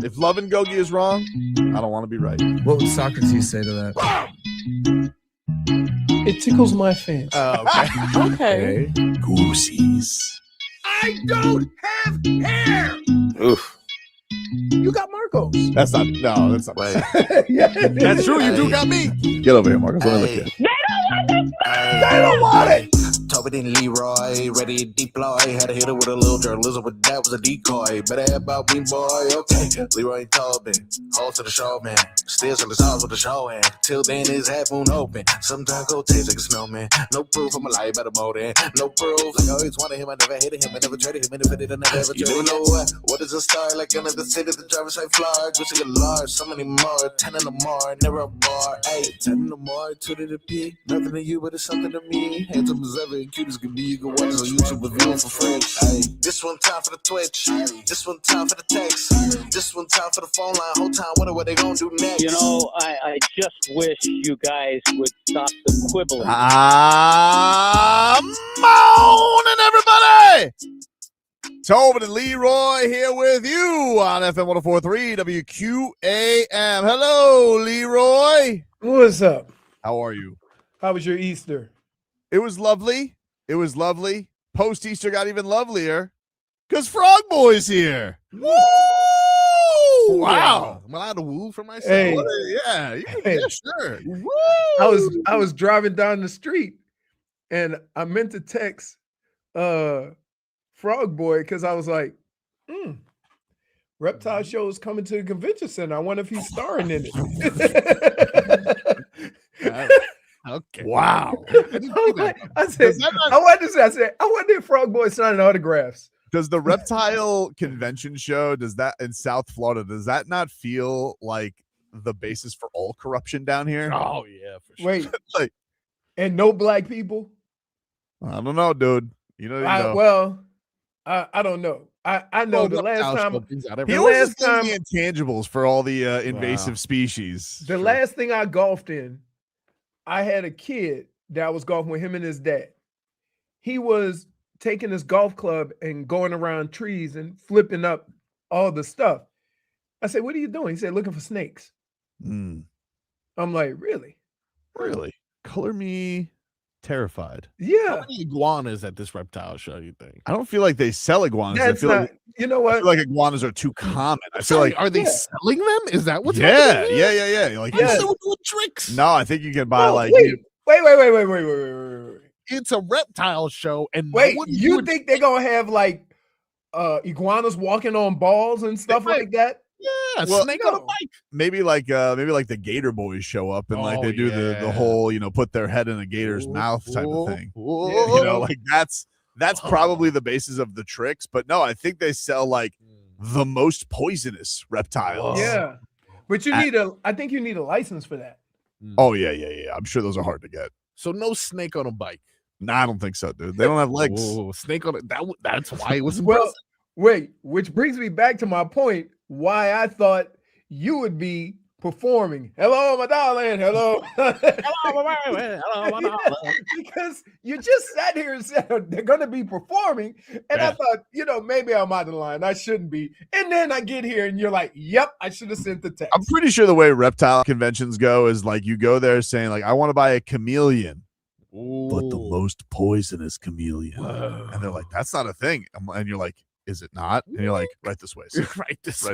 If Love and Gogi is wrong, I don't want to be right. What would Socrates say to that? It tickles my fancy. Okay. Goosies. I don't have hair. Oof. You got Marcos. That's not right. Yeah. That's true. You do got me. Get over here, Marcos. Let me look at you. They don't want it. Tobin and Leroy, ready to deploy. Had to hit it with a little journalism, but that was a decoy. Better have about me, boy. Okay, Leroy and Tobin, hold to the show, man. Still in the stars with the show, and till then his half moon open. Sometimes go taste like a snowman. No proof, I'm a lie about a motor. No proof, I always wanted him, I never hated him, I never traded him, and if I did, I never ever traded him. You know what is a star? Like another city, the driver's side floor. Just a large, so many more, 10 in the more, never a bar. 8, 10 in the more, 2 to the P. Nothing to you, but it's something to me. Handsome as ever, and cute as can be. You can watch it on YouTube with viewing for free. Ay. This one time for the Twitch. This one time for the text. This one time for the phone line. Whole time, wonder what they gonna do next. You know, I just wish you guys would stop the quibbling. Morning, everybody. Tobin and Leroy here with you on FM 104.3 WQAM. Hello, Leroy. What's up? How are you? How was your Easter? It was lovely. It was lovely. Post-Easter got even lovelier because Frogboy's here. Woo! Wow. Am I allowed to woo for myself? Hey. Yeah, you can, Hey. yeah, sure. Woo! I was driving down the street and I meant to text Frogboy because I was like, Reptile Show is coming to the convention center. I wonder if he's starring in it. Okay. Wow. I said, I wonder if Frogboy signing autographs. Does the reptile convention show, does that in South Florida, does that not feel like the basis for all corruption down here? Oh, yeah, for sure. Wait, Like, and no black people? I don't know, dude. You know. I don't know. I know the last time. He always time the intangibles for all the invasive species. The last thing I golfed in, I had a kid that I was golfing with, him and his dad. He was taking his golf club and going around trees and flipping up all the stuff. I said, "What are you doing?" He said, "Looking for snakes." I'm like, "Really? Really? Color me terrified." How Yeah. many iguanas at this reptile show, you think? I don't feel like they sell iguanas. That's I feel not. like, You know I what? feel like iguanas are too common. I feel like, are they Yeah. selling them? Is that what's yeah. happening here? Like, Yeah. They're still doing tricks. no, I think you can buy No, like. wait. It's a reptile show, and Wait, what you think they're gonna have like iguanas walking on balls and stuff might. like that? Yeah, Well, snake on a no. bike. maybe like the Gator Boys show up and like Oh, they do the yeah. whole, put their head in a gator's mouth type of thing. Whoa. Like that's probably the basis of the tricks. But no, I think they sell like the most poisonous reptiles. Yeah, but I think you need a license for that. Oh yeah. I'm sure those are hard to get. So no snake on a bike. Nah, I don't think so, dude. They don't have legs. Whoa, snake on it. That's why it was Well, impressive. wait, which brings me back to my point why I thought you would be performing. Hello, my darling. Hello. Because you just sat here and said they're going to be performing. And I thought, maybe I'm out of line. I shouldn't be. And then I get here and you're like, yep, I should have sent the text. I'm pretty sure the way reptile conventions go is like you go there saying like I want to buy a chameleon. But the most poisonous chameleon. Whoa. And they're like, that's not a thing. And you're like, is it not? And you're like, right this way. sir. Right this way.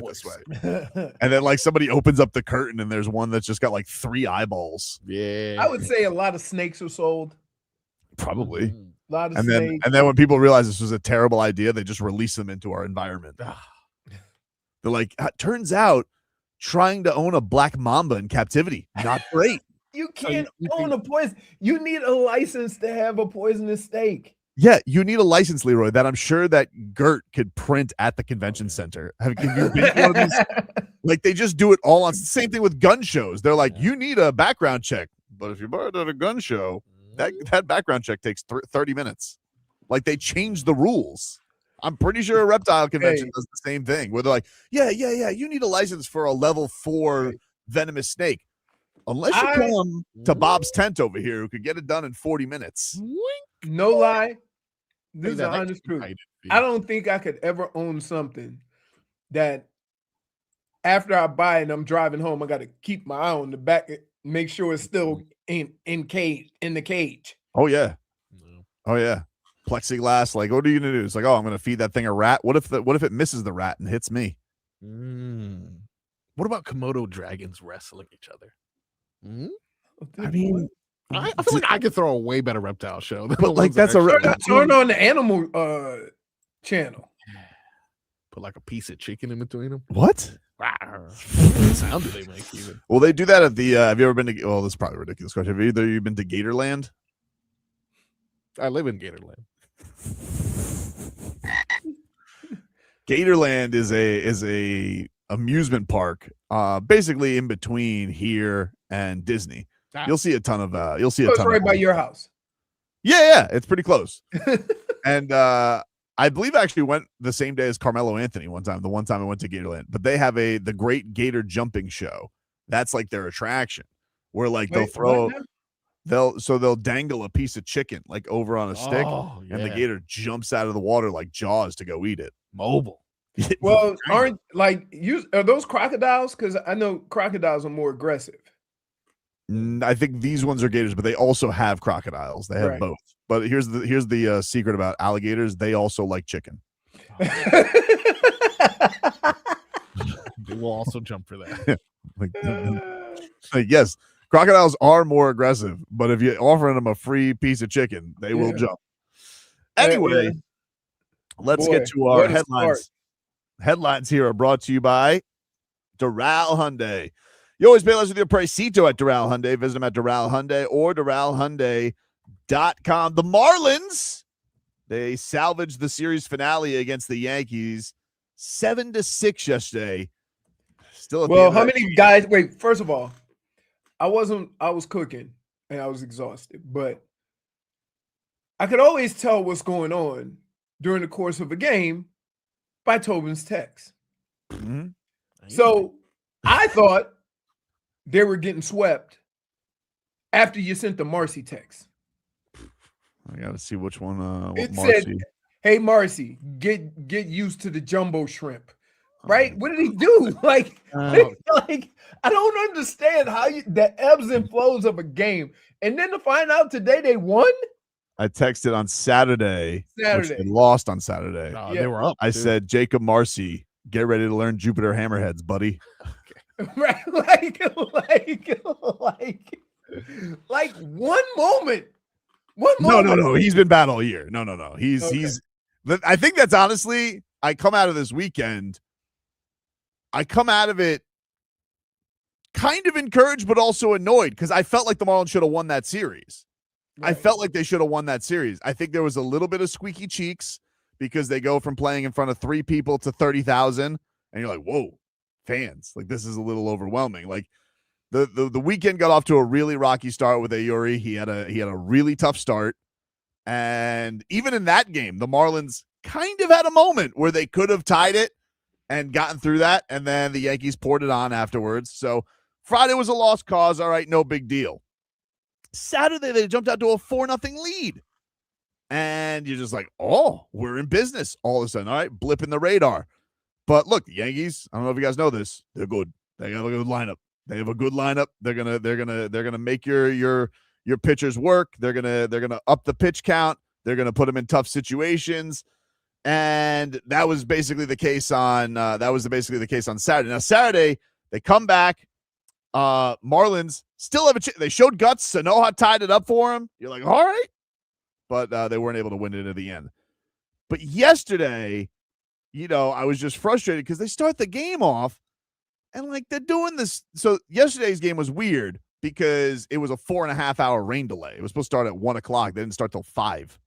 And then like somebody opens up the curtain and there's one that's just got like 3 eyeballs. Yeah. I would say a lot of snakes are sold. Probably. A lot of And snakes. then when people realize this was a terrible idea, they just release them into our environment. They're like, turns out trying to own a black mamba in captivity, not great. You can't own a poison. You need a license to have a poisonous snake. Yeah, you need a license, Leroy, that I'm sure that Gert could print at the convention center. Have you been to one of these? Like, they just do it all on. Same thing with gun shows. They're like, you need a background check. But if you buy it at a gun show, that background check takes 30 minutes. Like, they changed the rules. I'm pretty sure a reptile convention does the same thing, where they're like, yeah, you need a license for a level 4 venomous snake. Unless you come to Bob's tent over here, who could get it done in 40 minutes. No lie. This is the That honest truth. might be. I don't think I could ever own something that after I buy it and I'm driving home, I got to keep my eye on the back, make sure it's still in the cage. Oh yeah. No. Oh yeah. Plexiglass. Like, what are you gonna do? It's like, oh, I'm gonna feed that thing a rat. What if it misses the rat and hits me? What about Komodo dragons wrestling each other? I mean, I feel like I could throw a way better reptile show. Than But, the like, ones that that's a actually- Turn on the animal channel. put like a piece of chicken in between them. what? What sound do they make even? Well, they do that at the. Have you ever been to? Well, this is probably a ridiculous question. Have either of you been to Gatorland? I live in Gatorland. Gatorland is a amusement park, basically in between here and Disney. You'll see a ton of. You'll see a So it's ton. right of by your house. Yeah, it's pretty close. And I believe I actually went the same day as Carmelo Anthony one time. The one time I went to Gatorland, but they have the Great Gator Jumping Show. That's like their attraction, where like Wait, what now? they'll dangle a piece of chicken like over on a stick, Oh, and the yeah. gator jumps out of the water like Jaws to go eat it. Mobile. Well, aren't are those crocodiles? Because I know crocodiles are more aggressive. I think these ones are gators, but they also have crocodiles. They have Right. both. But here's the secret about alligators. They also like chicken. They will also jump for that. Like, yes, crocodiles are more aggressive, but if you're offering them a free piece of chicken, they will Yeah. jump. Anyway, Yeah. let's Boy, get to our what a headlines. start. Headlines here are brought to you by Doral Hyundai. You always pay less with your Pricito at Doral Hyundai. Visit them at Doral Hyundai or DoralHyundai.com. The Marlins, they salvaged the series finale against the Yankees 7-6 yesterday. Still at the Well, end how of that many guys? Wait, first of all, I was cooking and I was exhausted, but I could always tell what's going on during the course of a game by Tobin's text. Mhm. So I thought they were getting swept after you sent the Marcy text. I got to see which one. What It Marcy. said, "Hey Marcy, get used to the jumbo shrimp." Right? Oh, What did he do? Like, Oh. like I don't understand how the ebbs and flows of a game, and then to find out today they won. I texted on Saturday. Which Saturday. they lost on Saturday. No, Yeah. they were up. I dude. said, Jacob Marcy, get ready to learn Jupiter Hammerheads, buddy. Right? Like one moment. One No, moment. He's been bad all year. No. He's Okay. I think that's honestly, I come out of this weekend. I come out of it kind of encouraged, but also annoyed because I felt like the Marlins should have won that series. I Right. felt like they should have won that series. I think there was a little bit of squeaky cheeks because they go from playing in front of 3 people to 30,000, and you're like, whoa, fans, like this is a little overwhelming. Like the weekend got off to a really rocky start with Ayuri. He had a really tough start, and even in that game, the Marlins kind of had a moment where they could have tied it and gotten through that, and then the Yankees poured it on afterwards. So Friday was a lost cause. All right, no big deal. Saturday, they jumped out to a 4-0 lead. And you're just like, oh, we're in business all of a sudden. All right, blip in the radar. But look, the Yankees, I don't know if you guys know this, they're good. They have a good lineup. They have a good lineup. They're gonna make your pitchers work. They're gonna up the pitch count. They're gonna put them in tough situations. And that was basically the case on Saturday. Now Saturday, they come back. Marlins still have a chance. They showed guts. Sanoha tied it up for him. You're like, all right. But they weren't able to win it at the end. But yesterday, I was just frustrated because they start the game off and like they're doing this. So yesterday's game was weird because it was a 4.5-hour rain delay. It was supposed to start at 1:00. They didn't start till 5.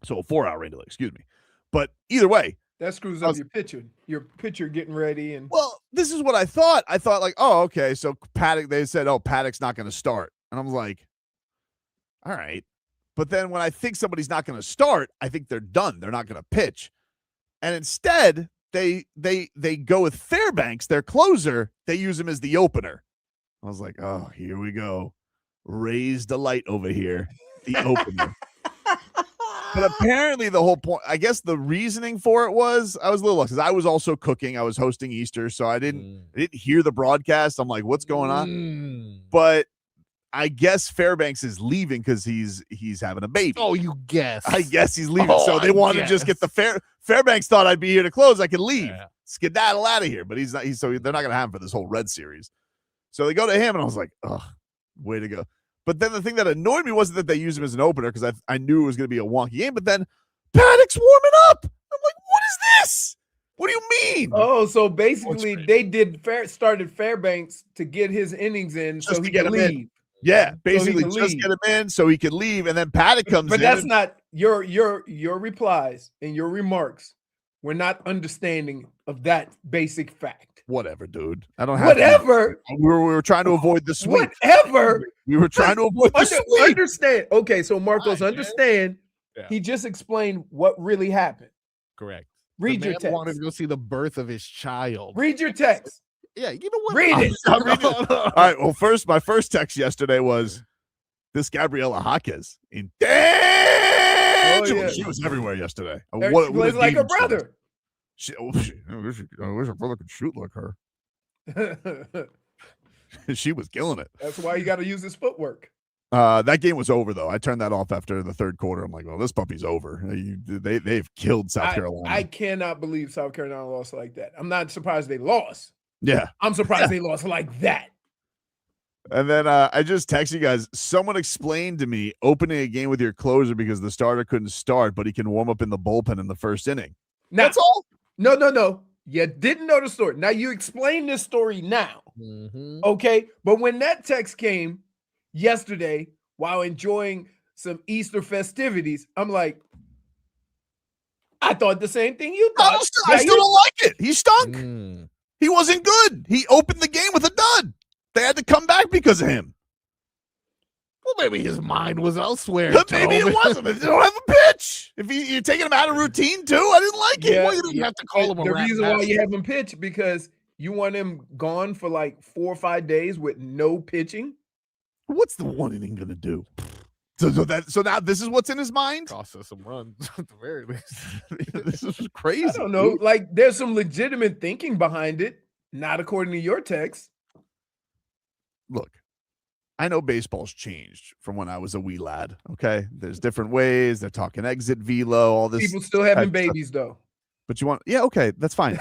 So a 4-hour rain delay, excuse me. But either way, That screws up your pitcher. Your pitcher getting ready and well, this is what I thought. I thought like, oh, okay. So Paddock, they said, oh, Paddock's not going to start. And I'm like, all right. But then when I think somebody's not going to start, I think they're done. They're not going to pitch. And instead, they go with Fairbanks, their closer. They use him as the opener. I was like, oh, here we go. Raise the light over here. The opener. But apparently the whole point, I guess the reasoning for it was, I was a little lost because I was also cooking. I was hosting Easter, so I didn't hear the broadcast. I'm like, what's going on? But I guess Fairbanks is leaving because he's having a baby. Oh, you guess. I guess he's leaving. So they want to just get the Fairbanks thought I'd be here to close. I could leave, skedaddle out of here. But he's not. So they're not going to have him for this whole Red series. So they go to him, and I was like, oh, way to go. But then the thing that annoyed me wasn't that they used him as an opener because I knew it was going to be a wonky game. But then Paddock's warming up. I'm like, what is this? What do you mean? Oh, so basically they started Fairbanks to get his innings in Just so to he get could him leave. in. Yeah, basically so just get him in so he can leave, and then Paddock comes in. But that's not your replies and your remarks. We're not understanding of that basic fact. Whatever, dude. I don't have whatever. We were trying to avoid the sweep. Whatever. We were trying to avoid the sweep. Understand. Okay, so Marcos, understand. Yeah. He just explained what really happened. Correct. Read the your man text. wanted to go see the birth of his child. Read your text. Yeah, you know what? Read it. I'm reading it. All right. Well, my first text yesterday was this Gabriela Jaquez in danger. She was everywhere yesterday. What like her brother. I wish her brother could shoot like her. She was killing it. That's why you got to use his footwork. That game was over though. I turned that off after the third quarter. I'm like, well, this puppy's over. They've killed South Carolina. I cannot believe South Carolina lost like that. I'm not surprised they lost. Yeah, I'm surprised they lost like that. And then I just text you guys. Someone explained to me opening a game with your closer because the starter couldn't start, but he can warm up in the bullpen in the first inning. Now, that's all. No. You didn't know the story. Now you explain this story now. Okay. But when that text came yesterday while enjoying some Easter festivities, I'm like, I thought the same thing you thought. I still don't like it. He stunk. He wasn't good. He opened the game with a dud. They had to come back because of him. Well, maybe his mind was elsewhere. Maybe it wasn't. They don't have a pitch. If you're taking him out of routine too, I didn't like it. Well, you have to call him a The rat reason why master. you have him pitch because you want him gone for like 4 or 5 days with no pitching. What's the one inning going to do? So now this is what's in his mind? Cost us some runs at the very least. This is crazy. I don't know. Like there's some legitimate thinking behind it, not according to your text. Look, I know baseball's changed from when I was a wee lad. Okay, there's different ways. They're talking exit velo, all this. People still having babies though. But you want, yeah, okay, that's fine.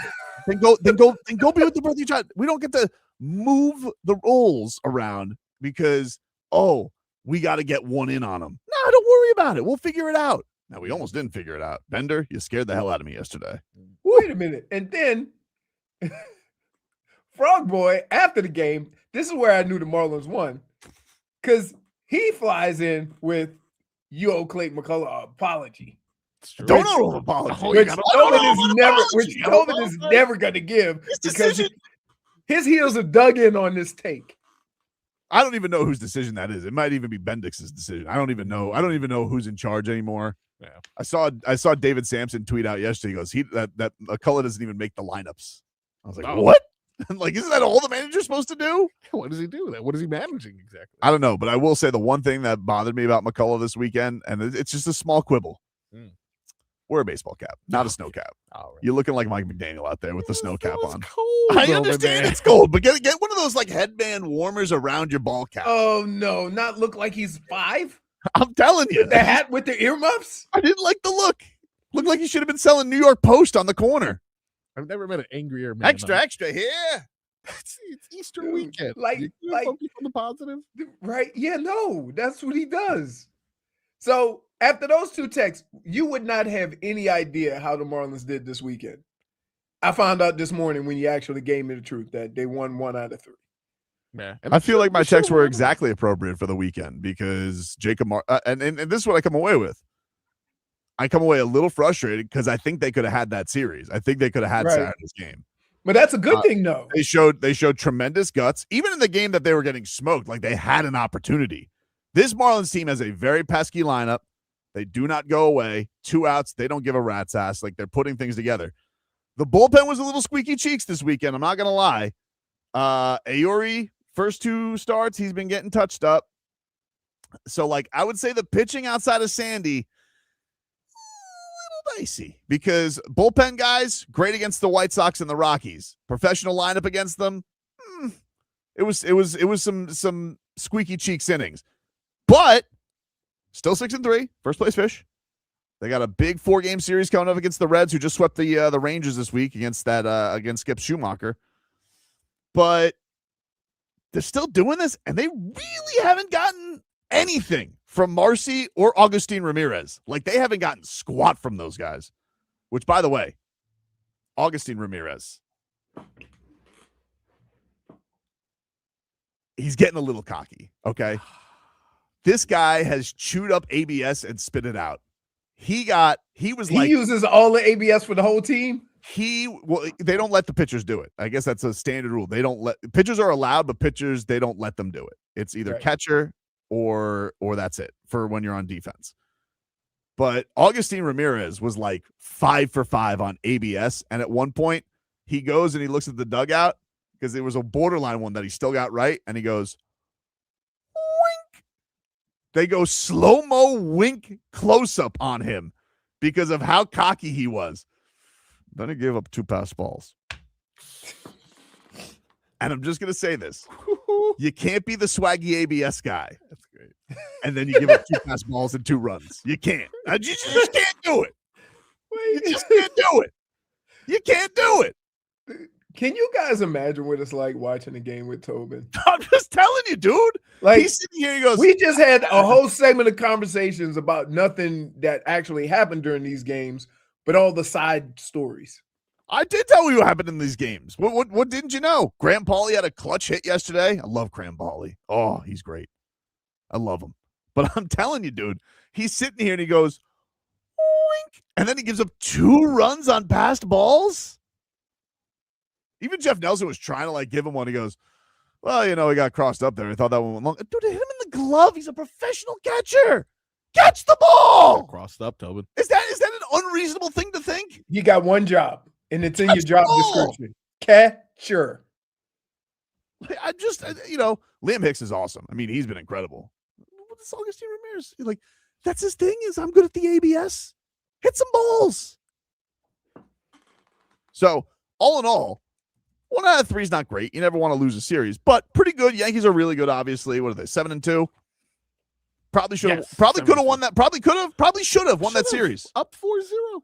then go be with the birth of your child. We don't get to move the roles around because we got to get one in on them. No, don't worry about it. We'll figure it out. Now we almost didn't figure it out. Bender, you scared the hell out of me yesterday. Wait a minute, and then Frogboy after the game. This is where I knew the Marlins won. Because he flies in with, you owe Clayton McCullough an apology. Don't owe an apology. Which Tobin is never going to give because his heels are dug in on this take. I don't even know whose decision that is. It might even be Bendix's decision. I don't even know. I don't even know who's in charge anymore. Yeah. I saw David Sampson tweet out yesterday. He goes, that McCullough doesn't even make the lineups. I was like, what? Like, isn't that all the manager's supposed to do? What does he do? What is he managing exactly? I don't know, but I will say the one thing that bothered me about McCullough this weekend, and it's just a small quibble. Wear a baseball cap, not a snow cap. Right. You're looking like Mike McDaniel out there with the snow cap on. Cold, I understand it's cold, but get one of those like headband warmers around your ball cap. Oh no, not look like he's 5. I'm telling you, the hat with the earmuffs. I didn't like the look. Looked like he should have been selling New York Post on the corner. I've never met an angrier man. Extra here. It's Easter weekend. Like focus on the positive, right? Yeah, no, that's what he does. So after those 2 texts, you would not have any idea how the Marlins did this weekend. I found out this morning when you actually gave me the truth that they won 1 out of 3. Yeah, I feel like my texts were exactly appropriate for the weekend because Jacob and this is what I come away with. I come away a little frustrated because I think they could have had that series. I think they could have had Saturday's game. But that's a good thing, though. They showed tremendous guts, even in the game that they were getting smoked. Like they had an opportunity. This Marlins team has a very pesky lineup. They do not go away. 2 outs. They don't give a rat's ass. Like they're putting things together. The bullpen was a little squeaky cheeks this weekend. I'm not gonna lie. Auri, first 2 starts, he's been getting touched up. So like I would say the pitching outside of Sandy. dicey because bullpen guys, great against the White Sox and the Rockies. Professional lineup against them, it was some squeaky cheeks innings. But still 6-3, first place fish. They got a big 4-game series coming up against the Reds, who just swept the Rangers this week against Skip Schumacher. But they're still doing this, and they really haven't gotten anything from Marcy or Agustin Ramirez. Like, they haven't gotten squat from those guys. Which, by the way, Agustin Ramirez, he's getting a little cocky, okay? This guy has chewed up ABS and spit it out. He uses all the ABS for the whole team. They don't let the pitchers do it. I guess that's a standard rule. They don't let pitchers are allowed, but pitchers, they don't let them do it. It's either catcher or that's it for when you're on defense. But Agustin Ramirez was like 5 for 5 on ABS. And at one point he goes and he looks at the dugout because there was a borderline one that he still got right. And he goes, wink. They go slow-mo wink close-up on him because of how cocky he was. Then he gave up 2 pass balls. And I'm just going to say this. You can't be the swaggy ABS guy. That's great. And then you give up 2 pass balls and 2 runs. You can't. You just can't do it. You just can't do it. You can't do it. Can you guys imagine what it's like watching a game with Tobin? I'm just telling you, dude. Like, he's sitting here, he goes, we just had a whole segment of conversations about nothing that actually happened during these games, but all the side stories. I did tell you what happened in these games. What didn't you know? Graham Pauly had a clutch hit yesterday. I love Graham Pauly. Oh, he's great. I love him. But I'm telling you, dude, he's sitting here and he goes, wink, and then he gives up 2 runs on passed balls. Even Jeff Nelson was trying to give him one. He goes, well, he got crossed up there. I thought that one went long. Dude, hit him in the glove. He's a professional catcher. Catch the ball. Crossed up, Tobin. Is that an unreasonable thing to think? You got one job, and it's in your job description. Catcher. I just, Liam Hicks is awesome. I mean, he's been incredible. What is Agustin Ramirez? That's his thing is I'm good at the ABS. Hit some balls. So, all in all, 1 out of 3 is not great. You never want to lose a series, but pretty good. Yankees are really good, obviously. What are they, 7-2? Probably should have. Probably could have won that. Probably could have. Probably should have won that series. Up 4-0.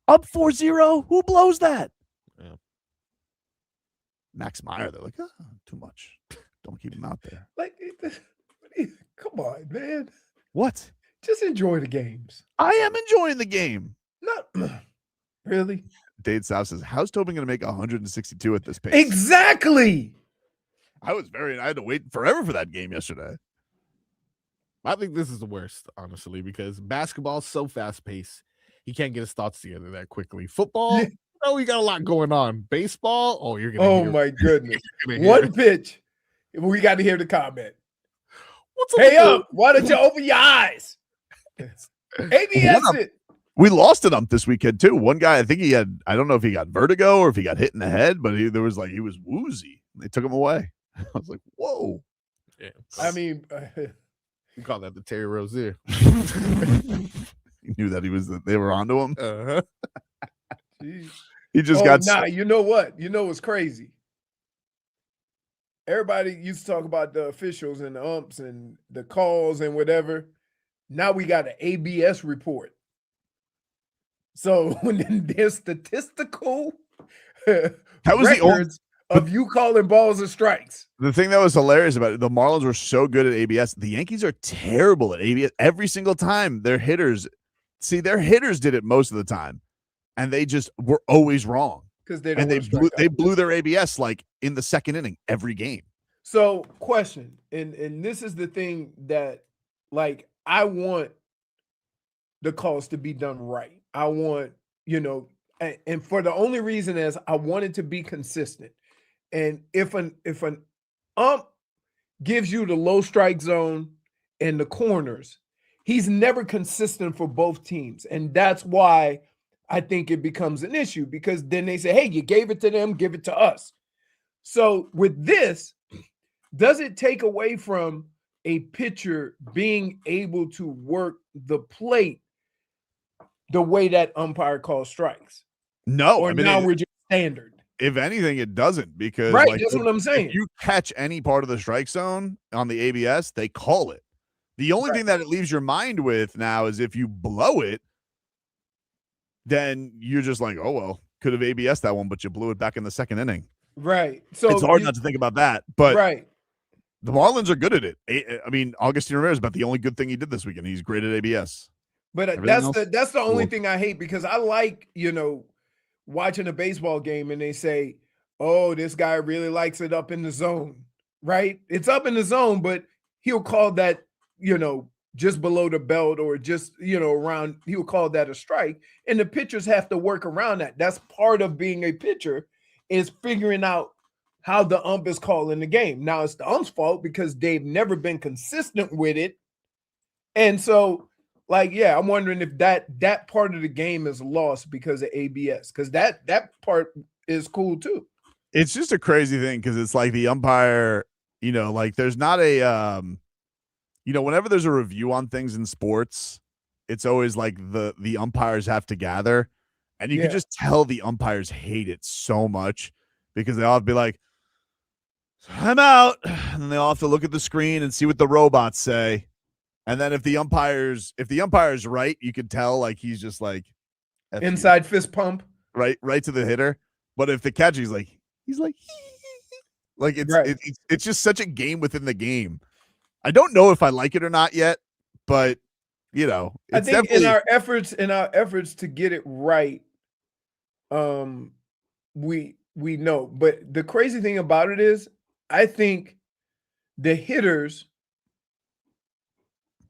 Up 4-0. Who blows that? Yeah. Max Meyer. They're like, too much. Don't keep him out there. Come on, man. What? Just enjoy the games. I am enjoying the game. Not really. Dade South says, how's Tobin going to make 162 at this pace? Exactly. I had to wait forever for that game yesterday. I think this is the worst, honestly, because basketball's so fast-paced. He can't get his thoughts together that quickly. Football, he got a lot going on. Baseball, you're going to Oh, my goodness. One pitch. We got to hear the comment. What's hey, up. Why don't you open your eyes? ABS it. We lost an ump this weekend, too. One guy, I think I don't know if he got vertigo or if he got hit in the head, but he was woozy. They took him away. I was like, whoa. Yeah. I mean, you call that the Terry Rozier. He knew that they were onto him. Uh-huh. He just got. You know what? You know what's crazy? Everybody used to talk about the officials and the umps and the calls and whatever. Now we got an ABS report. So when there's statistical that was records of you calling balls and strikes. The thing that was hilarious about it, the Marlins were so good at ABS. The Yankees are terrible at ABS. Every single time their hitters did it most of the time, and they just were always wrong. Because they blew their ABS in the second inning every game. So, question, and this is the thing that I want the calls to be done right. I want, and for the only reason is I want it to be consistent. And if an ump gives you the low strike zone and the corners, he's never consistent for both teams. And that's why I think it becomes an issue, because then they say, hey, you gave it to them, give it to us. So with this, does it take away from a pitcher being able to work the plate the way that umpire calls strikes. No, Or I mean, now we're just standard. if anything, it doesn't, because Right, like that's what I'm saying. if you catch any part of the strike zone on the ABS, they call it. The only thing that it leaves your mind with now is if you blow it, then you're just like, oh well, could have ABS that one, but you blew it back in the second inning. Right. So It's hard not to think about that, but right. the Marlins are good at it. I mean, Augustine Ramirez is about the only good thing he did this weekend. He's great at ABS. But Everything that's the only cool. thing I hate, because I like, watching a baseball game and they say, oh, this guy really likes it up in the zone, right? It's up in the zone, but he'll call that, just below the belt or just, around, he'll call that a strike. And the pitchers have to work around that. That's part of being a pitcher, is figuring out how the ump is calling the game. Now it's the ump's fault because they've never been consistent with it. And so, I'm wondering if that part of the game is lost because of ABS, because that part is cool too. It's just a crazy thing because it's like the umpire, there's not a whenever there's a review on things in sports, it's always like the umpires have to gather, and you can just tell the umpires hate it so much because they all have to be like, I'm out, and then they all have to look at the screen and see what the robots say. And then if the umpire's right, you can tell like he's just like inside fist pump, right to the hitter. But if the catcher, he's like like it's just such a game within the game. I don't know if I like it or not yet, but it's I think definitely in our efforts to get it right, we know. But the crazy thing about it is, I think the hitters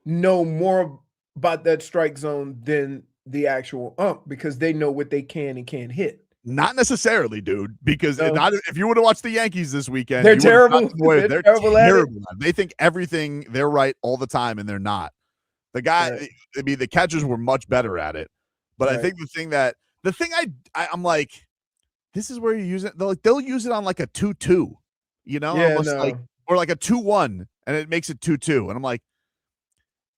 know more about that strike zone than the actual ump, because they know what they can and can't hit. Not necessarily, dude, because if you would have watched the Yankees this weekend, they're terrible. They're terrible. They think everything they're right all the time, and they're not. The guy, I mean, the catchers were much better at it. But I think the thing I'm like, this is where you use it. They'll use it on like a 2-2, or like a 2-1, and it makes it 2-2. And I'm like,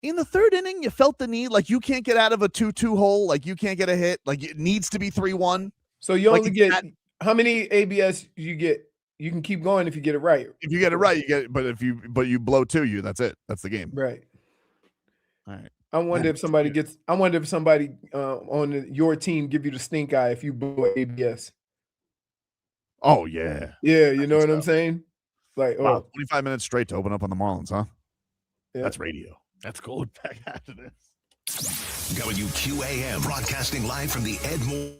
in the third inning, you felt the need, like you can't get out of a 2-2 hole, like you can't get a hit, like it needs to be 3-1. So you only get how many ABS you get? You can keep going if you get it right. If you get it right, you get it. But if you blow 2, that's it. That's the game. Right. All right. I wonder if somebody on your team give you the stink eye if you blow ABS. Oh yeah. Yeah, you know what I'm saying? Like, wow, 25 minutes straight to open up on the Marlins, huh? Yeah. That's radio. That's gold back after this. WQAM broadcasting live from the Ed Moore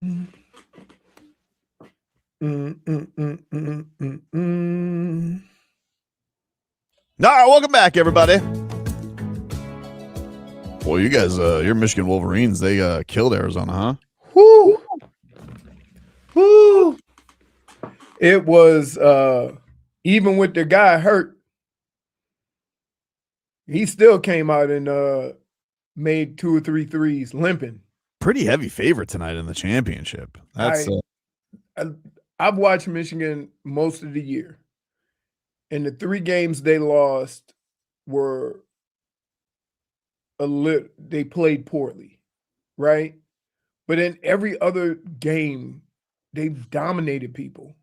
All right, welcome back, everybody. Well, you guys, your Michigan Wolverines, they killed Arizona, huh? Whoo! Whoo! It was even with the guy hurt, he still came out and made 2 or 3 threes limping. Pretty heavy favorite tonight in the championship. That's I've watched Michigan most of the year, and the 3 games they lost were they played poorly, right? But in every other game, they've dominated people.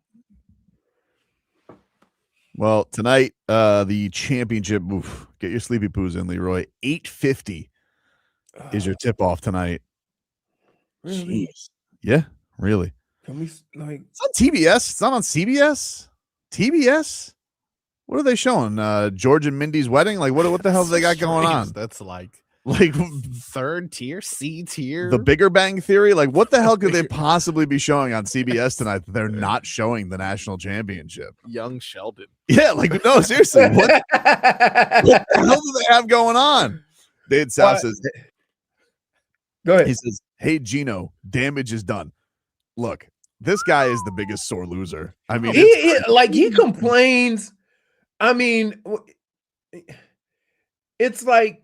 well tonight. The championship. Oof, get your sleepy poos in, Leroy. 8:50 is your tip off tonight. Really? Jeez. Yeah, really. Can we It's on TBS. It's not on CBS. TBS. What are they showing? George and Mindy's wedding? Like what the hell have they got going on? That's like third tier, C tier. The Bigger Bang Theory? Like what the hell could they possibly be showing on CBS tonight that they're not showing the national championship? Young Sheldon. Yeah, like no, seriously. What the hell do they have going on? Dade South says, go ahead. he says, "Hey Geno, damage is done." Look, this guy is the biggest sore loser. I mean, he complains. I mean, it's like,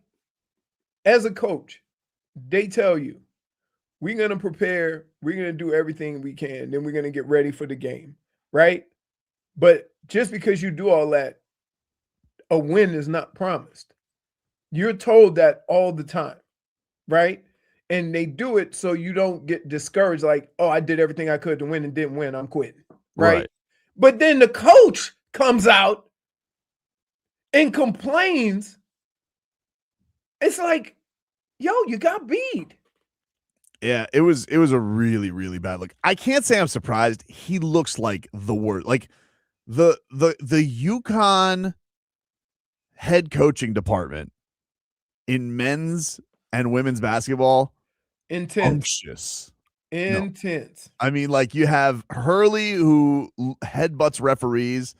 as a coach, they tell you, we're going to prepare, we're going to do everything we can, then we're going to get ready for the game, right? But just because you do all that, a win is not promised. You're told that all the time, right? And they do it so you don't get discouraged, like, oh, I did everything I could to win and didn't win, I'm quitting, right? But then the coach comes out and complains. It's like, yo, you got beat. Yeah, it was a really, really bad look. I can't say I'm surprised. He looks like the worst. Like the UConn head coaching department in men's and women's basketball, intense. No. I mean, like you have Hurley who headbutts referees.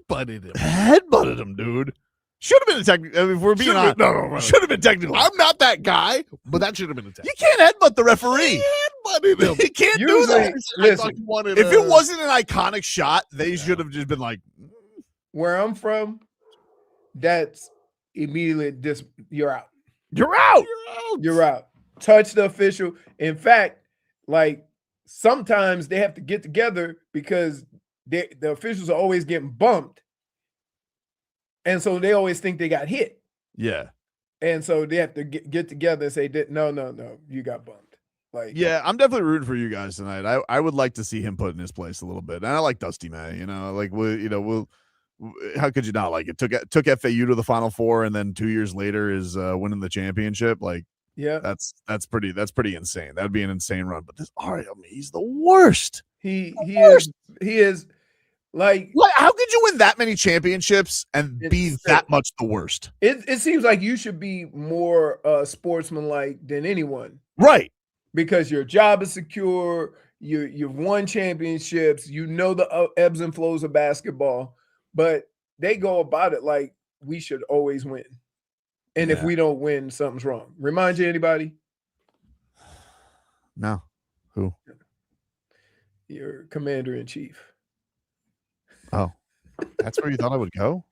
Headbutted him, dude. Should have been a technical. I mean, if we're being honest, no. Should have been technical. I'm not that guy, but that should have been a technical. You can't headbutt the referee. Headbutted him. You can't do that. Listen, if it wasn't an iconic shot, they should have just been like, where I'm from, that's immediately you're out. You're out. You're out. Touch the official. In fact, like sometimes they have to get together because the officials are always getting bumped. And so they always think they got hit. Yeah. And so they have to get together and say, no, you got bumped. Like, yeah, I'm definitely rooting for you guys tonight. I would like to see him put in his place a little bit. And I like Dusty May, like we'll how could you not like it? Took FAU to the Final Four, and then 2 years later is winning the championship. Like, yeah, that's pretty insane. That'd be an insane run. But this he's the worst. He is like how could you win that many championships and be that much the worst? It seems like you should be more sportsmanlike than anyone, right? Because your job is secure. You've won championships. The ebbs and flows of basketball. But they go about it like we should always win. And if we don't win, something's wrong. Remind you anybody? No. Who? Your commander-in-chief. Oh, that's where you thought I would go?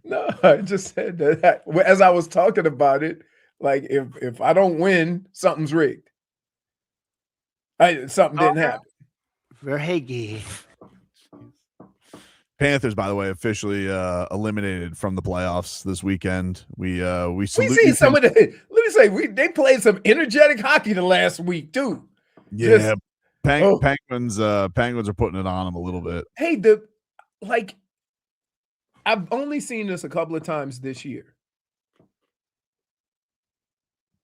No, I just said that as I was talking about it, like if I don't win, something's rigged. Something didn't happen. Verhage. Panthers, by the way, officially eliminated from the playoffs this weekend. We see some of the. Let me say, they played some energetic hockey the last week too. Yeah, Penguins are putting it on them a little bit. Hey, I've only seen this a couple of times this year.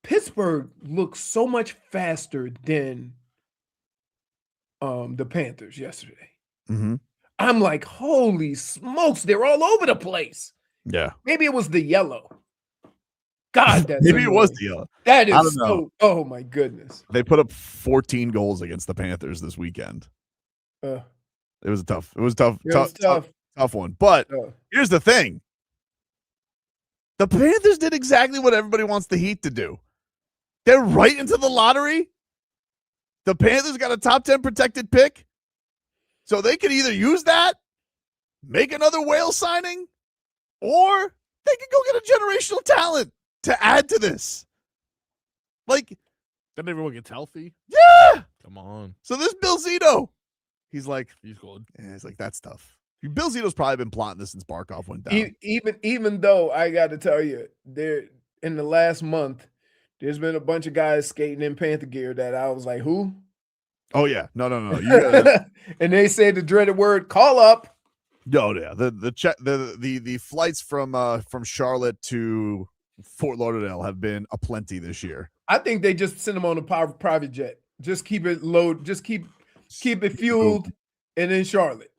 Pittsburgh looks so much faster than the Panthers yesterday. Mm-hmm. I'm like, holy smokes, they're all over the place. Yeah. Maybe it was the yellow. God, that's Maybe it was annoying. D'Lo. That I is don't know. so. Oh my goodness. They put up 14 goals against the Panthers this weekend. Uh, It was tough. It was tough. it was tough. Tough one. But here's the thing. The Panthers did exactly what everybody wants the Heat to do. They're right into the lottery. The Panthers got a top 10 protected pick. So they could either use that, make another whale signing, or they could go get a generational talent to add to this. Like, Then everyone gets healthy. yeah. Come on. So this Bill Zito, he's like, He's good. yeah, he's like, that's tough. Bill Zito's probably been plotting this since Barkov went down. Even though I got to tell you, there in the last month, there's been a bunch of guys skating in Panther gear that I was like, who? Oh yeah, no. You gotta, And they say the dreaded word, call up. no, yeah. The flights from Charlotte to Fort Lauderdale have been aplenty this year. I think they just send them on a private jet. Just keep it load. Just keep it fueled, and in Charlotte.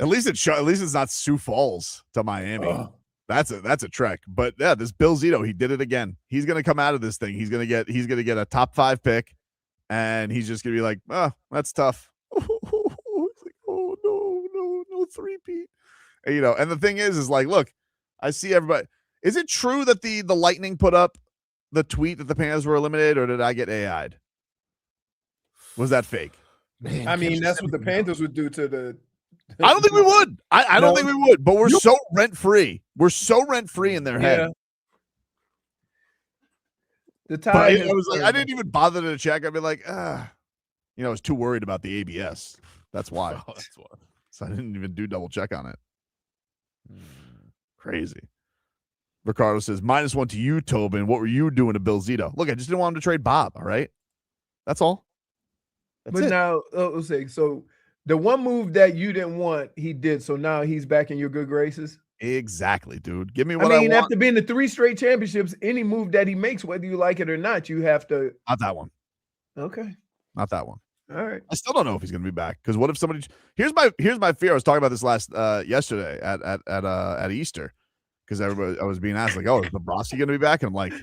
At least it's not Sioux Falls to Miami. Oh. That's a trek. But yeah, this Bill Zito, he did it again. He's gonna come out of this thing. He's gonna get a top 5 pick, and he's just gonna be like, oh, that's tough. It's like, oh no, 3-peat. And the thing is like, look, I see everybody. Is it true that the Lightning put up the tweet that the Panthers were eliminated, or did I get AI'd? Was that fake? Man, I mean, that's what the Panthers would do to the. I don't think we would. I don't think we would, but we're so rent-free. We're so rent-free in their head. The But Tide. I was like, I didn't even bother to check. I'd be like, I was too worried about the ABS. That's why. Oh, that's why. So I didn't even do double check on it. Crazy. Ricardo says, -1 to you, Tobin. What were you doing to Bill Zito? Look, I just didn't want him to trade Bob. All right. That's all. That's But it. now, let's say, so the one move that you didn't want, he did. So now he's back in your good graces. Exactly, dude. Give me what I mean, want. after being the 3 straight championships, any move that he makes, whether you like it or not, you have to. Not that one. Okay. Not that one. All right. I still don't know if he's going to be back, because what if somebody? Here's my fear. I was talking about this yesterday at Easter, because I was being asked like, oh, is Bobrovsky going to be back? And I'm like,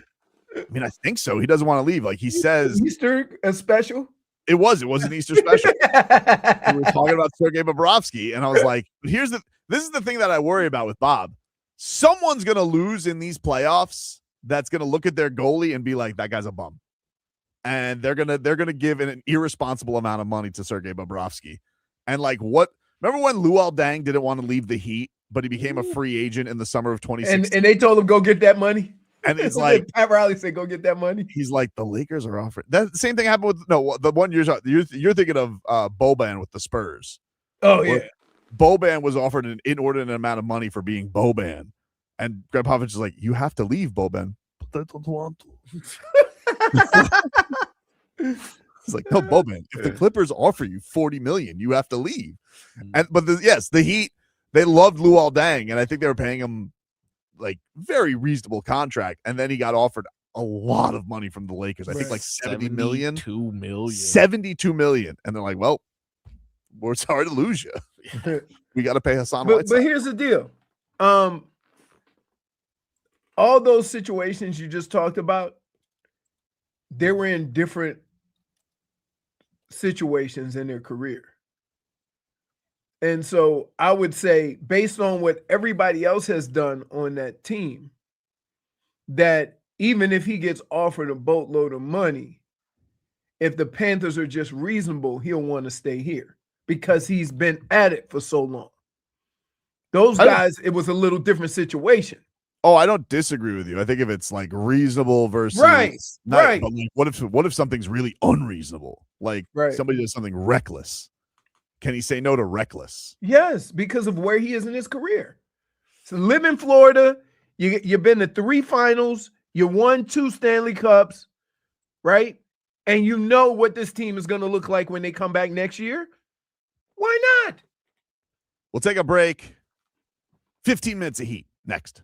I mean, I think so. He doesn't want to leave. Like he says, Easter a special. it was an Easter special. We were talking about Sergei Bobrovsky, and I was like, this is the thing that I worry about with Bob. Someone's going to lose in these playoffs that's going to look at their goalie and be like, that guy's a bum. And they're gonna give an irresponsible amount of money to Sergei Bobrovsky. And like, what? Remember when Luol Deng didn't want to leave the Heat, but he became a free agent in the summer of 2016? And they told him, go get that money. And it's like, Pat Riley said, go get that money. he's like, the Lakers are offering. That same thing happened with the one you're thinking of Boban with the Spurs. Oh yeah. Boban was offered an inordinate amount of money for being Boban, and Greg Popovich is like, you have to leave, Boban. But I don't want to. It's like, no, Boban, if the Clippers offer you $40 million, you have to leave. But the Heat, they loved Luol Deng, and I think they were paying him like very reasonable contract, and then he got offered a lot of money from the Lakers. I think like 70 million. 72 million. And they're like, well, we're sorry to lose you. We got to pay Hassan Whiteside. But here's the deal. All those situations you just talked about, they were in different situations in their career. And so I would say, based on what everybody else has done on that team, that even if he gets offered a boatload of money, if the Panthers are just reasonable, he'll want to stay here because he's been at it for so long. Those guys, it was a little different situation. Oh, I don't disagree with you. I think if it's like reasonable versus right. But like, what if something's really unreasonable? Like somebody does something reckless. Can he say no to reckless? Yes, because of where he is in his career. So live in Florida, you've been to 3 finals, you won 2 Stanley Cups, right? And you know what this team is going to look like when they come back next year. Why not? We'll take a break. 15 minutes of Heat next.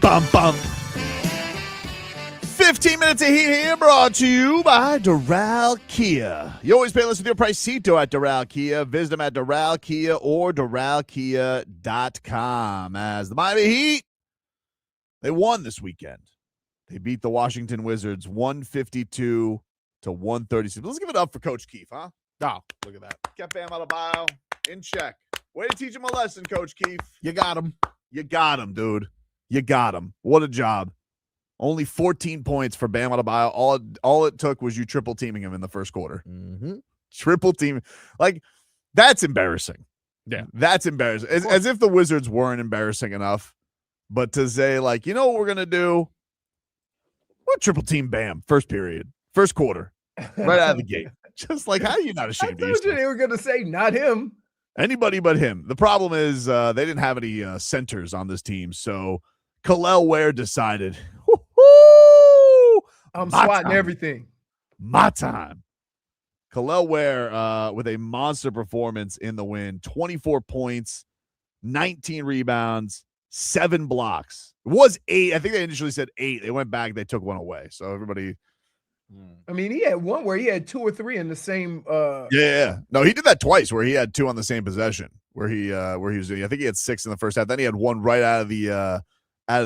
bum, bum. 15 minutes of heat here brought to you by Doral Kia. You always pay less with your pricito at Doral Kia. Visit them at Doral Kia or DoralKia.com. As the Miami Heat, they won this weekend. They beat the Washington Wizards 152 to 136. Let's give it up for Coach Keefe, huh? Oh, look at that. Kept Bam Adebayo in check. Way to teach him a lesson, Coach Keefe. You got him. You got him, dude. You got him. What a job. Only 14 points for Bam Adebayo. All it took was you triple teaming him in the first quarter. Mm-hmm. Triple team. Like, that's embarrassing. Yeah. That's embarrassing. As if the Wizards weren't embarrassing enough. But to say, like, you know what we're going to do? We'll triple team Bam. First period. First quarter. Right out of the gate. Just like, how are you not I ashamed of told yourself? you they were going to say not him. Anybody but him. The problem is they didn't have any centers on this team. So Kel'el Ware decided, I'm my swatting time. everything. My time. Kel'el Ware with a monster performance in the win. 24 points, 19 rebounds, 7 blocks. It was 8. I think they initially said 8. They went back. They took one away. So everybody. I mean, he had one where he had 2 or 3 in the same. Yeah. No, he did that twice where he had 2 on the same possession where he was doing. I think he had 6 in the first half. Then he had 1 right out of the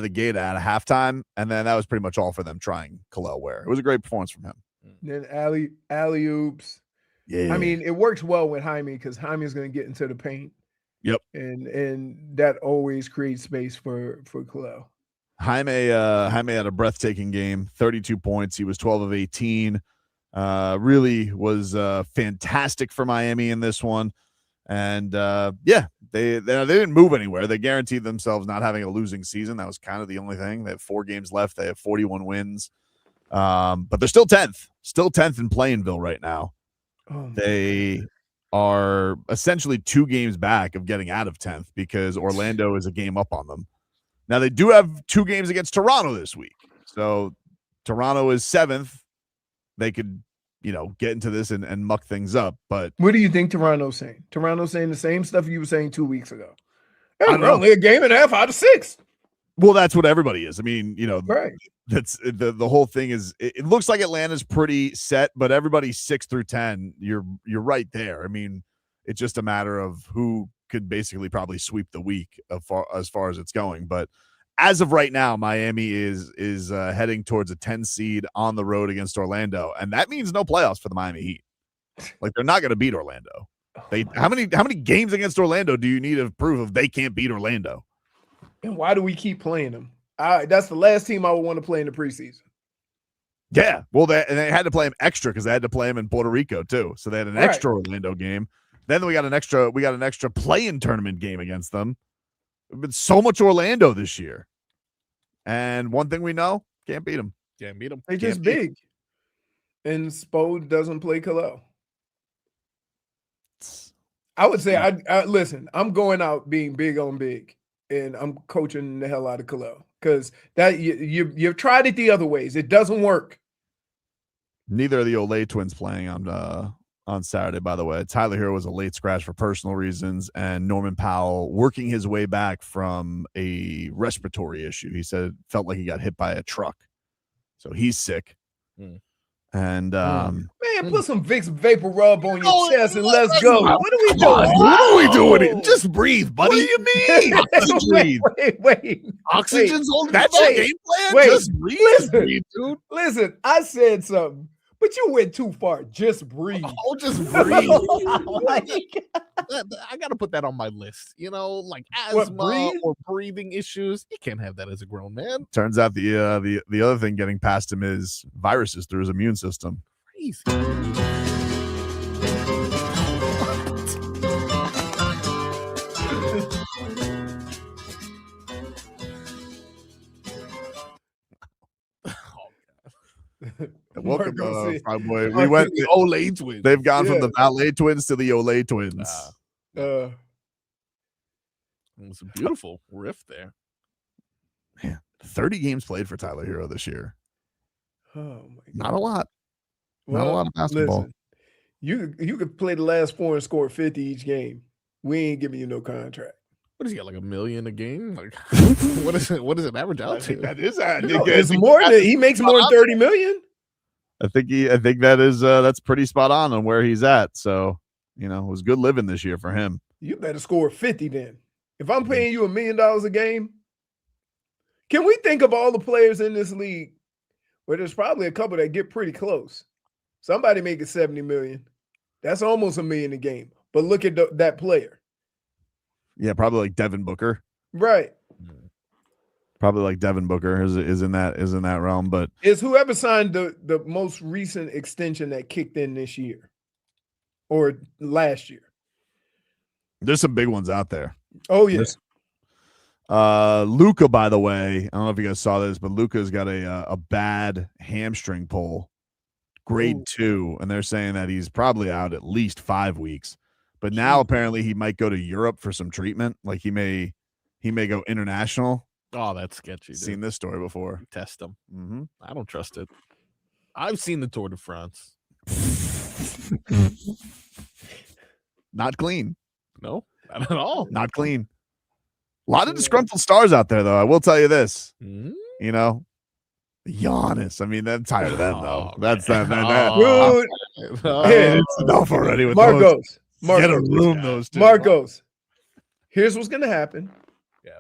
gate at a halftime, and then that was pretty much all for them trying Kel'el Ware. It was a great performance from him. Then alley oops. Yeah. I mean, it works well with Jaime because Jaime is going to get into the paint. Yep. And that always creates space for Kel'el. Jaime had a breathtaking game, 32 points. He was 12 of 18. Really was fantastic for Miami in this one. And they didn't move anywhere. They guaranteed themselves not having a losing season. That was kind of the only thing. They have 4 games left. They have 41 wins. But they're still 10th in Plainville right now. Oh, They are essentially 2 games back of getting out of 10th because Orlando is a game up on them. Now, they do have 2 games against Toronto this week. So Toronto is 7th. They could, get into this and muck things up. But what do you think Toronto's saying? Toronto's saying the same stuff you were saying 2 weeks ago. I don't know. Only a game and a half out of 6. Well, that's what everybody is. I mean, Right. that's the whole thing is it looks like Atlanta's pretty set, but everybody's 6 through 10. You're right there. I mean, it's just a matter of who could basically probably sweep the week as far as it's going. But as of right now, Miami is heading towards a 10 seed on the road against Orlando, and that means no playoffs for the Miami Heat. Like, they're not going to beat Orlando. How many games against Orlando do you need to prove if they can't beat Orlando? And why do we keep playing them? That's the last team I would want to play in the preseason. Yeah, well, they had to play him extra because they had to play him in Puerto Rico too. So they had an extra Orlando game. Then we got an extra play-in tournament game against them. There's been so much Orlando this year, and one thing we know: can't beat them. Can't beat them. They're just big. And Spo doesn't play Kel'el. I would say, I listen. I'm going out being big on big, and I'm coaching the hell out of Kel'el because that you've tried it the other ways. It doesn't work. Neither of the Olay twins playing on Saturday, by the way. Tyler Hero was a late scratch for personal reasons, and Norman Powell working his way back from a respiratory issue. He said it felt like he got hit by a truck. So he's sick. And man, put some Vicks Vapor Rub on your chest and let's go. What are we doing? What are we doing here? Just breathe, buddy. What do you mean? Just breathe. Wait. Oxygen's on. That's your game plan? Wait. Just breathe. Listen, Breathe, dude. Listen, I said something, but you went too far. Just breathe. Oh, just breathe. I got to put that on my list. Like asthma or breathing issues. You can't have that as a grown man. Turns out the other thing getting past him is viruses through his immune system. Crazy. Welcome, Marco, Frogboy. We went the Olay twins. They've gone from the Valet twins to the Olay twins. It's a beautiful riff there. Man, 30 games played for Tyler Hero this year. Oh my God. Not a lot. Not a lot of basketball. Listen, you could play the last 4 and score 50 each game. We ain't giving you no contract. What does he got, like $1 million a game? Like, what is it average out to? That is it's more than he makes more than 30 million. I think that is that's pretty spot on where he's at. So, it was good living this year for him. You better score 50 then. If I'm paying you $1 million a game, can we think of all the players in this league where there's probably a couple that get pretty close? Somebody making 70 million. That's almost $1 million a game. But look at that player. Yeah, probably like Devin Booker. Right. Probably like Devin Booker is in that realm. But is whoever signed the most recent extension that kicked in this year or last year. There's some big ones out there. Oh, yeah. Luka, by the way, I don't know if you guys saw this, but Luka's got a bad hamstring pull, grade 2, and they're saying that he's probably out at least 5 weeks. But now apparently he might go to Europe for some treatment. Like he may go international. Oh, that's sketchy. Dude. Seen this story before. Test him. Mm-hmm. I don't trust it. I've seen the Tour de France. Not clean. No, not at all. Not clean. A lot of disgruntled stars out there, though. I will tell you this. Mm-hmm. Giannis. I mean, I'm tired of them, though. That's Dude. It's enough already with Marcos. Get a room, those two. Marcos. Here's what's going to happen. Yeah.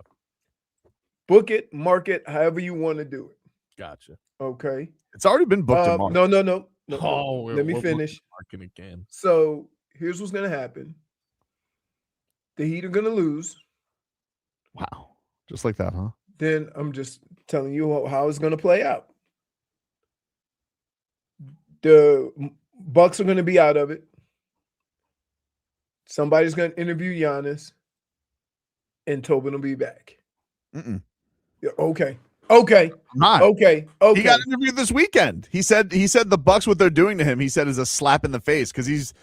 Book it, mark it, however you want to do it. Gotcha. Okay. It's already been booked and marked. No. Oh, let me finish. Marking again. So here's what's going to happen. The Heat are going to lose. Wow. Just like that, huh? Then I'm just telling you how it's going to play out. The Bucks are going to be out of it. Somebody's going to interview Giannis, and Tobin will be back. Mm-mm. Yeah, okay. Okay. Not. Okay. He got interviewed this weekend. He said the Bucks, what they're doing to him, he said, is a slap in the face because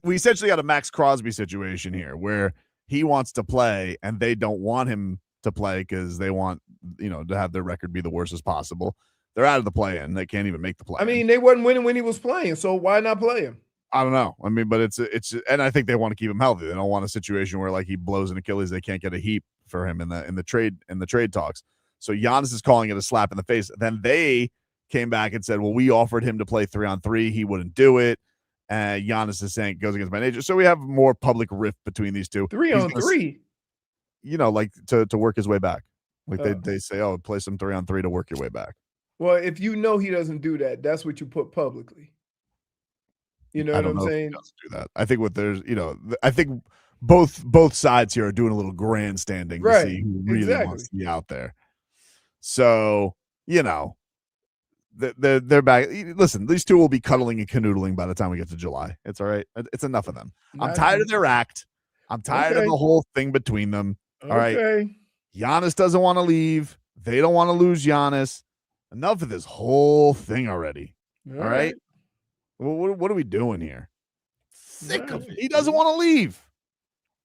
we essentially got a Max Crosby situation here where he wants to play and they don't want him to play because they want to have their record be the worst as possible. They're out of the play-in. They can't even make the play. I mean, they wasn't winning when he was playing, so why not play him? I don't know. I mean, but it's and I think they want to keep him healthy. They don't want a situation where like he blows an Achilles, they can't get a heap for him in the trade talks. So Giannis is calling it a slap in the face. Then they came back and said, well, we offered him to play 3-on-3. He wouldn't do it. And Giannis is saying it goes against my nature. So we have more public rift between these two. 3-on-3. Like to work his way back. Like they say, oh, play some 3-on-3 to work your way back. Well, if you know he doesn't do that, that's what you put publicly. You know what I'm saying? He doesn't do that. I think I think both sides here are doing a little grandstanding to see who really wants to be out there. So, they're back. Listen, these two will be cuddling and canoodling by the time we get to July. It's all right. It's enough of them. I'm tired of their act. I'm tired of the whole thing between them. All right. Giannis doesn't want to leave. They don't want to lose Giannis. Enough of this whole thing already. All right. What are we doing here? Sick of it. He doesn't want to leave.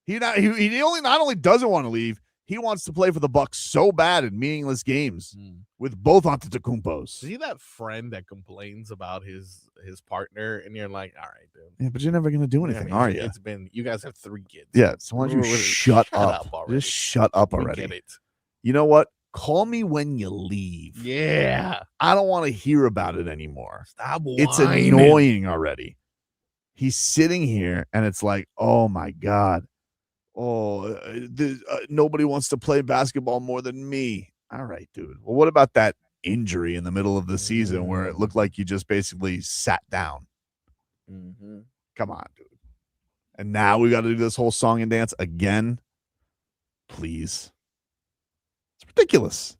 He not only doesn't want to leave, he wants to play for the Bucks so bad in meaningless games with both Antetokounmpos. Is he that friend that complains about his partner, and you're like, all right, dude. Yeah, but you're never gonna do anything, are you? You guys have 3 kids. Yeah, so why don't you shut up already? Just shut up already. Get it. You know what? Call me when you leave. Yeah. I don't want to hear about it anymore. Stop whining. It's annoying already. He's sitting here and it's like, oh my God. Oh, nobody wants to play basketball more than me. All right, dude. Well, what about that injury in the middle of the season where it looked like you just basically sat down? Mm-hmm. Come on, dude. And now we got to do this whole song and dance again. Please. Ridiculous.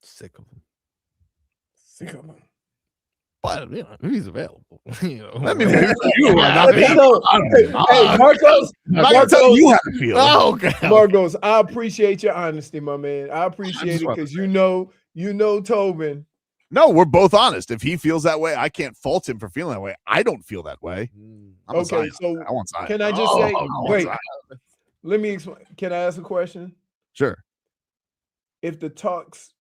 Sick of him. But he's available. I mean, you are not Hey, Marcos. you how to feel. Oh, okay. Marcos, I appreciate your honesty, my man. I appreciate it because you know Tobin. No, we're both honest. If he feels that way, I can't fault him for feeling that way. I don't feel that way. Okay, so I want Zion. can I just say, wait, let me explain. Can I ask a question? Sure. If the talks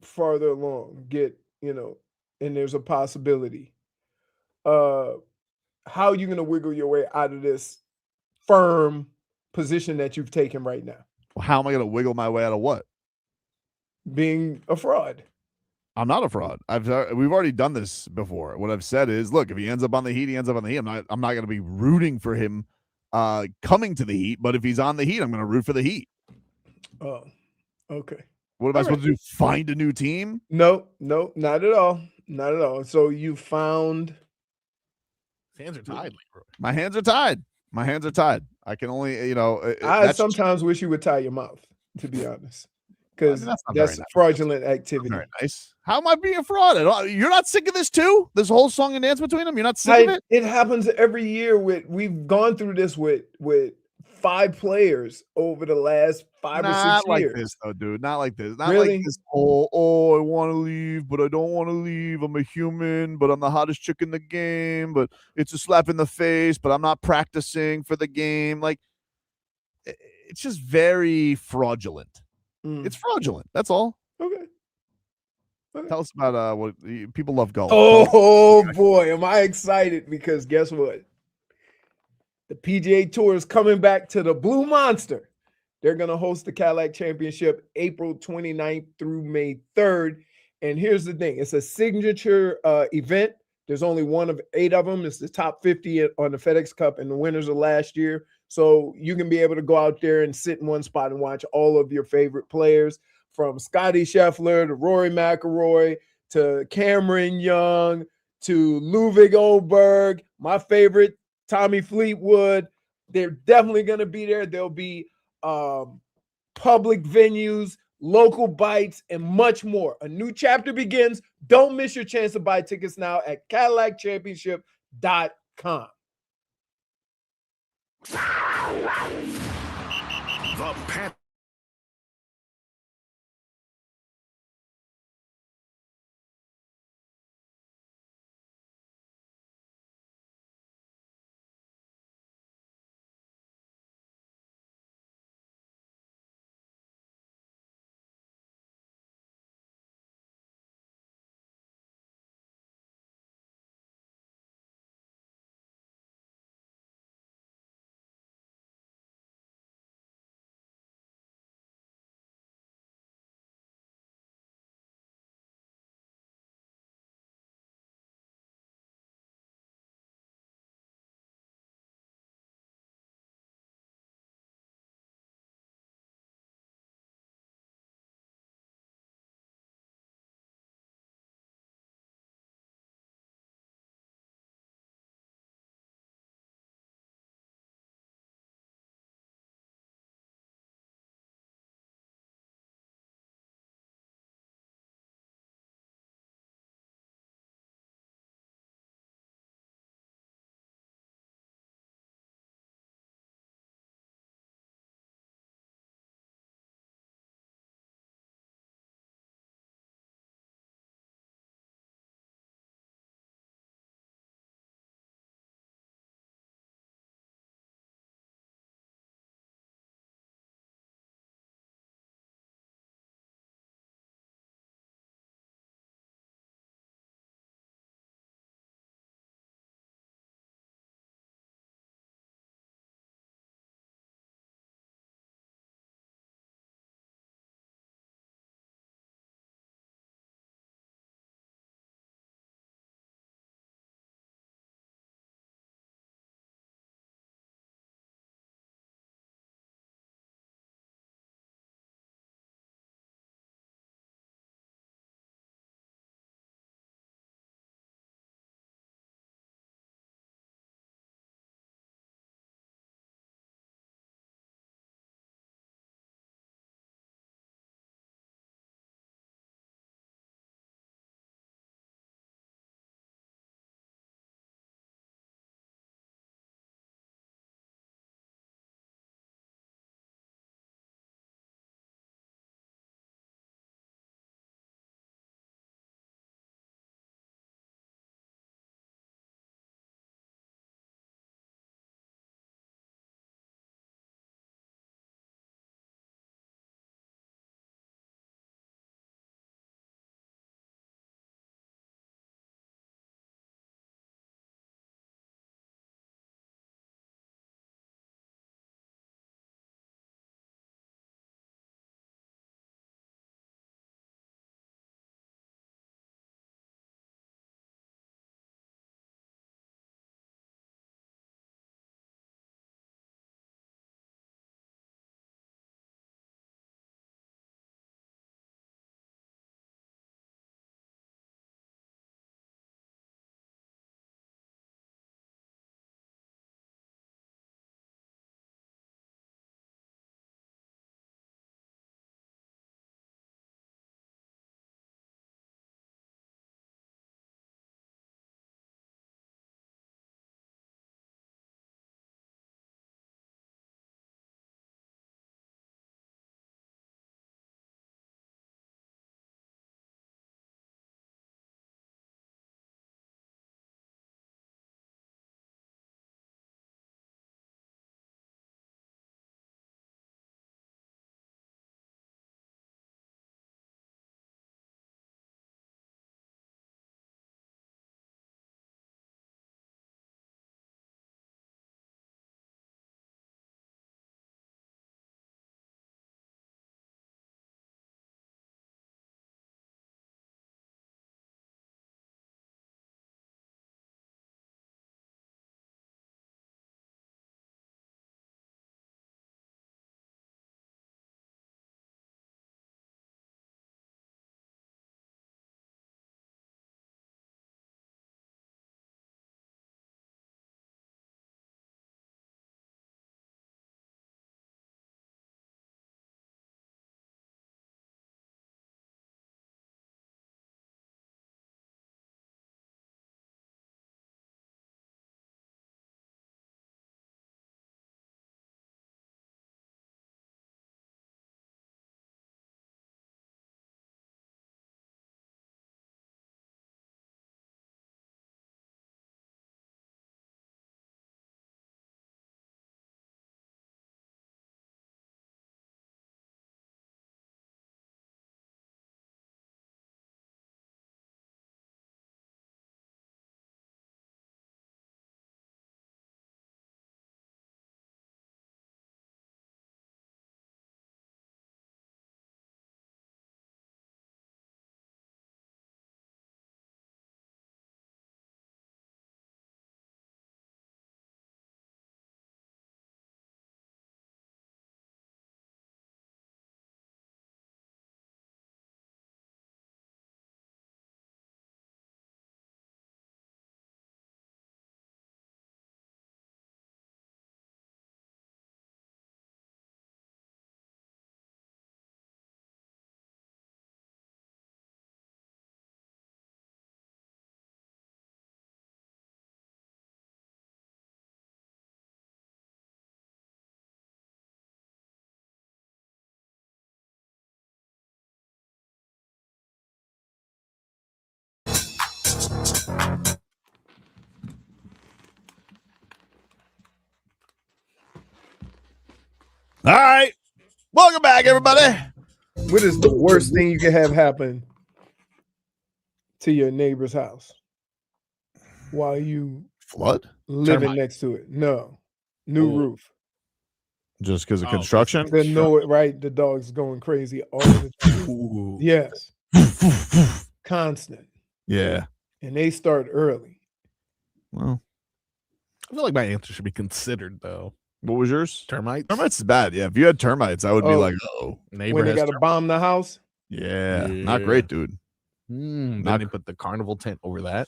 farther along get, and there's a possibility, how are you going to wiggle your way out of this firm position that you've taken right now? How am I going to wiggle my way out of what? Being a fraud. I'm not a fraud. We've already done this before. What I've said is, look, if he ends up on the Heat, he ends up on the Heat. I'm not going to be rooting for him coming to the Heat, but if he's on the Heat, I'm going to root for the Heat. Oh, okay. What am I supposed to do? Find a new team? No, not at all. Not at all. So you found. His hands are tied, Leroy. My hands are tied. My hands are tied. I can only, I sometimes wish you would tie your mouth, to be honest, because that's that's nice. fraudulent activity. Very nice. How am I being a fraud? You're not sick of this too? This whole song and dance between them? You're not sick of it? It happens every year. We've gone through this with 5 players over the last 5 or 6 years. Not like this, though, dude. Not like this. Not Really? like this. Oh, I want to leave, but I don't want to leave. I'm a human, but I'm the hottest chick in the game. But it's a slap in the face. But I'm not practicing for the game. Like, it's just very fraudulent. It's fraudulent. That's all. Okay. Tell us about what people love golf. Oh boy, am I excited, because guess what? The PGA Tour is coming back to the Blue Monster. They're going to host the Cadillac Championship April 29th through May 3rd. And here's the thing. It's a signature event. There's only one of 8 of them. It's the top 50 on the FedEx Cup and the winners of last year. So you can be able to go out there and sit in one spot and watch all of your favorite players, from Scotty Scheffler to Rory McIlroy to Cameron Young to Ludwig Oberg, my favorite, Tommy Fleetwood. They're definitely going to be there. There'll be public venues, local bites, and much more. A new chapter begins. Don't miss your chance to buy tickets now at CadillacChampionship.com. The Panthers. All right. Welcome back, everybody. What is the worst thing you can have happen to your neighbor's house while you Flood? living Termite. next to it? No. New Oh. roof. Just because of Oh, construction? The know it, right? The dog's going crazy all the time. Ooh. Yes. Constant. Yeah. And they start early. Well, I feel like my answer should be considered though. what was yours? Termites. Termites is bad. Yeah. If you had termites, I would be Oh. like, oh, Neighbor When they has got to bomb the house. yeah. Yeah. Not great, dude. Then Not- they put the carnival tent over that.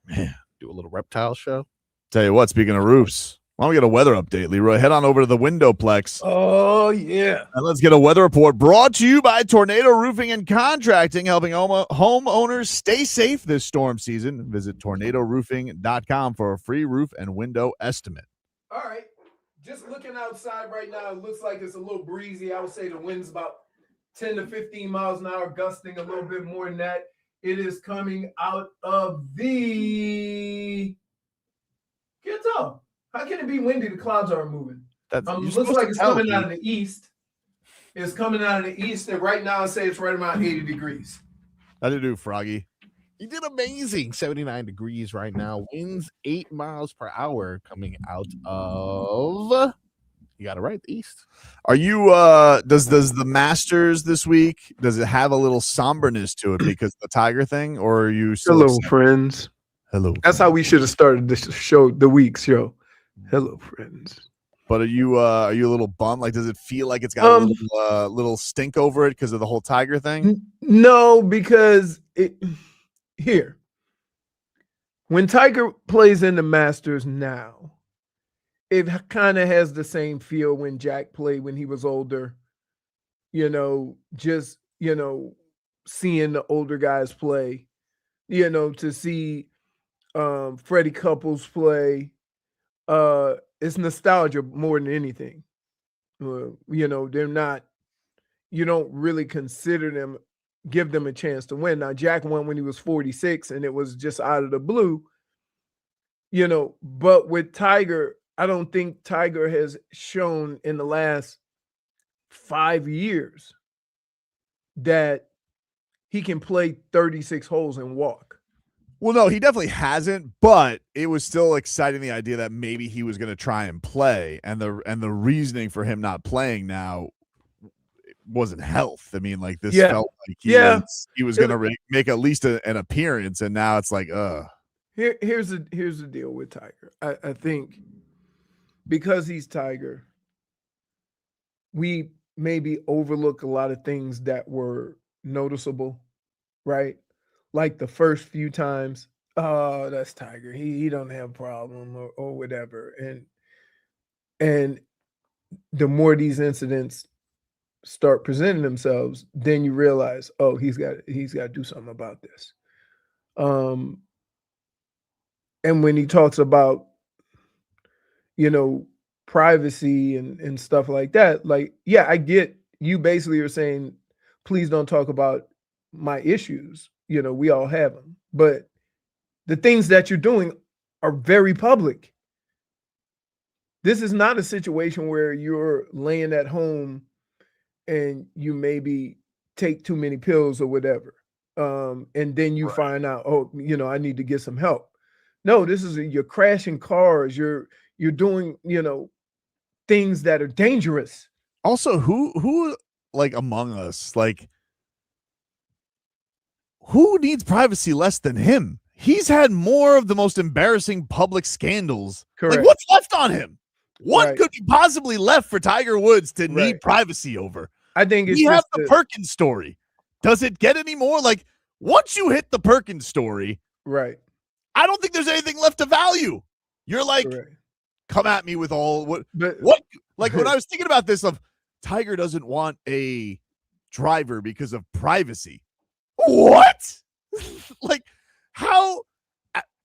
Man. Do a little reptile show. Tell you what, speaking of roofs, why don't we get a weather update, Leroy? Head on over to the Windowplex. Oh, yeah. And let's get a weather report brought to you by Tornado Roofing and Contracting, helping homeowners stay safe this storm season. Visit tornadoroofing.com for a free roof and window estimate. All right. Just looking outside right now, it looks like it's a little breezy. I would say the wind's about 10 to 15 miles an hour, gusting a little bit more than that. It is coming out of the... Can't tell. How can it be windy? The clouds aren't moving. That's Looks like it's coming out of the east. It's coming out of the east, and right now I say it's right around 80 degrees. How do you do, Froggy? You did amazing. 79 degrees right now. Winds 8 miles per hour coming out of. You got it right. The east. Are you does the Masters this week, does it have a little somberness to it because of the Tiger thing, or are you still Hello, excited? friends. Hello. That's how we should have started the show, the week's show. Hello, friends. But are you a little bummed? Like, does it feel like it's got a little stink over it because of the whole Tiger thing? No, because when Tiger plays in the Masters now, it kind of has the same feel when Jack played when he was older. Just seeing the older guys play, to see Freddie Couples play. It's nostalgia more than anything. They're not, you don't really consider them, give them a chance to win. Now, Jack won when he was 46 and it was just out of the blue, but with Tiger, I don't think Tiger has shown in the last 5 years that he can play 36 holes and walk. Well, no, he definitely hasn't, but it was still exciting, the idea that maybe he was going to try and play, and the reasoning for him not playing now wasn't health. I mean, like, this felt like he was going to make at least an appearance, and now it's like, Here's the deal with Tiger. I think because he's Tiger, we maybe overlook a lot of things that were noticeable, right? Like the first few times, oh, that's Tiger. He don't have a problem or whatever. And the more these incidents start presenting themselves, then you realize, oh, he's got to do something about this. And when he talks about, privacy and stuff like that, like, yeah, I get you basically are saying, please don't talk about my issues. We all have them, but the things that you're doing are very public. This is not a situation where you're laying at home and you maybe take too many pills or whatever. And then you find out, oh, I need to get some help. No, this is you're crashing cars. You're doing, things that are dangerous. also, who like among us, like, who needs privacy less than him? He's had more of the most embarrassing public scandals. Correct. Like, what's left on him? What Right. could be possibly left for Tiger Woods to need Right. privacy over? I think it's We have just the Perkins story. Does it get any more? Like, once you hit the Perkins story, right. I don't think there's anything left to value. You're like, Correct. come at me with all what But like when I was thinking about this, of Tiger doesn't want a driver because of privacy. What? Like, how?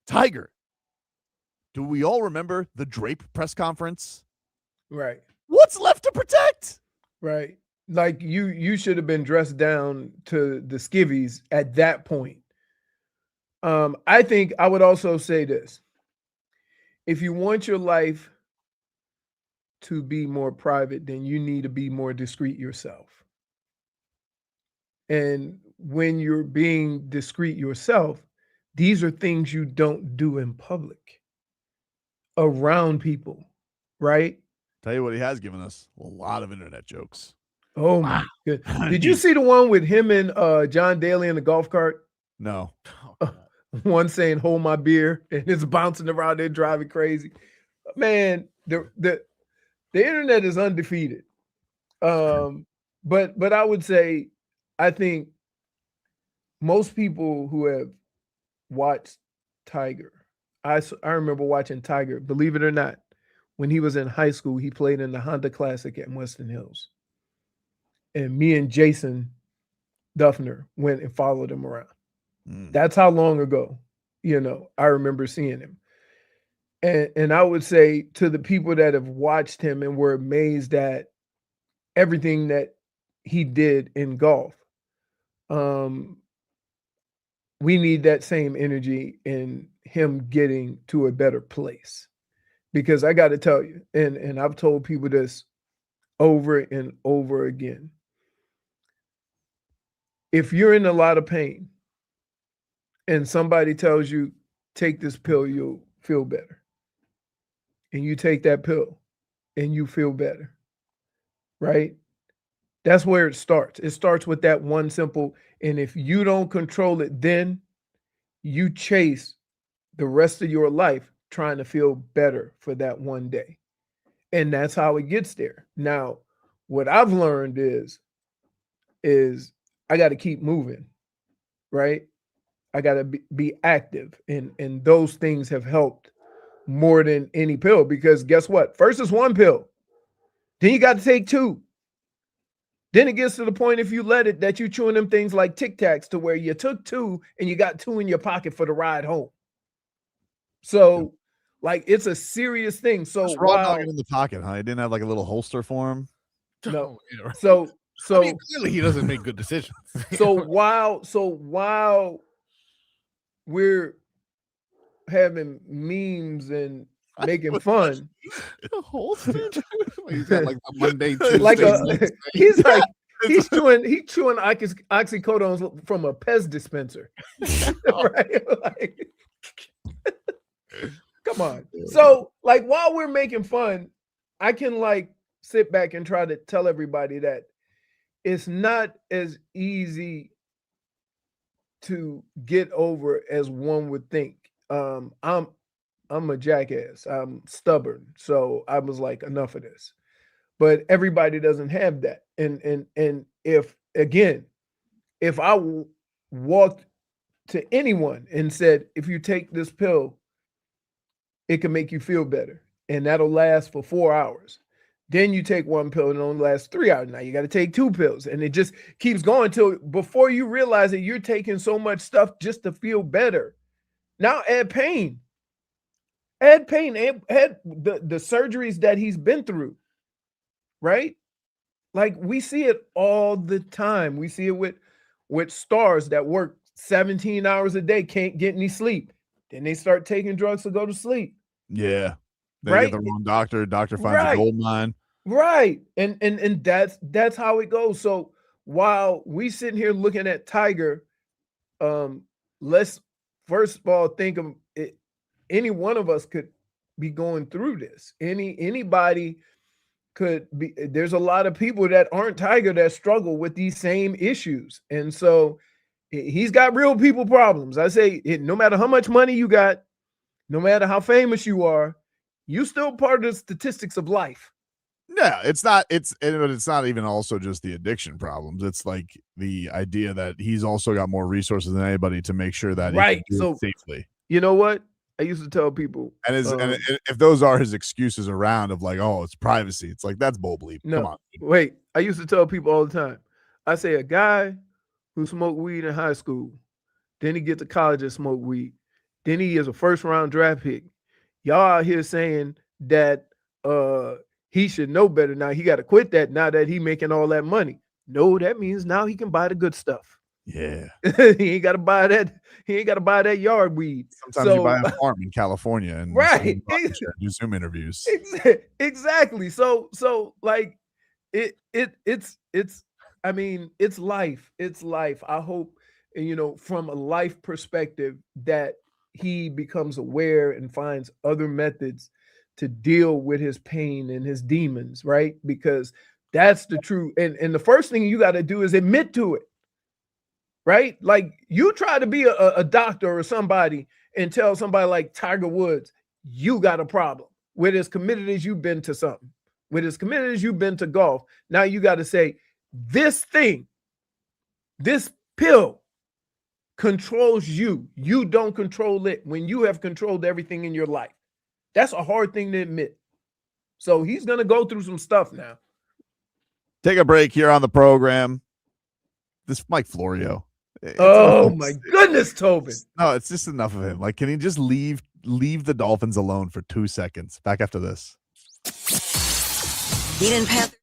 Tiger, do we all remember the Drape press conference? right. What's left to protect? Right. Like you should have been dressed down to the skivvies at that point. I think I would also say this. If you want your life to be more private, then you need to be more discreet yourself. And when you're being discreet yourself, these are things you don't do in public around people, right? Tell you what, he has given us a lot of internet jokes. Oh my good. Did you see the one with him and John Daly in the golf cart? No. One saying "hold my beer" and it's bouncing around there driving crazy. Man, the internet is undefeated. But I would say, I think most people who have watched Tiger, I remember watching Tiger, believe it or not, when he was in high school, he played in the Honda Classic at Weston Hills. And me and Jason Duffner went and followed him around. That's how long ago, I remember seeing him. And I would say to the people that have watched him and were amazed at everything that he did in golf, we need that same energy in him getting to a better place. Because I got to tell you, and I've told people this over and over again, if you're in a lot of pain and somebody tells you, take this pill, you'll feel better. And you take that pill and you feel better, right? That's where it starts. It starts with that one simple, and if you don't control it, then you chase the rest of your life trying to feel better for that one day. And that's how it gets there. Now, what I've learned is I got to keep moving, right? I got to be active. And those things have helped more than any pill, because guess what? First is one pill. Then you got to take two. Then it gets to the point, if you let it, that you chewing them things like Tic Tacs to where you took two and you got two in your pocket for the ride home. So, like, it's a serious thing. So raw dog in the pocket, huh? He didn't have like a little holster for him. No. So I mean, clearly he doesn't make good decisions. So while we're having memes and making fun, He's got like a Monday, Tuesday. like he's chewing oxycodones from a Pez dispenser. Right? Like, come on. So, like, while we're making fun, I can like sit back and try to tell everybody that it's not as easy to get over as one would think. I'm a jackass. I'm stubborn. So I was like, enough of this. But everybody doesn't have that. And if I walked to anyone and said, if you take this pill, it can make you feel better, and that'll last for 4 hours. Then you take one pill and it only lasts 3 hours. Now you got to take two pills, and it just keeps going till before you realize that you're taking so much stuff just to feel better. Now add pain. Add the surgeries that he's been through, right? Like, we see it all the time. We see it with stars that work 17 hours a day, can't get any sleep. Then they start taking drugs to go to sleep. Yeah. They Right? get the wrong doctor. Doctor finds a gold mine. Right. And that's how it goes. So while we sitting here looking at Tiger, let's first of all think of it. Any one of us could be going through this. Anybody could be. There's a lot of people that aren't Tiger that struggle with these same issues. And so he's got real people problems. I say, no matter how much money you got, no matter how famous you are, you still part of the statistics of life. Yeah, it's not even also just the addiction problems. It's like the idea that he's also got more resources than anybody to make sure that he can do it safely. You know what? I used to tell people, and if those are his excuses around of like, oh, it's privacy, it's like, that's bull bleep. No, come on. Wait, I used to tell people all the time. I say, a guy who smoked weed in high school, then he gets to college and smoke weed, then he is a first-round draft pick. Y'all out here saying that he should know better. Now he got to quit that now that he making all that money. No, that means now he can buy the good stuff. Yeah. He ain't got to buy that. He ain't got to buy that yard weed. Sometimes you buy a farm in California and Right. do Zoom interviews. Exactly. So like it's I mean, it's life. It's life. I hope, from a life perspective, that he becomes aware and finds other methods to deal with his pain and his demons, right? Because that's the truth. And the first thing you got to do is admit to it, right? Like, you try to be a doctor or somebody and tell somebody like Tiger Woods, you got a problem, with as committed as you've been to something, with as committed as you've been to golf. Now you got to say, this thing, this pill controls you. You don't control it when you have controlled everything in your life. That's a hard thing to admit. So he's going to go through some stuff now. Take a break here on the program. This Mike Florio. Oh my goodness, Tobin. No, it's just enough of him. Like, can he just leave the Dolphins alone for 2 seconds? Back after this. Eden Panthers.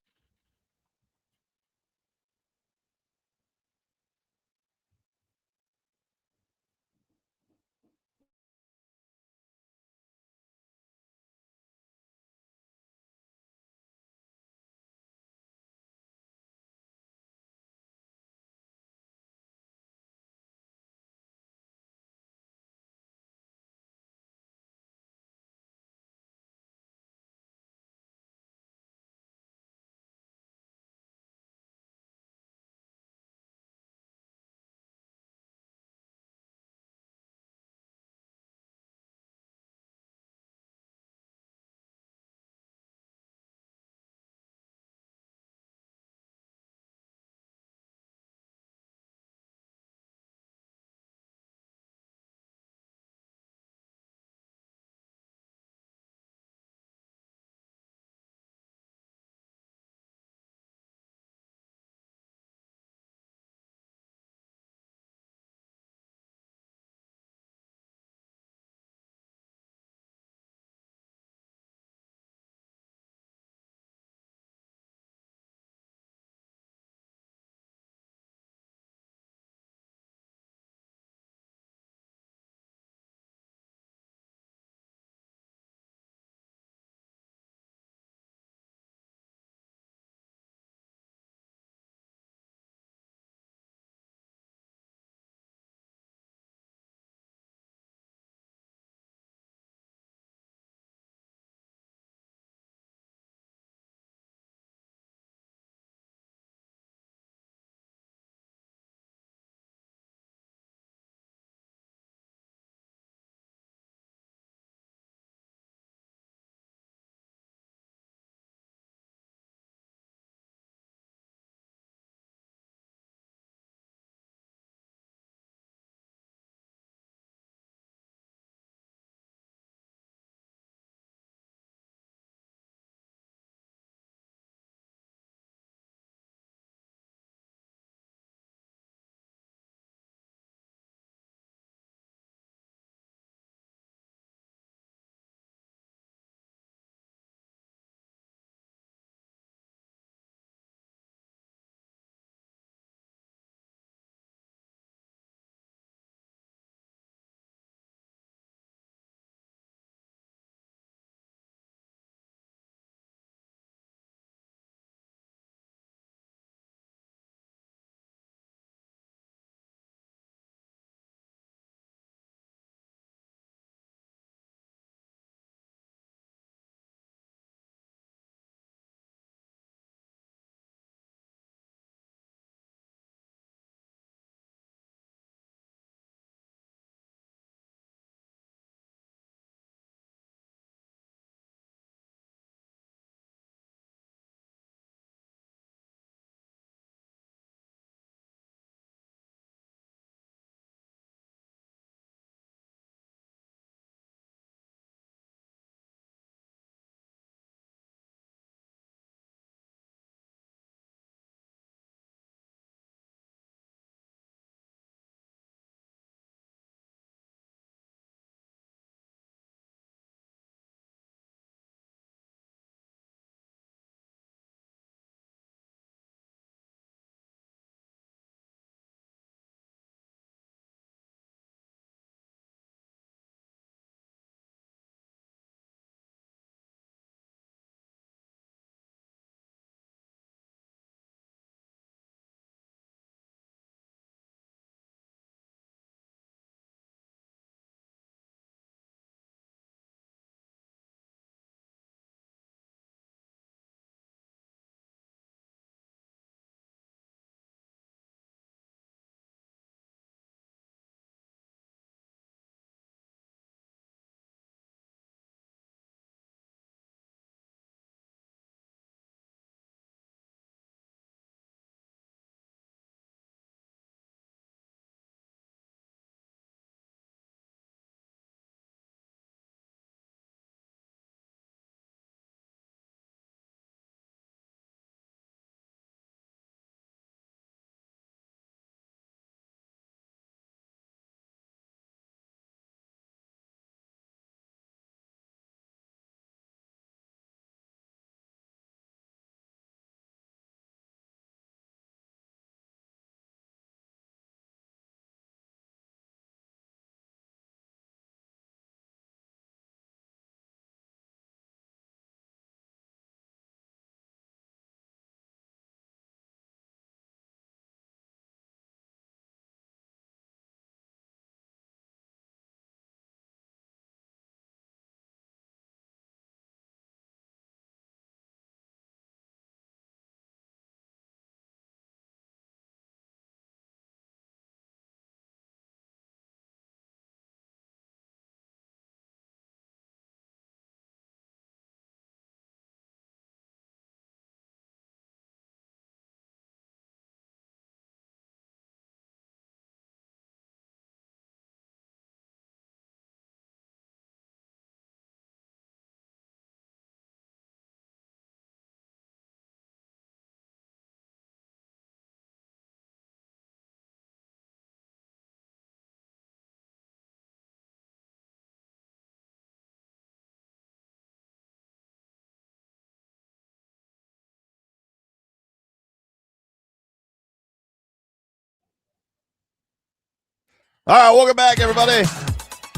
All right, welcome back, everybody.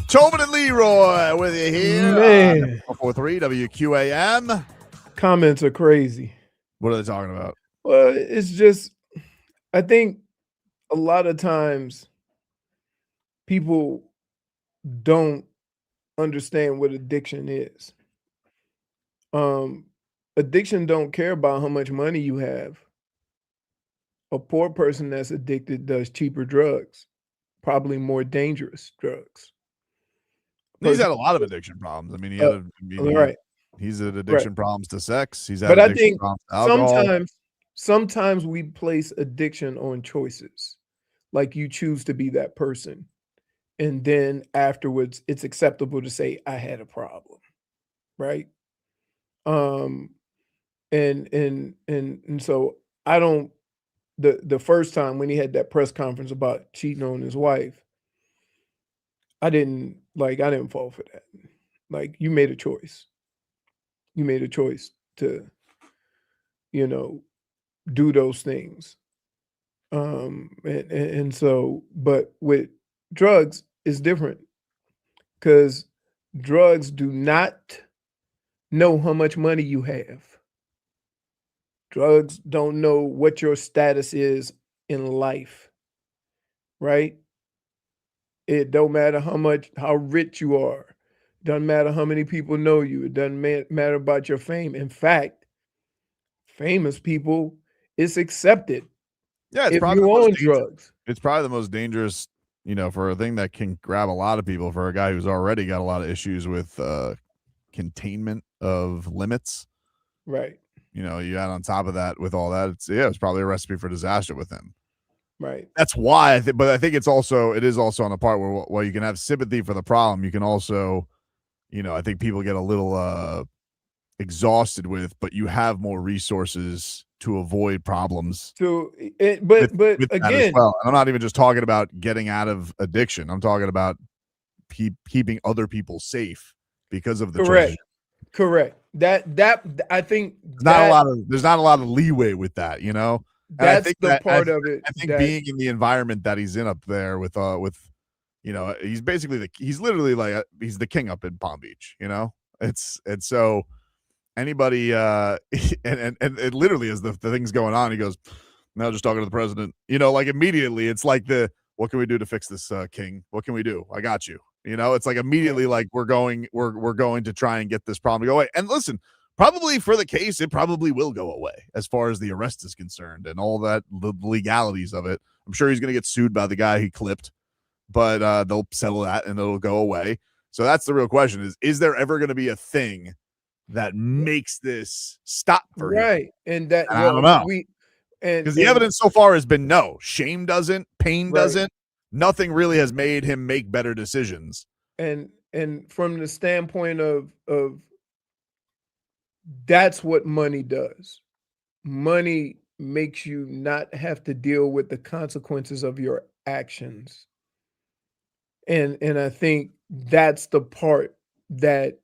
Tobin and Leroy with you here. Man. 443 WQAM. Comments are crazy. What are they talking about? Well, it's just, I think a lot of times people don't understand what addiction is. Addiction don't care about how much money you have. A poor person that's addicted does cheaper drugs, probably more dangerous drugs. He's had a lot of addiction problems. I mean, he's had addiction problems to sex. He's had addiction problems to alcohol. Sometimes we place addiction on choices. Like you choose to be that person. And then afterwards, it's acceptable to say, I had a problem. Right? And so I don't, the first time when he had that press conference about cheating on his wife, I didn't fall for that. Like, you made a choice. You made a choice to, do those things. And so, but with drugs, it's different because drugs do not know how much money you have. Drugs don't know what your status is in life, right? It don't matter how rich you are. It doesn't matter how many people know you. It doesn't matter about your fame. In fact, famous people, it's accepted. Yeah, it's if probably you own drugs. It's probably the most dangerous, for a thing that can grab a lot of people, for a guy who's already got a lot of issues with containment of limits. Right. You add on top of that with all that, it's probably a recipe for disaster with him. Right. That's why but I think it is also on the part where while you can have sympathy for the problem, you can also, I think people get a little exhausted with, but you have more resources to avoid problems. But again, well. I'm not even just talking about getting out of addiction. I'm talking about keeping other people safe because of the choices. Correct. That I think there's not a lot of leeway with that, And that's I think the part of it. I think being in the environment that he's in up there with he's basically he's literally like he's the king up in Palm Beach, and so anybody and it literally is the things going on. He goes, now just talking to the president, like immediately it's like what can we do to fix this, king? What can we do? I got you. It's like immediately like we're going to try and get this problem to go away. And listen, probably for the case, it probably will go away as far as the arrest is concerned and all that, the legalities of it. I'm sure he's going to get sued by the guy he clipped, but they'll settle that and it'll go away. So that's the real question is there ever going to be a thing that makes this stop for him? Right. And I don't know. Because the evidence so far has been no. Shame doesn't, pain doesn't. Nothing really has made him make better decisions. And from the standpoint of that's what money does. Money makes you not have to deal with the consequences of your actions. And I think that's the part that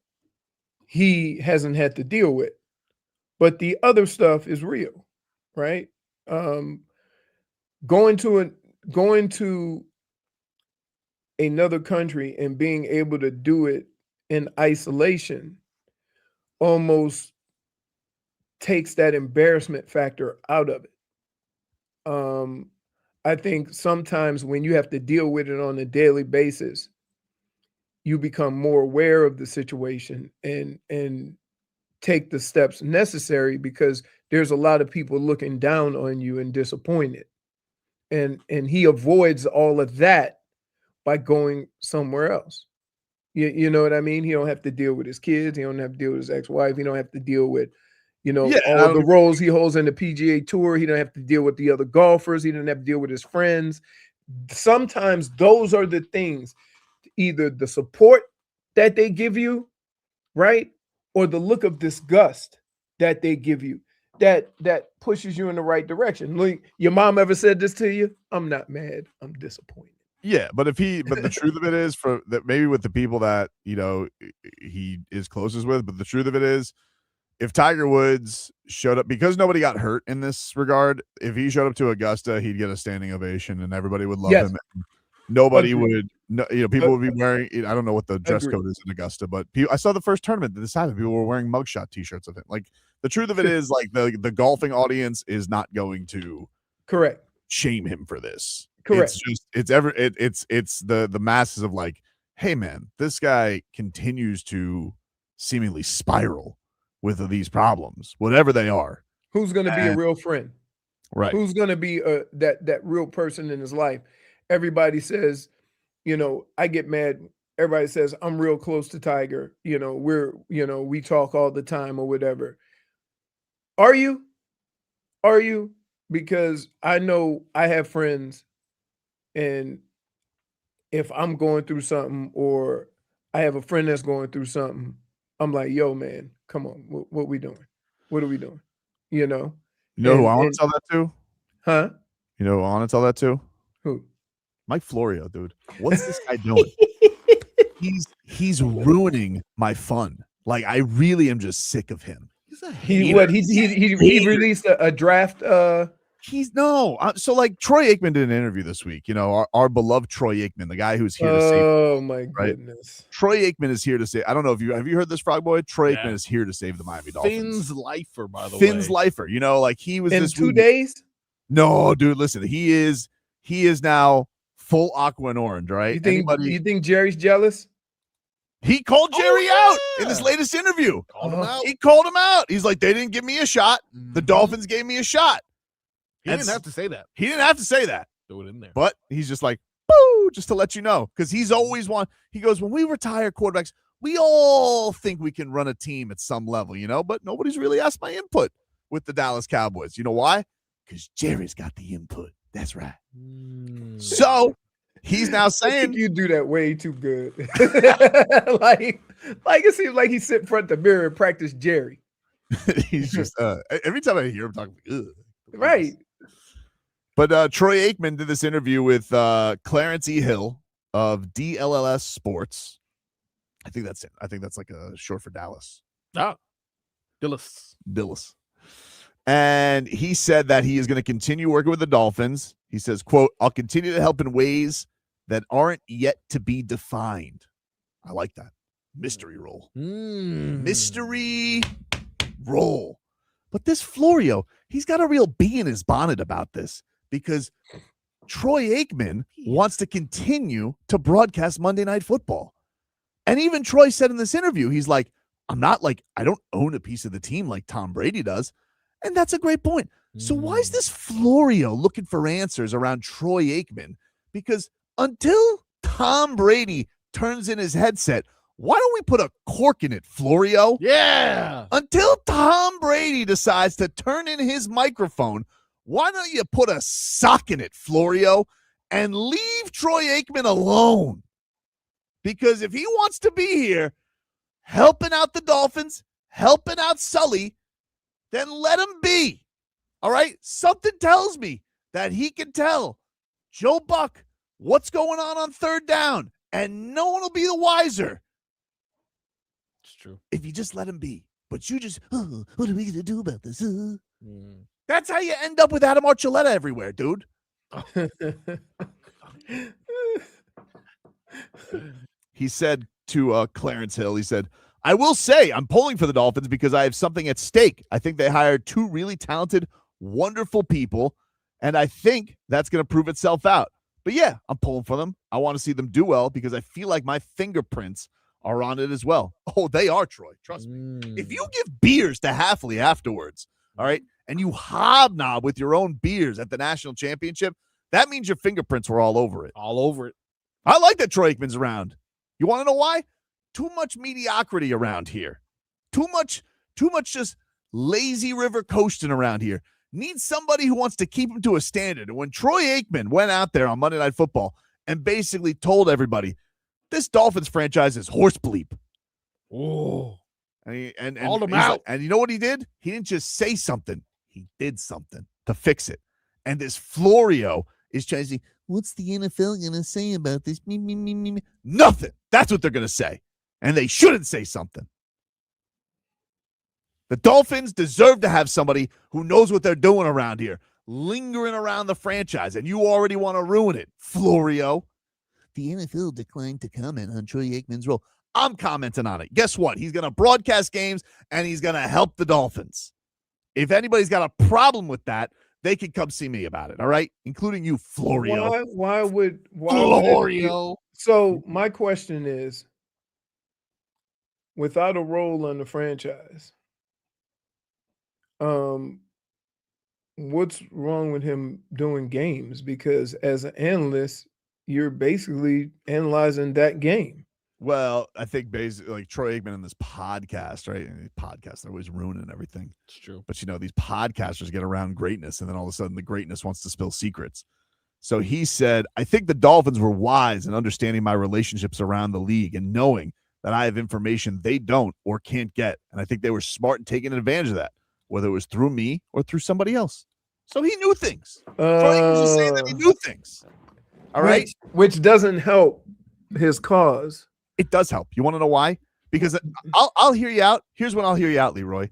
he hasn't had to deal with. But the other stuff is real, right? Going to another country and being able to do it in isolation almost takes that embarrassment factor out of it. I think sometimes when you have to deal with it on a daily basis, you become more aware of the situation and take the steps necessary because there's a lot of people looking down on you and disappointed. And he avoids all of that by going somewhere else. You know what I mean? He don't have to deal with his kids. He don't have to deal with his ex-wife. He don't have to deal with, all the roles he holds in the PGA Tour. He don't have to deal with the other golfers. He doesn't have to deal with his friends. Sometimes those are the things, either the support that they give you, right? Or the look of disgust that they give you that pushes you in the right direction. Like, your mom ever said this to you? I'm not mad. I'm disappointed. Yeah, but the truth of it is that maybe with the people that, he is closest with, but the truth of it is if Tiger Woods showed up, because nobody got hurt in this regard, if he showed up to Augusta, he'd get a standing ovation and everybody would love him. nobody Agreed. would. No, people would be wearing. I don't know what the dress Agreed. code is in Augusta, but I saw the first tournament that this happened. People were wearing mugshot T-shirts of him. Like the truth of it is, like the golfing audience is not going to Correct. shame him for this. Correct. It's the masses of like, hey man, this guy continues to seemingly spiral with these problems, whatever they are. Who's going to be a real friend? Right. Who's going to be that real person in his life? Everybody says, I get mad. Everybody says I'm real close to Tiger. We talk all the time or whatever. Are you? Because I know I have friends, and if I'm going through something or I have a friend that's going through something, I'm like, yo, man, come on. What we doing? What are we doing? You know who I want to tell that to? Huh? You know who I want to tell that to? Who? Mike Florio, dude. What's this guy doing? He's ruining my fun. Like, I really am just sick of him. He released a draft. So like Troy Aikman did an interview this week. Our beloved Troy Aikman, the guy who's here to save. Oh my goodness. Troy Aikman is here to save. I don't know if have you heard this, Frogboy? Troy Aikman is here to save the Miami Dolphins. Finn's lifer, by the way. Finn's lifer. Like he was in this 2 week. days. No, dude, listen. He is now full aqua and orange, right? You think Jerry's jealous? He called Jerry out in his latest interview. He called him out. He's like, they didn't give me a shot. The Dolphins gave me a shot. He didn't have to say that. He didn't have to say that. Throw it in there. But he's just like, boo, just to let you know. Because he's always he goes, when we retire quarterbacks, we all think we can run a team at some level, but nobody's really asked my input with the Dallas Cowboys. You know why? Because Jerry's got the input. That's right. So he's now saying you do that way too good. like it seems like he sit in front of the mirror and practice Jerry. He's just every time I hear him talking, ugh. Right. But Troy Aikman did this interview with Clarence E. Hill of DLLS Sports. I think that's it. I think that's like a short for Dallas. Dillis. And he said that he is going to continue working with the Dolphins. He says, quote, I'll continue to help in ways that aren't yet to be defined. I like that. Mystery role. Mystery role. But this Florio, he's got a real bee in his bonnet about this because Troy Aikman wants to continue to broadcast Monday Night Football. And even Troy said in this interview, he's like, I don't own a piece of the team like Tom Brady does. And that's a great point. So why is this Florio looking for answers around Troy Aikman? Because until Tom Brady turns in his headset, why don't we put a cork in it, Florio? Yeah. Until Tom Brady decides to turn in his microphone, why don't you put a sock in it, Florio, and leave Troy Aikman alone? Because if he wants to be here helping out the Dolphins, helping out Sully, then let him be. All right? Something tells me that he can tell Joe Buck what's going on third down, and no one will be the wiser. It's true. If you just let him be. But you just, what are we going to do about this? That's how you end up with Adam Archuleta everywhere, dude. He said to Clarence Hill, he said, I will say I'm pulling for the Dolphins because I have something at stake. I think they hired two really talented, wonderful people, and I think that's going to prove itself out. But yeah, I'm pulling for them. I want to see them do well because I feel like my fingerprints are on it as well. Oh, they are, Troy. Trust me. If you give beers to Halfley afterwards, all right, and you hobnob with your own beers at the national championship, that means your fingerprints were all over it. All over it. I like that Troy Aikman's around. You want to know why? Too much mediocrity around here. Too much just lazy river coasting around here. Needs somebody who wants to keep him to a standard. And when Troy Aikman went out there on Monday Night Football and basically told everybody, this Dolphins franchise is horse bleep. Oh. And called him out. And you know what he did? He didn't just say something. He did something to fix it. And this Florio is trying to say, what's the NFL going to say about this? Me. Nothing. That's what they're going to say. And they shouldn't say something. The Dolphins deserve to have somebody who knows what they're doing around here, lingering around the franchise, and you already want to ruin it, Florio. the NFL declined to comment on Troy Aikman's role. I'm commenting on it. Guess what? He's going to broadcast games, and he's going to help the Dolphins. If anybody's got a problem with that, they can come see me about it, all right? Including you, Florio. Why would Florio. So my question is, without a role on the franchise, what's wrong with him doing games? Because as an analyst, you're basically analyzing that game. Well, I think basically like Troy Aikman in this podcast, right? And podcasts, they're always ruining everything. It's true. But, these podcasters get around greatness, and then all of a sudden the greatness wants to spill secrets. So he said, I think the Dolphins were wise in understanding my relationships around the league and knowing that I have information they don't or can't get. And I think they were smart in taking advantage of that, whether it was through me or through somebody else. So he knew things. Troy Aikman was saying that he knew things. All right. Which doesn't help his cause. It does help. You want to know why? Because I'll hear you out. Here's when I'll hear you out, Leroy.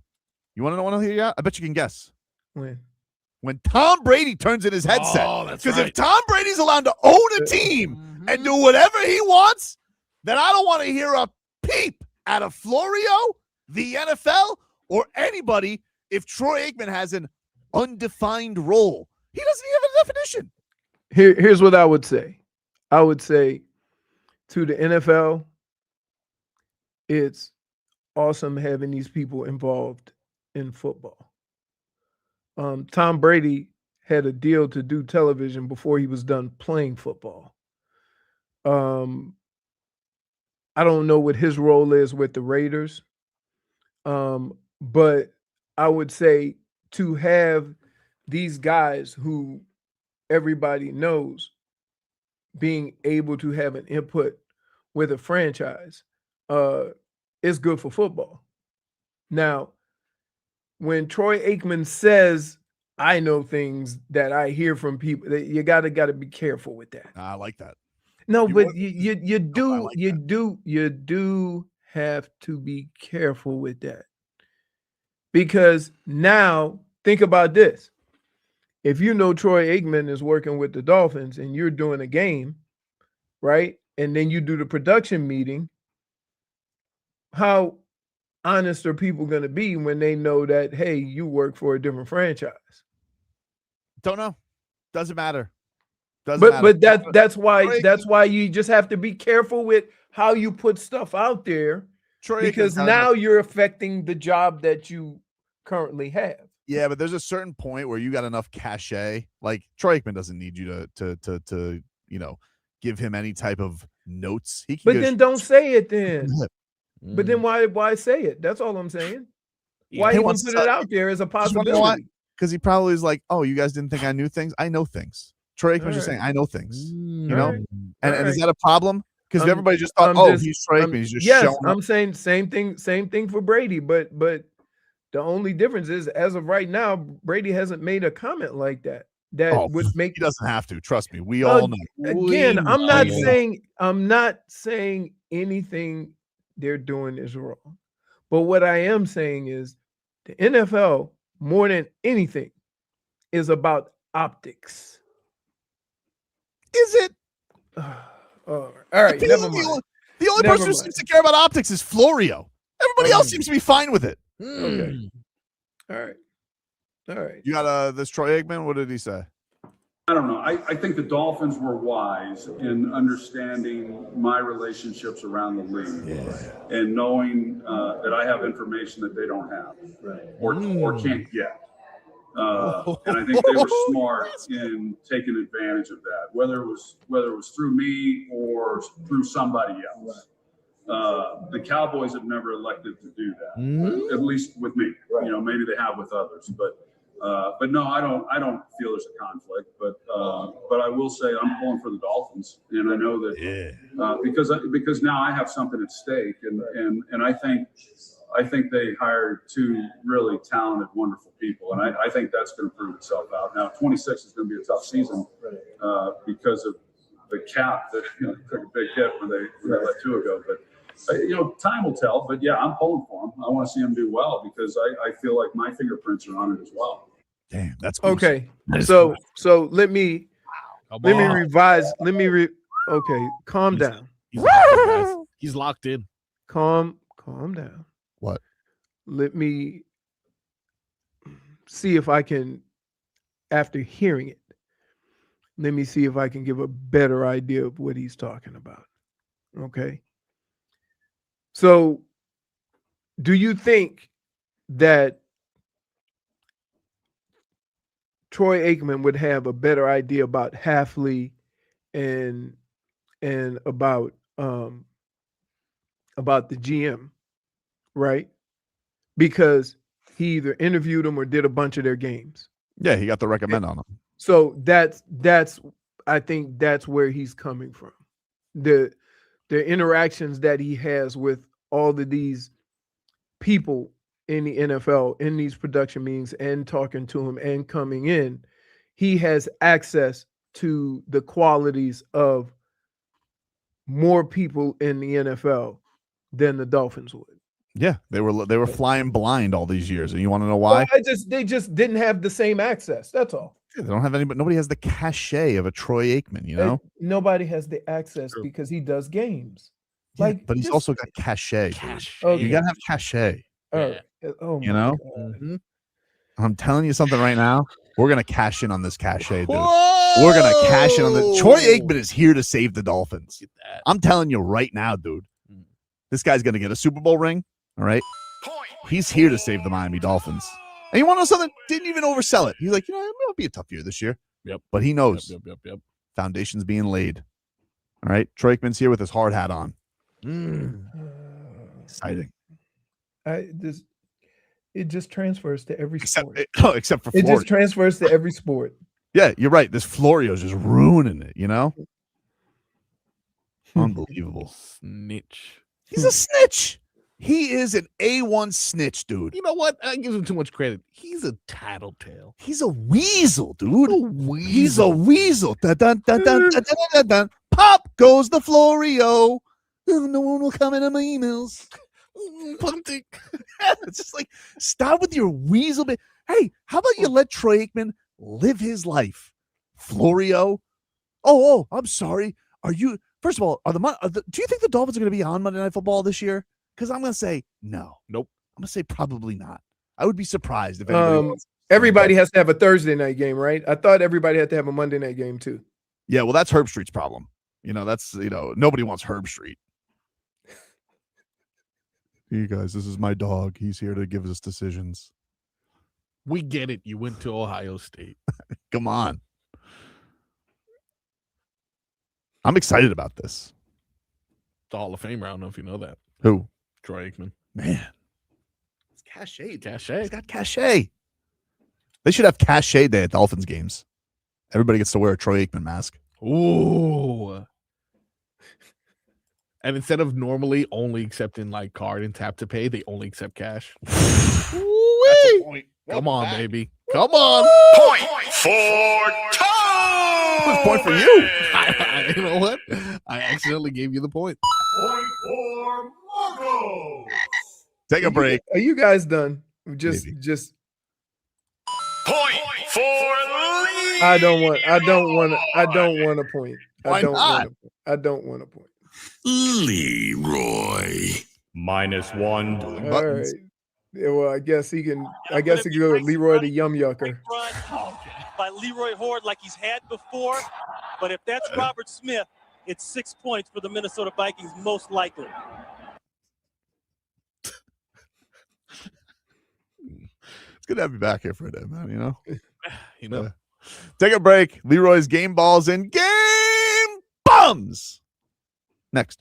You want to know when I'll hear you out? I bet you can guess. When Tom Brady turns in his headset. Oh, that's Because right. if Tom Brady's allowed to own a team and do whatever he wants, then I don't want to hear a peep out of Florio, the NFL, or anybody if Troy Aikman has an undefined role. He doesn't even have a definition. Here's what I would say. I would say to the NFL, it's awesome having these people involved in football. Tom Brady had a deal to do television before he was done playing football. I don't know what his role is with the Raiders, but I would say to have these guys who everybody knows being able to have an input with a franchise is good for football. Now, when Troy Aikman says, I know things that I hear from people, you gotta be careful with that. I like that. No, You but want- you do have to be careful with that. Because now think about this. If you know Troy Aikman is working with the Dolphins and you're doing a game, right? And then you do the production meeting, how honest are people going to be when they know that, hey, you work for a different franchise? Don't know. Doesn't matter. Doesn't matter. But that's why you just have to be careful with how you put stuff out there, Troy because Aikman's now you're affecting the job that you currently have. Yeah, but there's a certain point where you got enough cachet. Like Troy Aikman doesn't need you to give him any type of notes. He can But then don't say it then. But then Mm. why say it? That's all I'm saying. Yeah. Why He even wants put to- it out there as a Just wanna know why? possibility? Because he probably is like, oh, you guys didn't think I knew things? I know things. Troy Aikman's just Alright. saying, I know things. You know? Alright. And is Alright. that a problem? Because I'm- everybody just thought, I'm just- he's Troy Aikman. He's just yes, showing up. I'm saying same thing for Brady, but the only difference is, as of right now, Brady hasn't made a comment like that would make. He doesn't have to. Trust me. We all know. Again, I'm not know. saying anything they're doing is wrong. But what I am saying is the NFL, more than anything, is about optics. Is it? All right, never mind. The only Never person who mind. seems to care about optics is Florio. Everybody else seems to be fine with it. Okay. All right. You got this Troy Aikman. What did he say? I don't know. I think the Dolphins were wise in understanding my relationships around the league and knowing that I have information that they don't have or can't get. And I think they were smart in taking advantage of that, whether it was through me or through somebody else. The Cowboys have never elected to do that, at least with me. Maybe they have with others, but no, I don't feel there's a conflict. But I will say I'm pulling for the Dolphins, and I know that because now I have something at stake, and I think they hired two really talented, wonderful people, and I think that's going to prove itself out. Now, 26 is going to be a tough season because of the cap that took a big hit when they let Tua go, but. Time will tell, but yeah, I'm pulling for him. I want to see him do well because I feel like my fingerprints are on it as well. Damn, that's cool. Okay. So let me revise. Let Okay, calm He's- down. He's locked in, guys. He's locked in. Calm down. What? Let me see if I can, after hearing it, let me see if I can give a better idea of what he's talking about. Okay. So, do you think that Troy Aikman would have a better idea about Halfley and about the GM, right? Because he either interviewed them or did a bunch of their games. Yeah, he got the recommend on him. So that's I think that's where he's coming from. The interactions that he has with all of these people in the NFL in these production meetings and talking to him and coming in, he has access to the qualities of more people in the NFL than the Dolphins would. Yeah, they were flying blind all these years, and you want to know why? Well, they just didn't have the same access. That's all. They don't have anybody. Nobody has the cachet of a Troy Aikman, you know. Nobody has the access because he does games. Yeah, but he's also got cachet. Okay. You gotta have cachet. Oh my You know? God. I'm telling you something right now. We're gonna cash in on this cachet, dude. We're gonna cash in on the Troy Aikman is here to save the Dolphins. I'm telling you right now, dude. This guy's gonna get a Super Bowl ring. All right. He's here to save the Miami Dolphins. And you want to know something? Didn't even oversell it. He's like, it'll be a tough year this year. Yep. But he knows. Yep. Foundation's being laid. All right. Troy Aikman's here with his hard hat on. Exciting. It just transfers to every sport. Except for Florida. It just transfers to every sport. Yeah, you're right. This Florio's just ruining it, you know? Unbelievable. Snitch. He's a snitch. He is an A1 snitch, dude. You know what? I give him too much credit. He's a tattletale. He's a weasel, dude. He's a weasel. Dun, dun, dun, dun, dun, dun, dun, dun. Pop goes the Florio. No one will comment on my emails. Punting. It's just like, stop with your weasel. Hey, how about you let Troy Aikman live his life? Florio. Oh, I'm sorry. Are you? First of all, do you think the Dolphins are going to be on Monday Night Football this year? Because I'm going to say no. Nope. I'm going to say probably not. I would be surprised if anybody. Everybody has to have a Thursday night game, right? I thought everybody had to have a Monday night game too. Yeah, well, that's Herb Street's problem. That's nobody wants Herb Street. Hey guys, this is my dog. He's here to give us decisions. We get it. You went to Ohio State. Come on. I'm excited about this. The Hall of Famer. I don't know if you know that. Who? Troy Aikman. Man. It's cachet. Cachet. He's got cachet. They should have cachet day at Dolphins games. Everybody gets to wear a Troy Aikman mask. Ooh. And instead of normally only accepting like card and tap to pay, they only accept cash. That's a point. Come on, baby. Come on. Point for Tobes. Point for you. You know what? I accidentally gave you the point. Point for Muggles. Take a break. Are you guys done? Maybe. Just Point for Lee. I don't want a point. Why not? I don't want a point. Leroy. -1. All Buttons. right. Yeah, well, I guess he can go with Leroy the Yum Yucker. By Leroy Horde like he's had before. But if that's Robert Smith, it's 6 points for the Minnesota Vikings, most likely. It's good to have you back here for a day, man, Take a break. Leroy's game balls and game bums. Next.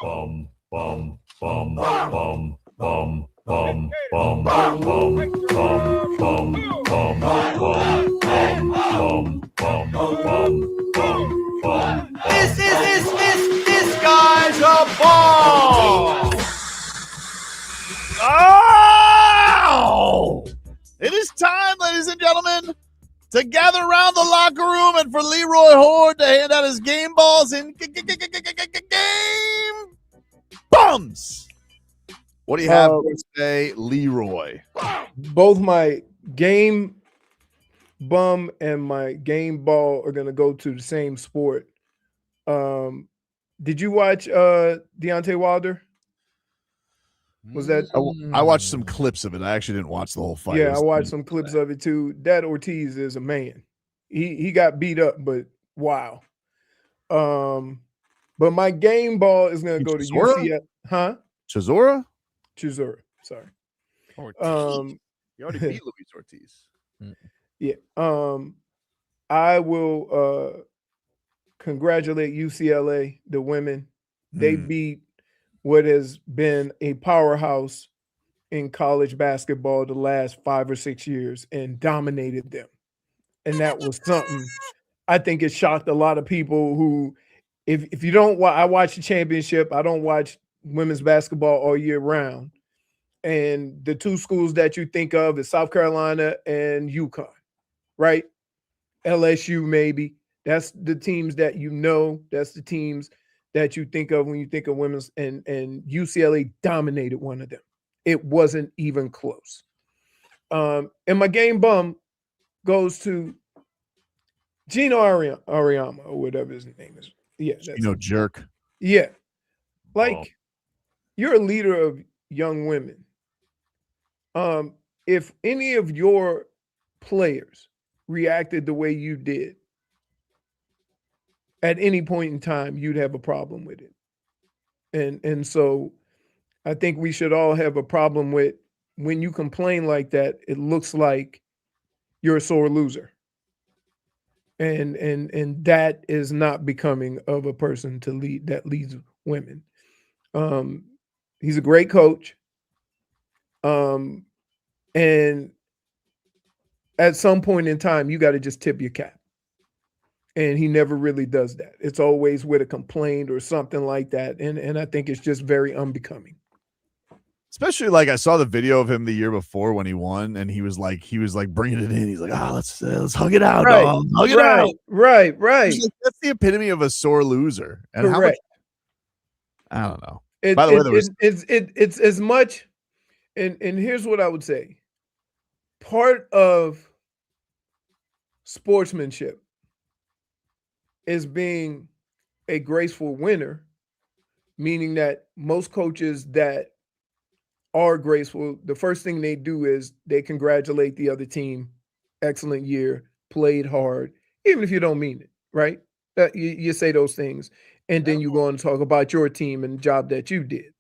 bum, bum, bum, bum, bum, bum, bum, bum, bum, bum, bum, bum, bum, bum, bum. This guy's a ball. Oh! It is time, ladies and gentlemen, to gather around the locker room and for Leroy Horde to hand out his game balls and game bums. What do you have today, Leroy? Both my game bum and my game ball are going to go to the same sport. Did you watch Deontay Wilder? Was that? I watched some clips of it. I actually didn't watch the whole fight. Yeah, I watched some clips of it too. That Ortiz is a man. He got beat up, but wow. But my game ball is going to go to UCF. Huh? Chisora, sorry. Ortiz. You already beat Luis Ortiz. Yeah. I will congratulate UCLA, the women. They beat what has been a powerhouse in college basketball the last 5 or 6 years and dominated them. And that was something I think it shocked a lot of people who, if you don't, I watch the championship. I don't watch women's basketball all year round. And the two schools that you think of is South Carolina and UConn, right? LSU maybe. That's the teams that you know. That's the teams that you think of when you think of women's, and UCLA dominated one of them. It wasn't even close. And my game bum goes to Geno Auriemma or whatever his name is. Yeah, jerk. Yeah, like you're a leader of young women. If any of your players reacted the way you did, at any point in time, you'd have a problem with it. And so I think we should all have a problem with when you complain like that, it looks like you're a sore loser. And that is not becoming of a person to lead that leads women. He's a great coach. And at some point in time, you got to just tip your cap. And he never really does that. It's always with a complaint or something like that. And I think it's just very unbecoming. Especially like I saw the video of him the year before when he won, and he was like bringing it in. He's like, let's hug it out, right, dog. Hug it out. Right. Like, that's the epitome of a sore loser. And correct. I don't know. By the way, it's as much, and here's what I would say. Part of sportsmanship is being a graceful winner, meaning that most coaches that are graceful, the first thing they do is they congratulate the other team. Excellent year, played hard, even if you don't mean it, right? You say those things, and then you go on and talk about your team and the job that you did,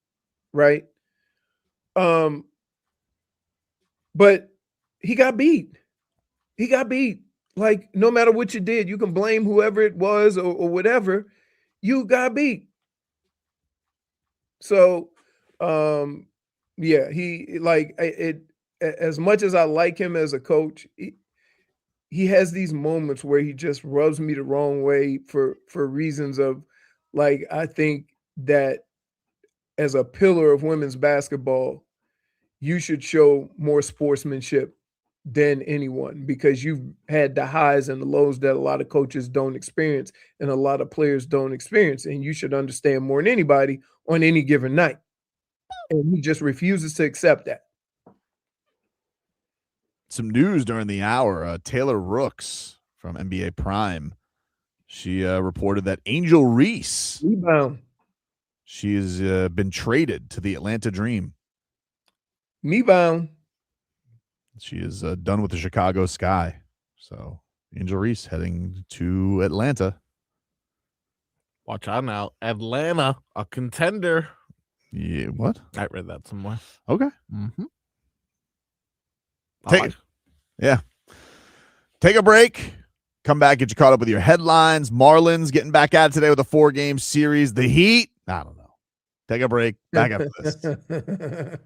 right? But he got beat. Like, no matter what you did, you can blame whoever it was or whatever, you got beat. So, yeah, he like it. As much as I like him as a coach, he has these moments where he just rubs me the wrong way for reasons of, like, I think that as a pillar of women's basketball, you should show more sportsmanship than anyone, because you've had the highs and the lows that a lot of coaches don't experience and a lot of players don't experience. And you should understand more than anybody on any given night. And he just refuses to accept that. Some news during the hour. Taylor Rooks from NBA Prime. She reported that Angel Reese. Rebound. She has been traded to the Atlanta Dream. Me bound. She is done with the Chicago Sky. So Angel Reese heading to Atlanta. Watch out now. Atlanta, a contender. Yeah, what? I read that somewhere. Okay. Mm-hmm. Take a break. Come back, get you caught up with your headlines. Marlins getting back at it today with a 4-game series. The Heat, I don't know. Take a break. Back after this.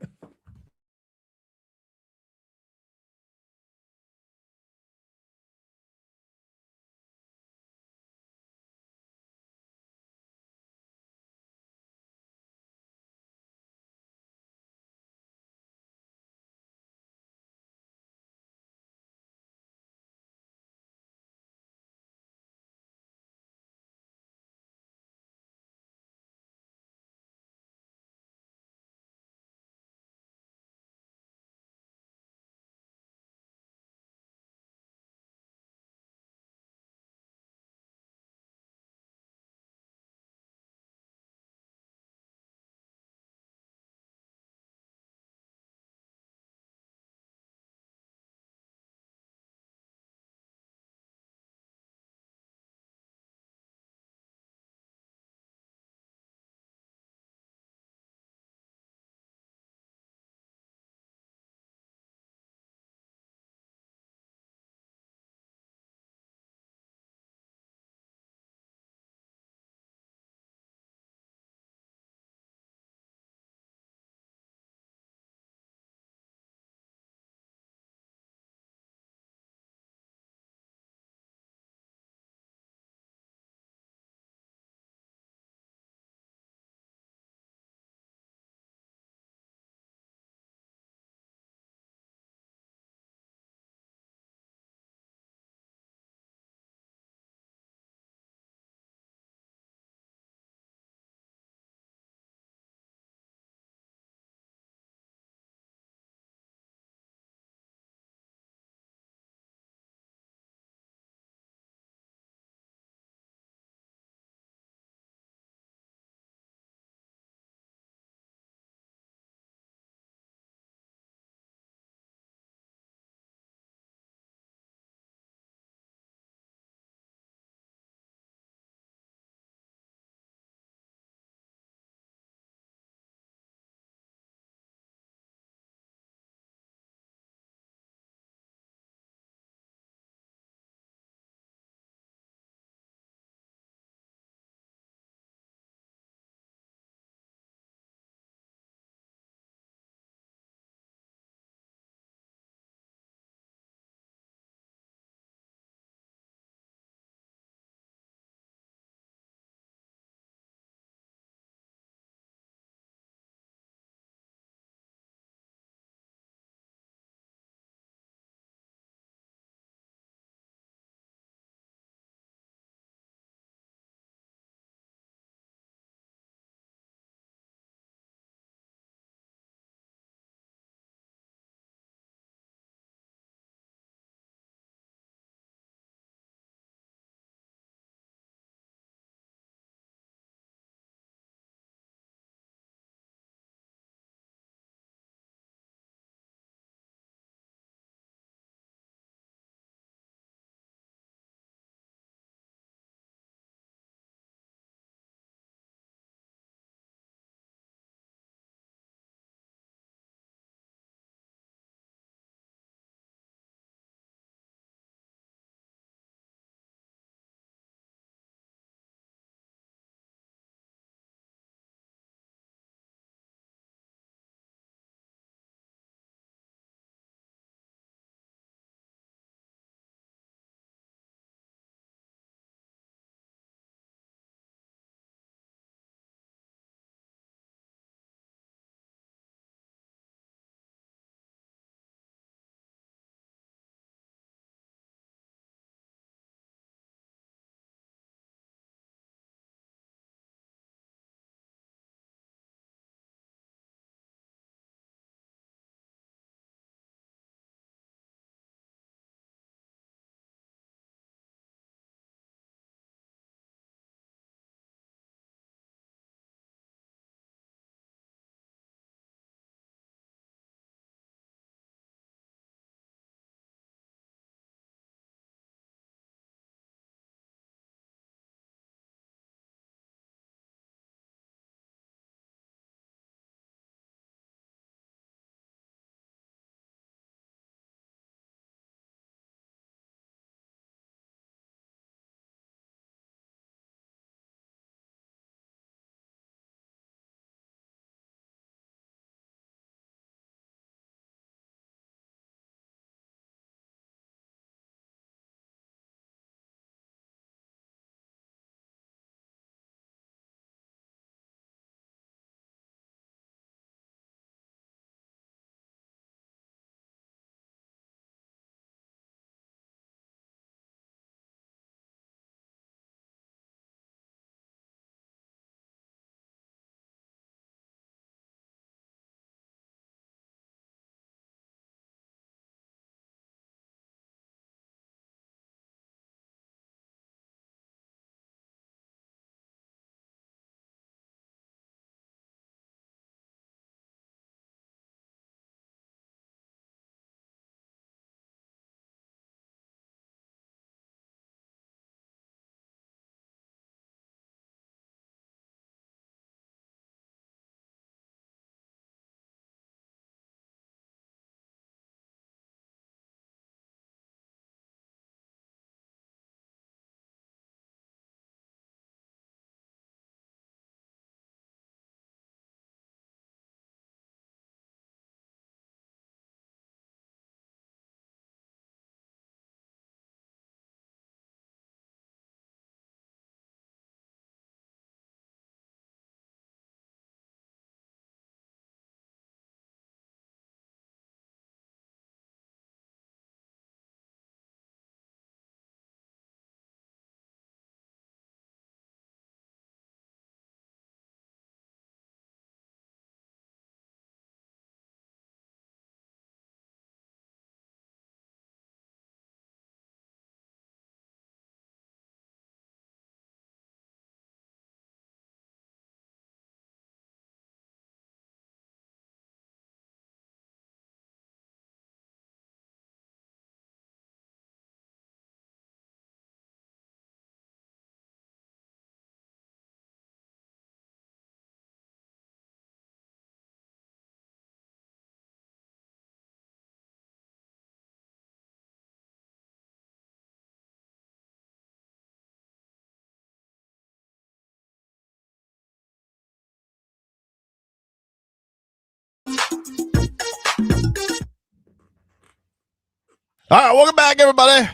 All right, welcome back, everybody.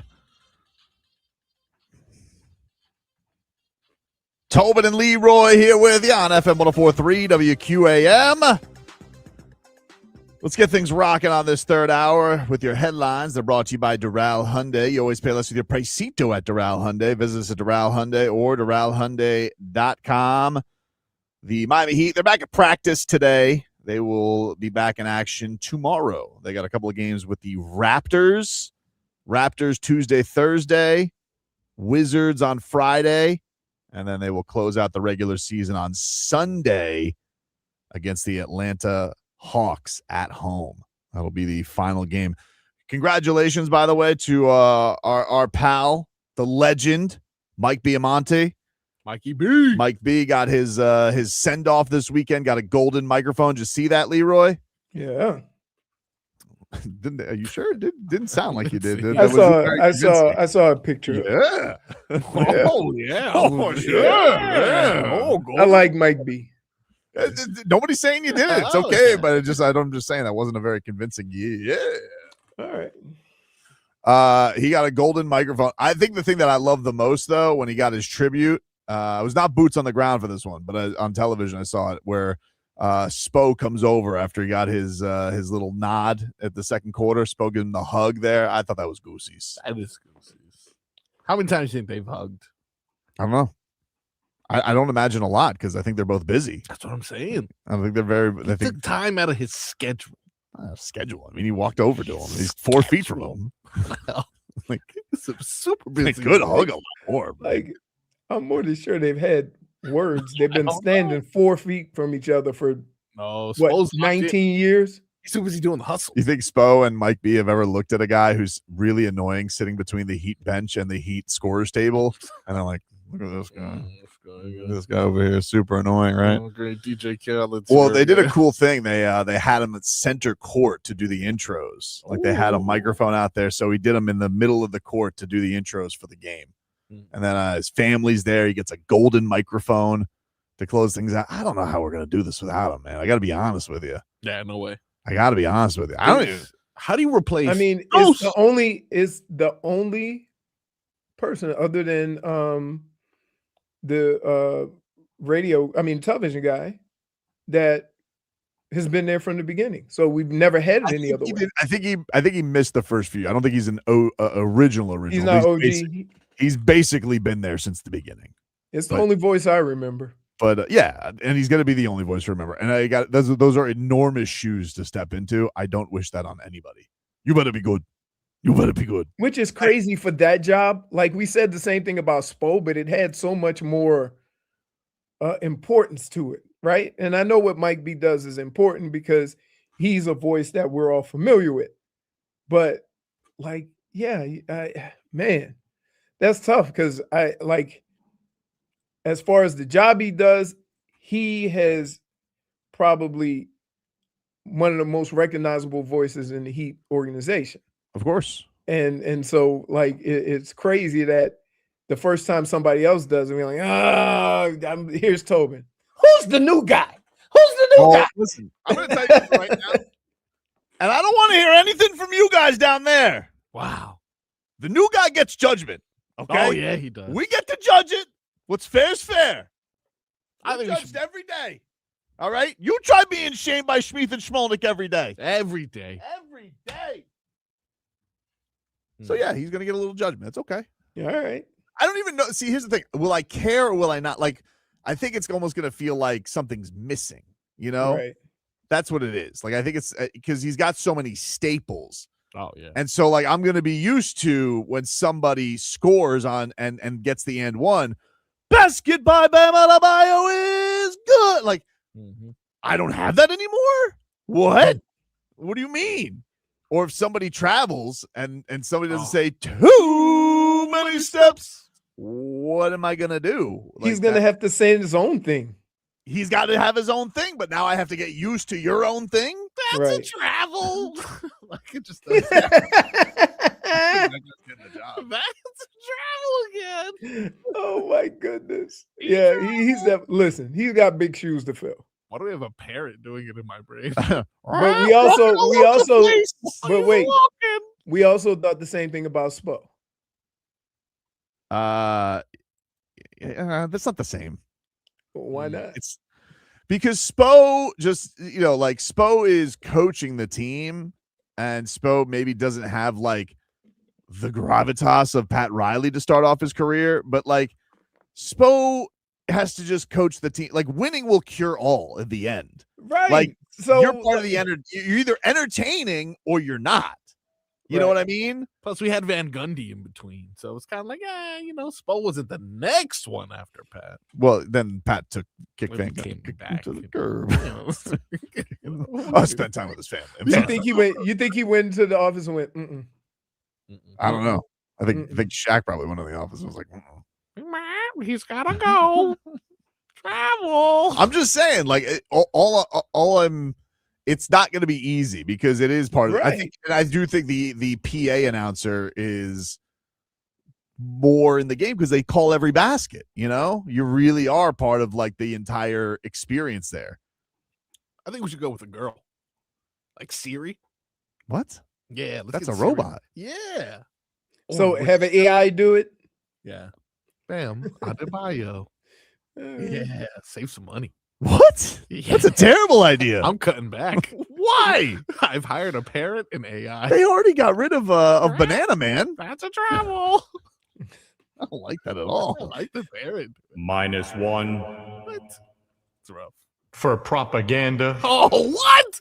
Tobin and Leroy here with you on FM 104.3 WQAM. Let's get things rocking on this third hour with your headlines. They're brought to you by Doral Hyundai. You always pay less with your Pricito at Doral Hyundai. Visit us at Doral Hyundai or DoralHyundai.com. The Miami Heat, they're back at practice today. They will be back in action tomorrow. They got a couple of games with the Raptors. Raptors Tuesday, Thursday. Wizards on Friday. And then they will close out the regular season on Sunday against the Atlanta Hawks at home. That'll be the final game. Congratulations, by the way, to our pal, the legend, Mike Biamonte. Mikey B. Mike B got his send-off this weekend, got a golden microphone. Did you see that, Leroy? Yeah. Are you sure? It didn't sound like you did. I saw a picture. Yeah. Oh, yeah. Oh, sure. Yeah. Oh, I like Mike B. Nobody's saying you did it. It's okay, but I'm just saying that wasn't a very convincing yeah. All right. He got a golden microphone. I think the thing that I love the most, though, when he got his tribute, it was not boots on the ground for this one, but on television I saw it where Spo comes over after he got his little nod at the second quarter. Spo gave him the hug there. I thought that was goosies. That is goosies. How many times do you think they've hugged? I don't know. I don't imagine a lot because I think they're both busy. That's what I'm saying. I think they're very. He took time out of his schedule. Schedule. I mean, he walked over to him. He's 4 feet from him. Like it's a super busy. They could hug a lot more. Like I'm more than sure they've had words. They've been standing 4 feet from each other for what, 19 years. He's too busy doing the hustle. You think Spo and Mike B have ever looked at a guy who's really annoying sitting between the Heat bench and the Heat scorers table, and they're like, "Look at this guy. Look at this guy over here, super annoying, right?" Oh, great DJ Khaled. Well, they did a cool thing. They had him at center court to do the intros. Like they had a microphone out there, so he did them in the middle of the court to do the intros for the game. And then his family's there. He gets a golden microphone to close things out. I don't know how we're gonna do this without him, man. I got to be honest with you. Yeah, no way. I got to be honest with you. I don't even. How do you replace? I mean, it's the only person other than the television guy that has been there from the beginning. So we've never had it any other way. I think he missed the first few. I don't think he's an original. He's not OG. He's basically been there since the beginning. It's the only voice I remember. But yeah, and he's going to be the only voice to remember. And I got those are enormous shoes to step into. I don't wish that on anybody. You better be good. You better be good. Which is crazy for that job. Like we said the same thing about Spo, but it had so much more importance to it, right? And I know what Mike B does is important because he's a voice that we're all familiar with. But like, yeah, man, that's tough because as far as the job he does, he has probably one of the most recognizable voices in the Heat organization. Of course. And so like it's crazy that the first time somebody else does it, we're like, here's Tobin. Who's the new guy? Who's the new guy? Listen, I'm going to tell you this right now. And I don't want to hear anything from you guys down there. Wow. The new guy gets judgment. Okay. Oh, yeah, he does. We get to judge it. What's fair is fair. I think judged every day. All right? You try being shamed by Schmeeth and Schmolnick every day. Every day. Every day. So, yeah, he's going to get a little judgment. It's okay. Yeah, all right. I don't even know. See, here's the thing. Will I care or will I not? Like, I think it's almost going to feel like something's missing, you know? Right. That's what it is. Like, I think it's because he's got so many staples. Oh, yeah. And so, like, I'm going to be used to when somebody scores on and gets the and one, basket by Bam Adebayo is good. Like, I don't have that anymore. What? What do you mean? Or if somebody travels and somebody doesn't say too many steps, what am I going to do? Like, he's going to have to say his own thing. He's got to have his own thing, but now I have to get used to your own thing? That's Right. a travel. Like it just doesn't. That's a travel again. Oh my goodness. Yeah, listen, he's got big shoes to fill. Why do we have a parrot doing it in my brain? But we also, but wait, We also thought the same thing about Spo. That's not the same. Why not? It's because Spo just, like Spo is coaching the team, and Spo maybe doesn't have like the gravitas of Pat Riley to start off his career, but like Spo has to just coach the team. Like winning will cure all at the end. Right. Like so you're part of the you're either entertaining or you're not. You know what I mean? Plus, we had Van Gundy in between, so it's kind of like, Spo wasn't the next one after Pat. Well, then Pat kicked Van Gundy back to the curb. I spent time with his family. You think he went to the office and went, mm-mm. I don't know. I think Shaq probably went to the office and was like, he's gotta go travel. I'm just saying, like, it's not going to be easy because it is part of it. I do think the PA announcer is more in the game because they call every basket. You really are part of like the entire experience there. I think we should go with a girl, like Siri. What? Yeah, that's a robot. Yeah. So have an AI do it. Yeah. Bam. Adebayo. Yeah. Save some money. What? Yeah. That's a terrible idea. I'm cutting back. Why? I've hired a parrot and AI. They already got rid of Banana Man. That's a travel. I don't like that at all. I like the parrot. -1. What? It's rough. For propaganda. Oh, what?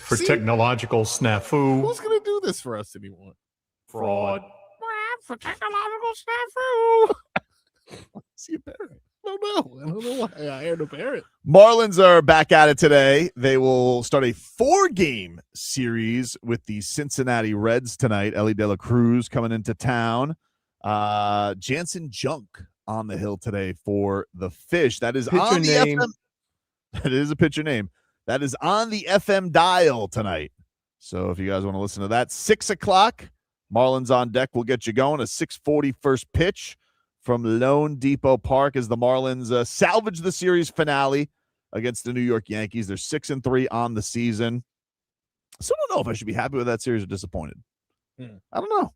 For technological snafu. Who's going to do this for us anymore? Fraud. For technological snafu. See a parrot. I don't know why I hired a parrot. Marlins are back at it today. They will start a 4-game series with the Cincinnati Reds tonight. Ellie De La Cruz coming into town. Jansen Junk on the hill today for the Fish. That is on the FM. That is a pitcher name. That is on the FM dial tonight. So if you guys want to listen to that, 6 o'clock, Marlins on deck. We'll get you going. A 6:40 first pitch from Lone Depot Park as the Marlins salvage the series finale against the New York Yankees. They're 6-3 on the season. So I don't know if I should be happy with that series or disappointed. I don't know.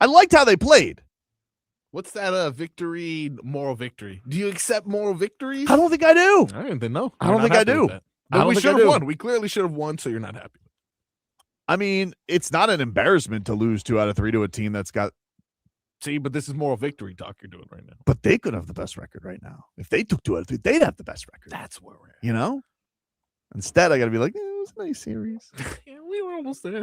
I liked how they played. What's that victory, moral victory? Do you accept moral victories? I don't think I do. I don't think no. I don't think I do. But we should have won. We clearly should have won, so you're not happy. I mean, it's not an embarrassment to lose 2 out of 3 to a team that's got. See, but this is moral victory talk you're doing right now. But they could have the best record right now. If they took 2 out of 3, they'd have the best record. That's where we're at. Instead, I got to be like, it was a nice series. Yeah, we were almost there.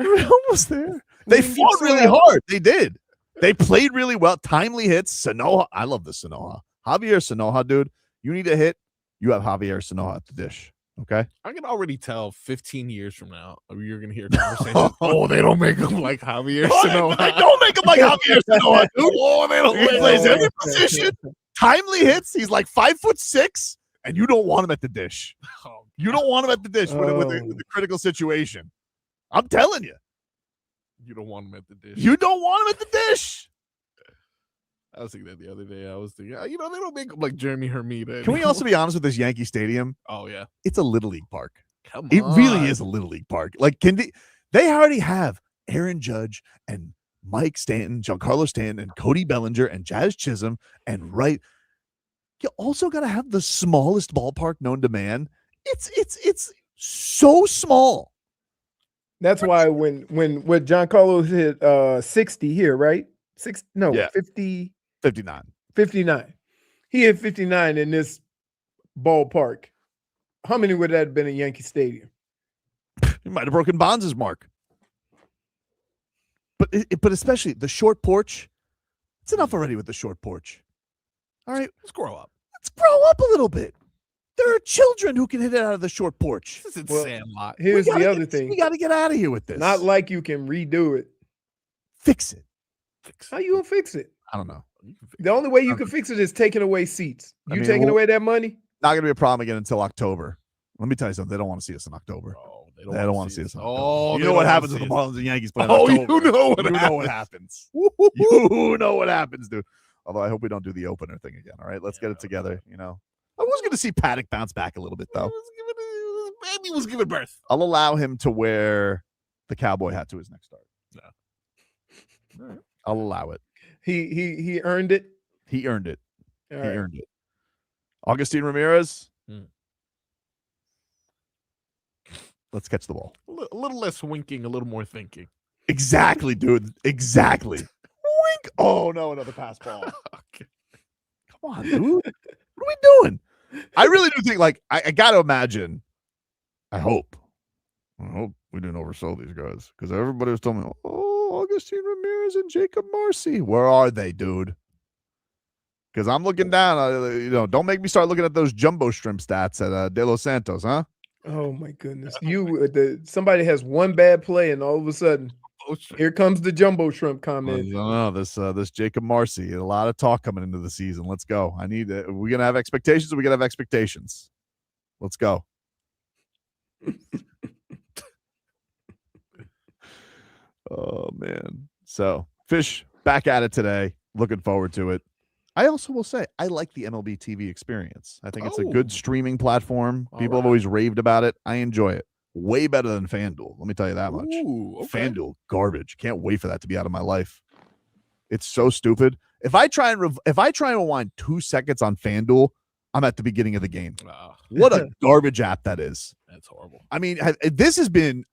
They fought really hard. They did. They played really well. Timely hits. Sanoja. I love the Sanoja. Javier Sanoja, dude. You need a hit. You have Javier Sanoja at the dish. Okay. I can already tell 15 years from now, you're going to hear conversations. They don't make him like Javier Sanoja. They don't make him like Javier Sanoja, dude. They don't. He plays every position. Timely hits. He's like 5'6", and you don't want him at the dish. You don't want him at the dish with the critical situation. I'm telling you. You don't want him at the dish. You don't want him at the dish. I was thinking that the other day. I was thinking, they don't make him like Jeremy Hermida. Can we also be honest with this Yankee Stadium? Oh, yeah. It's a Little League park. Come on. It really is a Little League park. Like, they already have Aaron Judge and Mike Stanton, Giancarlo Stanton, and Cody Bellinger, and Jazz Chisholm, and Wright. You also got to have the smallest ballpark known to man. It's so small. That's why when Giancarlo hit 60 here, right? 50. 59. He hit 59 in this ballpark. How many would that have been in Yankee Stadium? He might have broken Bonds' mark. But especially the short porch. It's enough already with the short porch. All right, let's grow up. Let's grow up a little bit. There are children who can hit it out of the short porch. This is Sandlot. Here's the other thing. We got to get out of here with this. Not like you can redo it. Fix it. How you gonna fix it? I don't know. The only way you can fix it is taking away seats. Taking away that money? Not going to be a problem again until October. Let me tell you something. They don't want to see us in October. They don't want to see us in October. Oh, you know what happens with the Marlins and Yankees playing in October. You know what happens. You know what happens, dude. Although I hope we don't do the opener thing again. All right, let's get it together. I was going to see Paddock bounce back a little bit, though. Baby was giving birth. I'll allow him to wear the cowboy hat to his next start. No. All right. I'll allow it. He earned it. He earned it. All He right. earned it. Augustine Ramirez. Let's catch the ball. A little less winking, a little more thinking. Exactly, dude. Exactly. Wink. Oh, no, another pass ball. Okay. Come on, dude. What are we doing? I really do think, like, I got to imagine. I hope we didn't oversell these guys because everybody was telling me, oh, Augustine Ramirez and Jacob Marcy. Where are they, dude? Because I'm looking down. Don't make me start looking at those jumbo shrimp stats at De Los Santos, huh? Oh my goodness! Somebody has one bad play, and all of a sudden, here comes the jumbo shrimp comment. No, this Jacob Marcy. A lot of talk coming into the season. Let's go. I need it. Are we gonna have expectations? Or we gonna have expectations? Let's go. Oh man. So Fish back at it today. Looking forward to it. I also will say I like the MLB TV experience. I think it's a good streaming platform. People have always raved about it. I enjoy it. Way better than FanDuel. Let me tell you that much. Okay. FanDuel, garbage. Can't wait for that to be out of my life. It's so stupid. If I try and rewind 2 seconds on FanDuel, I'm at the beginning of the game. What a garbage app that is. That's horrible. I mean, this has been,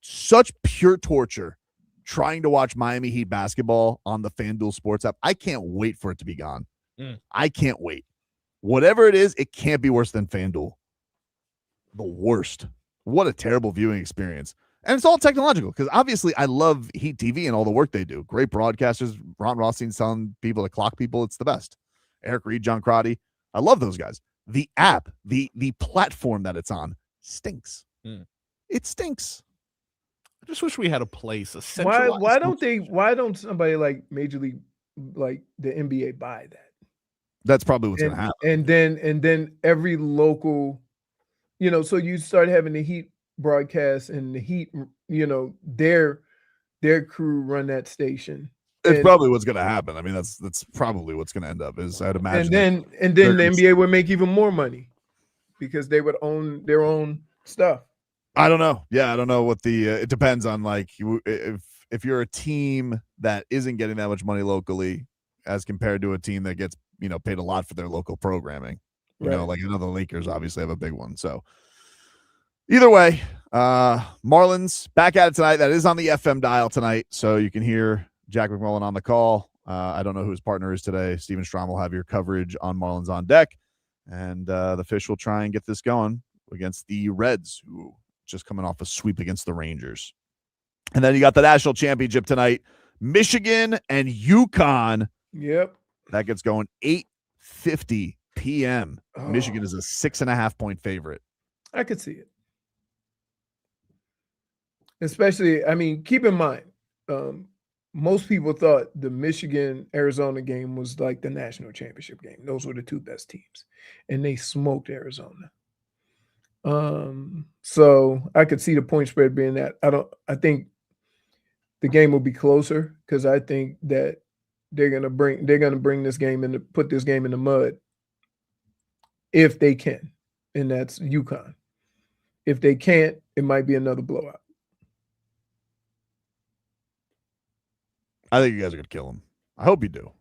such pure torture trying to watch Miami Heat basketball on the FanDuel Sports app. I can't wait for it to be gone. I can't wait. Whatever it is, it can't be worse than FanDuel. The worst. What a terrible viewing experience. And it's all technological because obviously I love Heat TV and all the work they do. Great broadcasters. Ron Rothstein's telling people to clock people. It's the best. Eric Reed, John Crotty. I love those guys. The app, the platform that it's on stinks. It stinks. I just wish we had a place. A Why don't somebody like Major League, like the NBA, buy that? That's probably what's going to happen. And then every local, so you start having the Heat broadcast and the Heat, their crew run that station. It's probably what's going to happen. I mean, that's probably what's going to end up. Is I'd imagine. And then the NBA would make even more money because they would own their own stuff. I don't know. Yeah, I don't know what the. It depends on like if you're a team that isn't getting that much money locally, as compared to a team that gets paid a lot for their local programming. Like I know the Lakers obviously have a big one. So either way, Marlins back at it tonight. That is on the FM dial tonight, so you can hear Jack McMullen on the call. I don't know who his partner is today. Steven Strom will have your coverage on Marlins on deck, and the Fish will try and get this going against the Reds, who just coming off a sweep against the Rangers. And then you got the national championship tonight, Michigan and UConn. Yep. That gets going 8:50 p.m. Michigan is a 6.5-point favorite. I could see it. Especially, keep in mind, most people thought the Michigan-Arizona game was like the national championship game. Those were the two best teams, and they smoked Arizona. So I could see the point spread being that. I think the game will be closer because I think that they're gonna bring this game and put this game in the mud if they can, and that's UConn. If they can't, it might be another blowout. I think you guys are gonna kill him. I hope you do.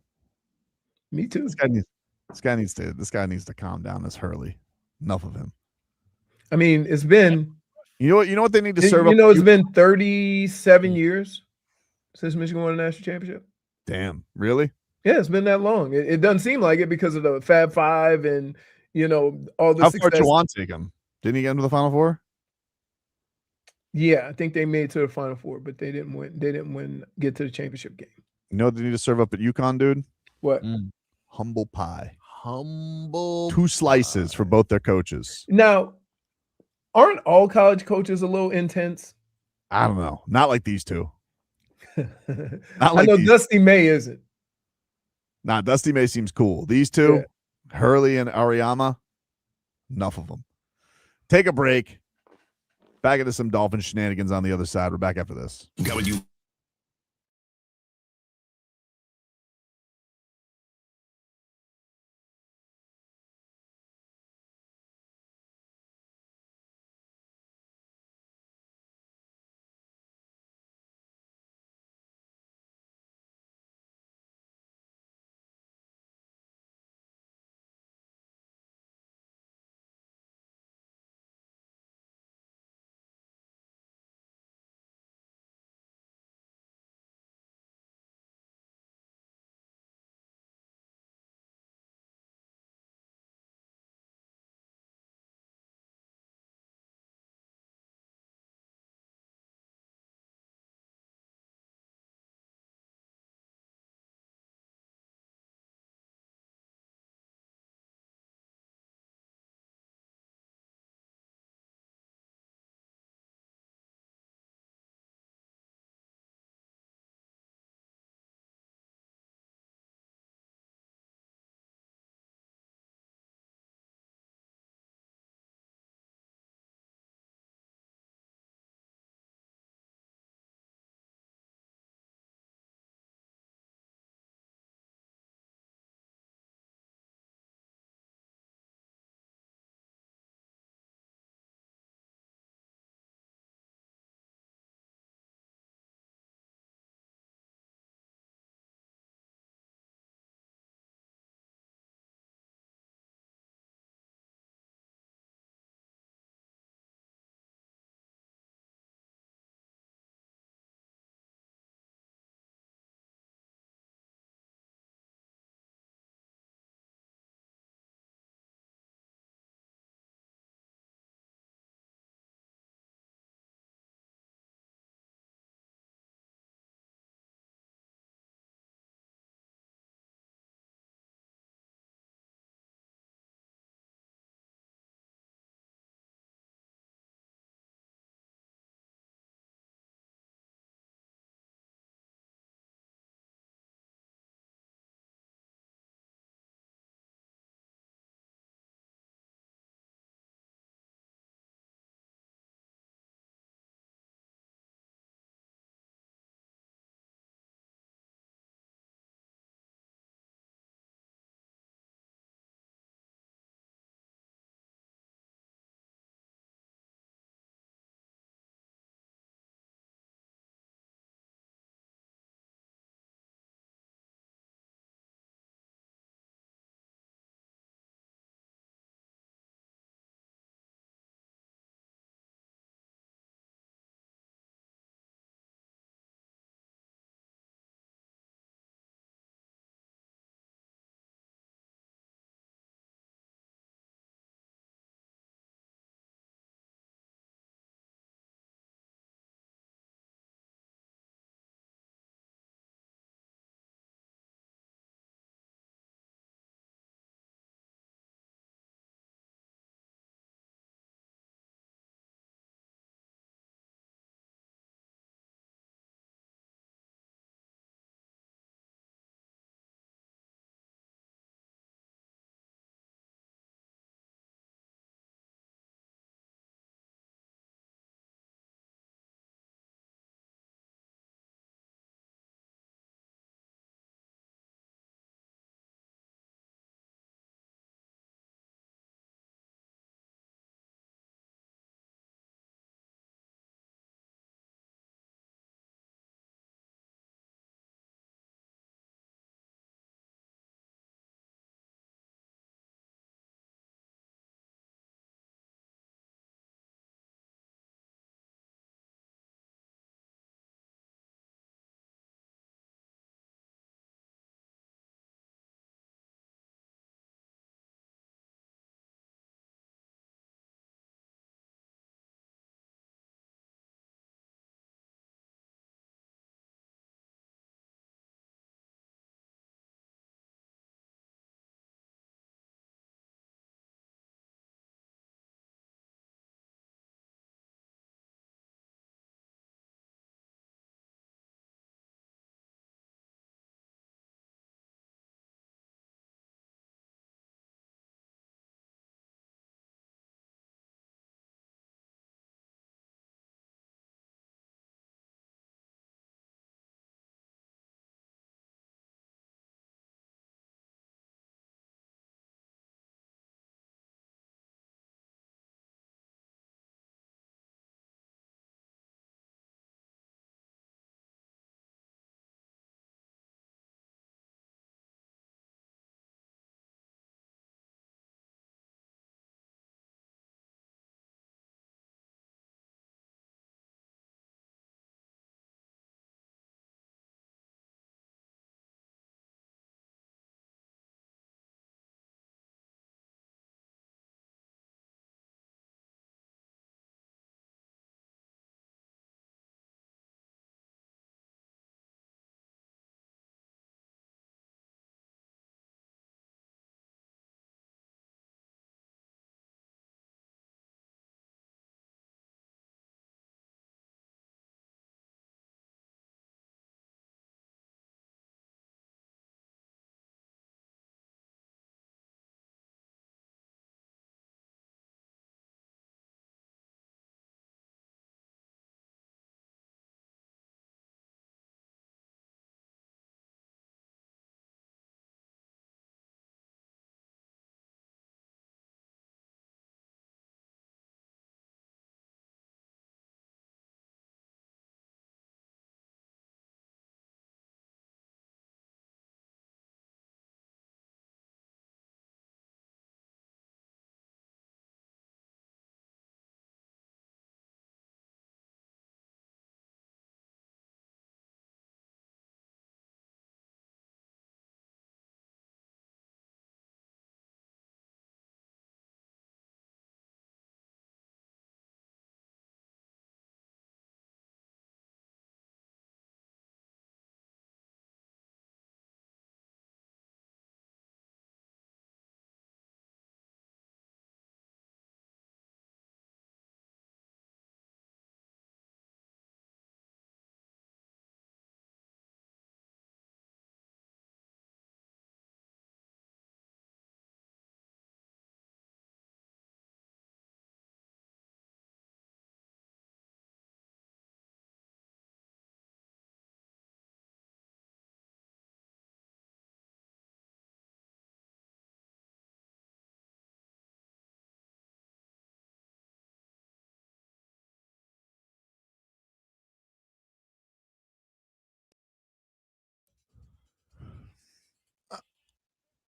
Me too. This guy needs to calm down. This Hurley. Enough of him. It's been. You know what they need to serve up. It's been 37 years since Michigan won a national championship. Damn, really? Yeah, it's been that long. It doesn't seem like it because of the Fab Five and all the. How far did Juwan take him? Didn't he get into the Final Four? Yeah, I think they made it to the Final Four, but they didn't win. They didn't win. Get to the championship game. You know what they need to serve up at UConn, dude? What? Humble pie. Humble. 2 slices for both their coaches. Now, aren't all college coaches a little intense? I don't know. Not like these two. I know Dusty May isn't. Nah, Dusty May seems cool. These two, Hurley and Auriemma, enough of them. Take a break. Back into some Dolphin shenanigans on the other side. We're back after this.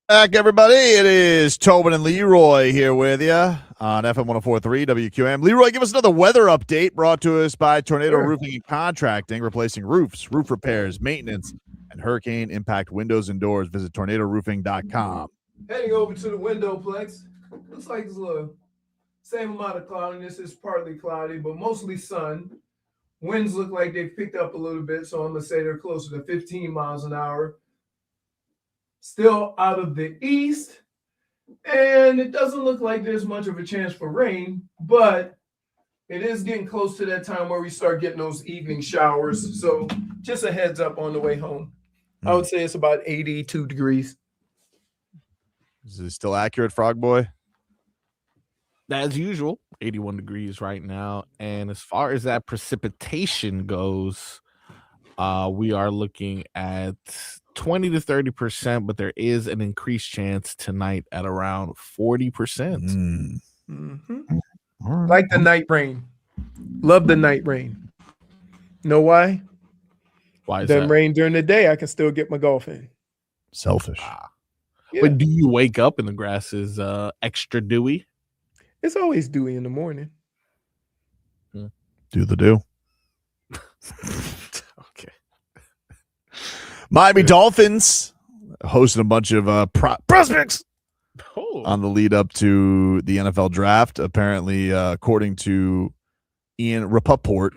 Back, everybody. It is Tobin and Leroy here with you on FM 104.3 WQM. Leroy, give us another weather update brought to us by Tornado Roofing and Contracting, replacing roofs, roof repairs, maintenance, and hurricane impact windows and doors. Visit tornadoroofing.com. Heading over to the windowplex. Looks like it's a little same amount of cloudiness. It's partly cloudy, but mostly sun. Winds look like they've picked up a little bit, so I'm going to say they're closer to 15 miles an hour. Still out of the east, and it doesn't look like there's much of a chance for rain, but it is getting close to that time where we start getting those evening showers. So just a heads up on the way home. I would say it's about 82 degrees. Is it still accurate, Frogboy? As usual, 81 degrees right now. And as far as that precipitation goes, we are looking at 20 to 30%, but there is an increased chance tonight at around 40%. Like the night rain. Love the night rain. Know why? Why is Then that? rain during the day, I can still get my golf in. Selfish. Yeah. But do you wake up and the grass is extra dewy? It's always dewy in the morning. Do the do. Okay. Miami Dolphins hosted a bunch of prospects Oh. on the lead up to the NFL draft. Apparently, according to Ian Rapoport,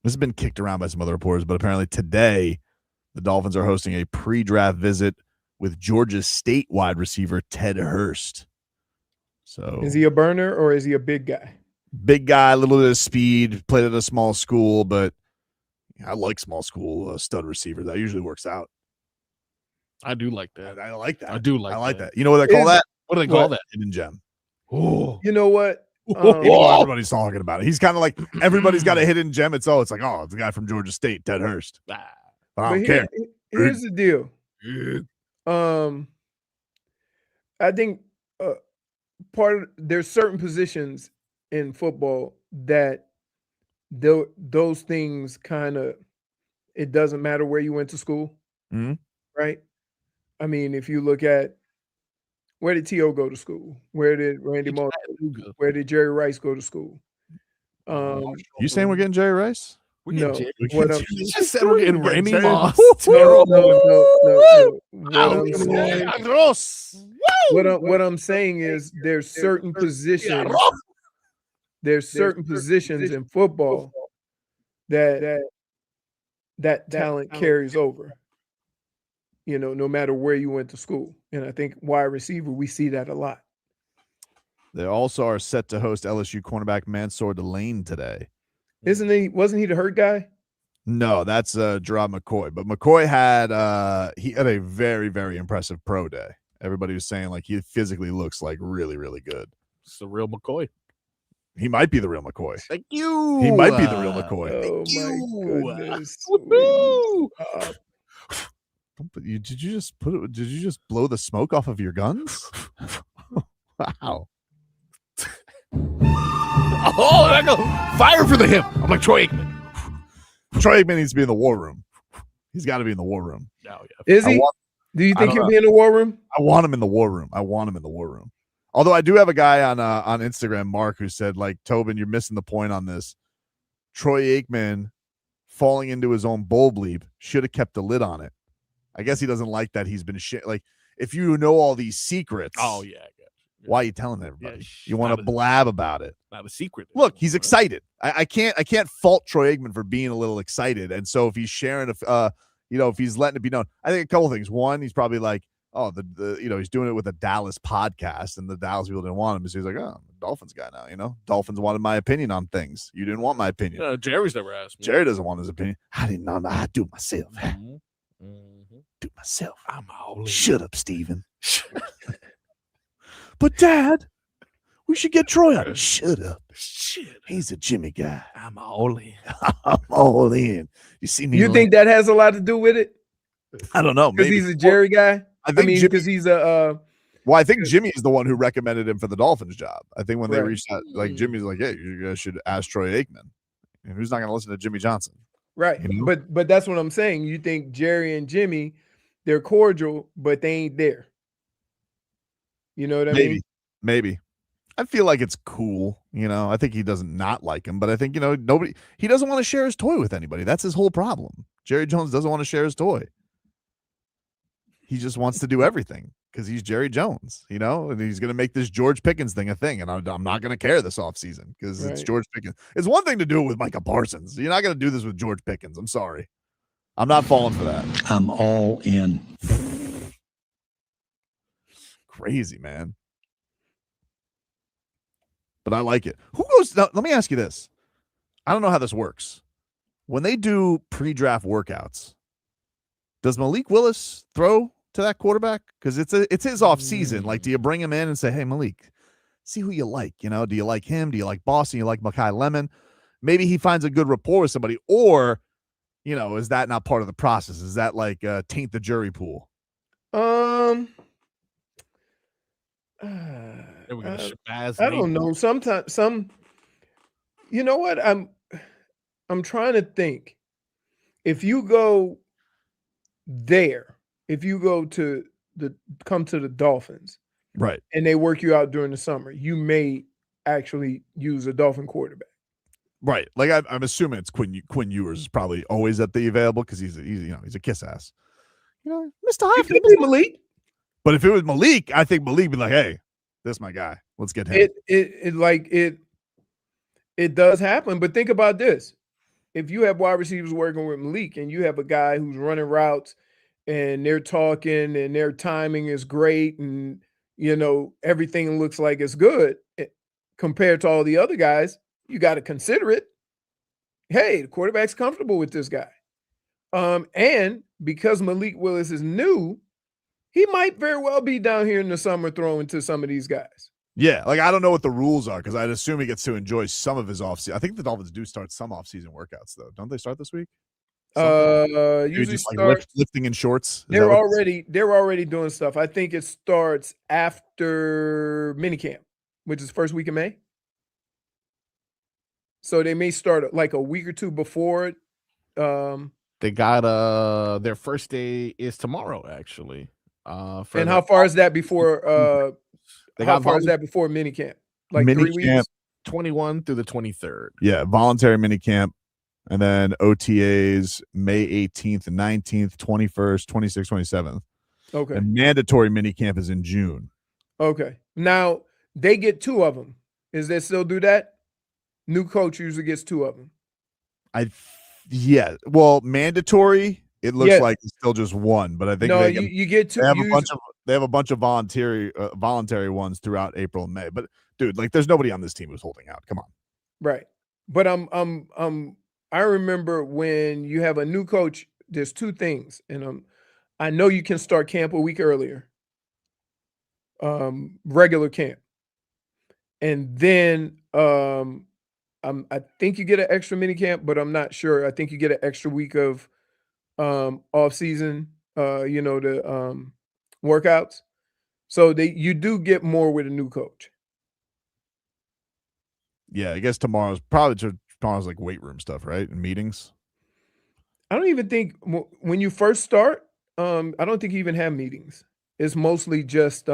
this has been kicked around by some other reporters, but apparently today the Dolphins are hosting a pre-draft visit with Georgia State wide receiver Ted Hurst. So Is he a burner or is he a big guy? big guy, a little bit of speed, played at a small school, but I like small school stud receivers. That usually works out. I do like that. I like that. I do like I like that. that. You know what they call that? What do they call that? Hidden gem. Oh. You know what? Everybody's talking about it. He's kind of like everybody's got a hidden gem. It's it's the guy from Georgia State, Ted Hurst. But I don't care. Here's the deal. I think there's certain positions in football that those things kind of, it doesn't matter where you went to school, right? I mean, if you look at, where did T.O. go to school? Where did Randy Moss go? Where did Jerry Rice go to school? You saying we're getting Jerry Rice? No. You just said we're getting Randy Moss. No. What I'm saying is there's certain positions. There's certain positions in football that talent carries over. You know, no matter where you went to school. And I think wide receiver, we see that a lot. They also are set to host LSU cornerback Mansour Delane today. Wasn't he the hurt guy? No, that's Gerard McCoy. But McCoy had he had a very, very impressive pro day. Everybody was saying like he physically looks like really, really good. It's the real McCoy. He might be the real McCoy. Thank you. He might be the real McCoy. Oh my goodness. Did you just blow the smoke off of your guns? Wow. Oh, I go fire for the hip. I'm like Troy Aikman. Troy Aikman needs to be in the war room. He's got to be in the war room. Oh, yeah. Is he? Do you think he'll be in the war room? I want him in the war room. Although I do have a guy on Instagram, Mark, who said, like, Tobin, you're missing the point on this. Troy Aikman falling into his own bull bleep should have kept the lid on it. I guess he doesn't like that he's been like, if you know all these secrets. Oh, yeah. Why are you telling everybody? Yeah, you want to blab about it. Not a secret. Look, he's excited. I can't fault Troy Aikman for being a little excited. And so if he's sharing, if he's letting it be known, I think a couple things. One, he's probably like, oh, he's doing it with a Dallas podcast, and the Dallas people didn't want him. So he's like, oh, I'm a Dolphins guy now. Dolphins wanted my opinion on things. You didn't want my opinion. Jerry's never asked me. Jerry doesn't want his opinion. I didn't know. I do it myself. Do it myself. I'm all in. Shut up, Steven. But Dad, we should get Troy on. Shut up. Shit. He's a Jimmy guy. I'm all in. I'm all in. You see me? You think that has a lot to do with it? I don't know. Because he's a Jerry guy? I think because he's a well, I think Jimmy is the one who recommended him for the Dolphins job. I think when they reached out, like Jimmy's like, yeah, you guys should ask Troy Aikman. And who's not going to listen to Jimmy Johnson? Right. You know? But that's what I'm saying. You think Jerry and Jimmy, they're cordial, but they ain't there. You know what I mean? Maybe. I feel like it's cool. I think he doesn't not like him, but I think, he doesn't want to share his toy with anybody. That's his whole problem. Jerry Jones doesn't want to share his toy. He just wants to do everything because he's Jerry Jones, and he's going to make this George Pickens thing a thing. And I'm not going to care this offseason because it's George Pickens. It's one thing to do it with Micah Parsons. You're not going to do this with George Pickens. I'm sorry. I'm not falling for that. I'm all in. Crazy, man. But I like it. Who goes? Now, let me ask you this. I don't know how this works. When they do pre-draft workouts, does Malik Willis throw to that quarterback? Because it's his off season. Like, do you bring him in and say, "Hey, Malik, see who you like? Do you like him? Do you like Boston? You like Makai Lemon?" Maybe he finds a good rapport with somebody, or is that not part of the process? Is that like taint the jury pool? I don't know. Sometimes you know what? I'm trying to think. If you go there, if you go to come to the Dolphins, right, and they work you out during the summer, you may actually use a Dolphin quarterback. Right. Like I'm assuming it's Quinn Ewers is probably always at the available because he's a kiss ass. Mr. High. It could be Malik. But if it was Malik, I think Malik would be like, "Hey, this is my guy. Let's get him." It does happen, but think about this. If you have wide receivers working with Malik and you have a guy who's running routes and they're talking and their timing is great and everything looks like it's good compared to all the other guys, you got to consider it. Hey, the quarterback's comfortable with this guy. And because Malik Willis is new, he might very well be down here in the summer throwing to some of these guys. Yeah, like I don't know what the rules are because I'd assume he gets to enjoy some of his offseason. I think the Dolphins do start some offseason workouts though. Don't they start this week? Usually just start lifting in shorts. They're already doing stuff. I think it starts after minicamp, which is first week of May. So they may start like a week or two before it. They got their first day is tomorrow, actually. And how far is that before how far is that before minicamp? Like 3 weeks? 21 through the 23rd. Yeah, voluntary minicamp. And then OTAs May 18th and 19th, 21st, 26th, 27th. Okay. And mandatory minicamp is in June. Okay. Now, they get 2 of them. Is they still do that? New coach usually gets 2 of them. Yeah. Well, mandatory, it looks like it's still just 1, but I think you get 2. They have a bunch of voluntary ones throughout April and May. But dude, like there's nobody on this team who's holding out. Come on. Right. But I remember when you have a new coach, there's 2 things. And I know you can start camp a week earlier. Regular camp. And then I think you get an extra mini camp, but I'm not sure. I think you get an extra week of off season, the workouts. So you do get more with a new coach. Yeah, I guess tomorrow's like weight room stuff, right? And meetings. I don't even think when you first start, I don't think you even have meetings. It's mostly just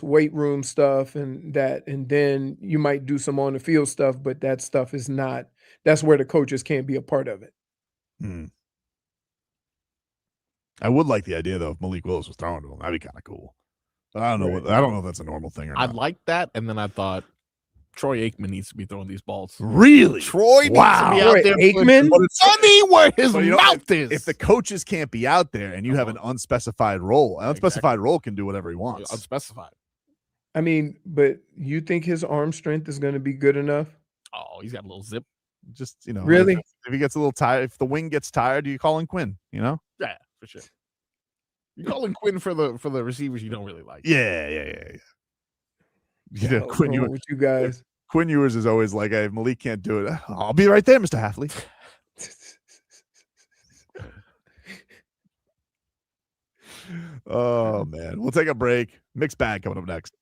weight room stuff and then you might do some on the field stuff, but that stuff is not. That's where the coaches can't be a part of it. I would like the idea though if Malik Willis was throwing to him. That'd be kind of cool. But I don't know. I don't know if that's a normal thing or not. I'd like that, and then I thought Troy Aikman needs to be throwing these balls. Really? Troy needs to be out there. Aikman? Sunny where his mouth is. If the coaches can't be out there and you have an unspecified role, an unspecified role can do whatever he wants. Unspecified. I mean, but you think his arm strength is going to be good enough? Oh, he's got a little zip. Just, really? If he gets a little tired, if the wing gets tired, you call in Quinn, Yeah, for sure. You call in Quinn for the receivers you don't really like. Yeah. Quinn Ewers with you guys. Quinn Ewers is always like, "Hey, if Malik can't do it, I'll be right there, Mr. Halfley." Oh man, we'll take a break. Mixed bag coming up next.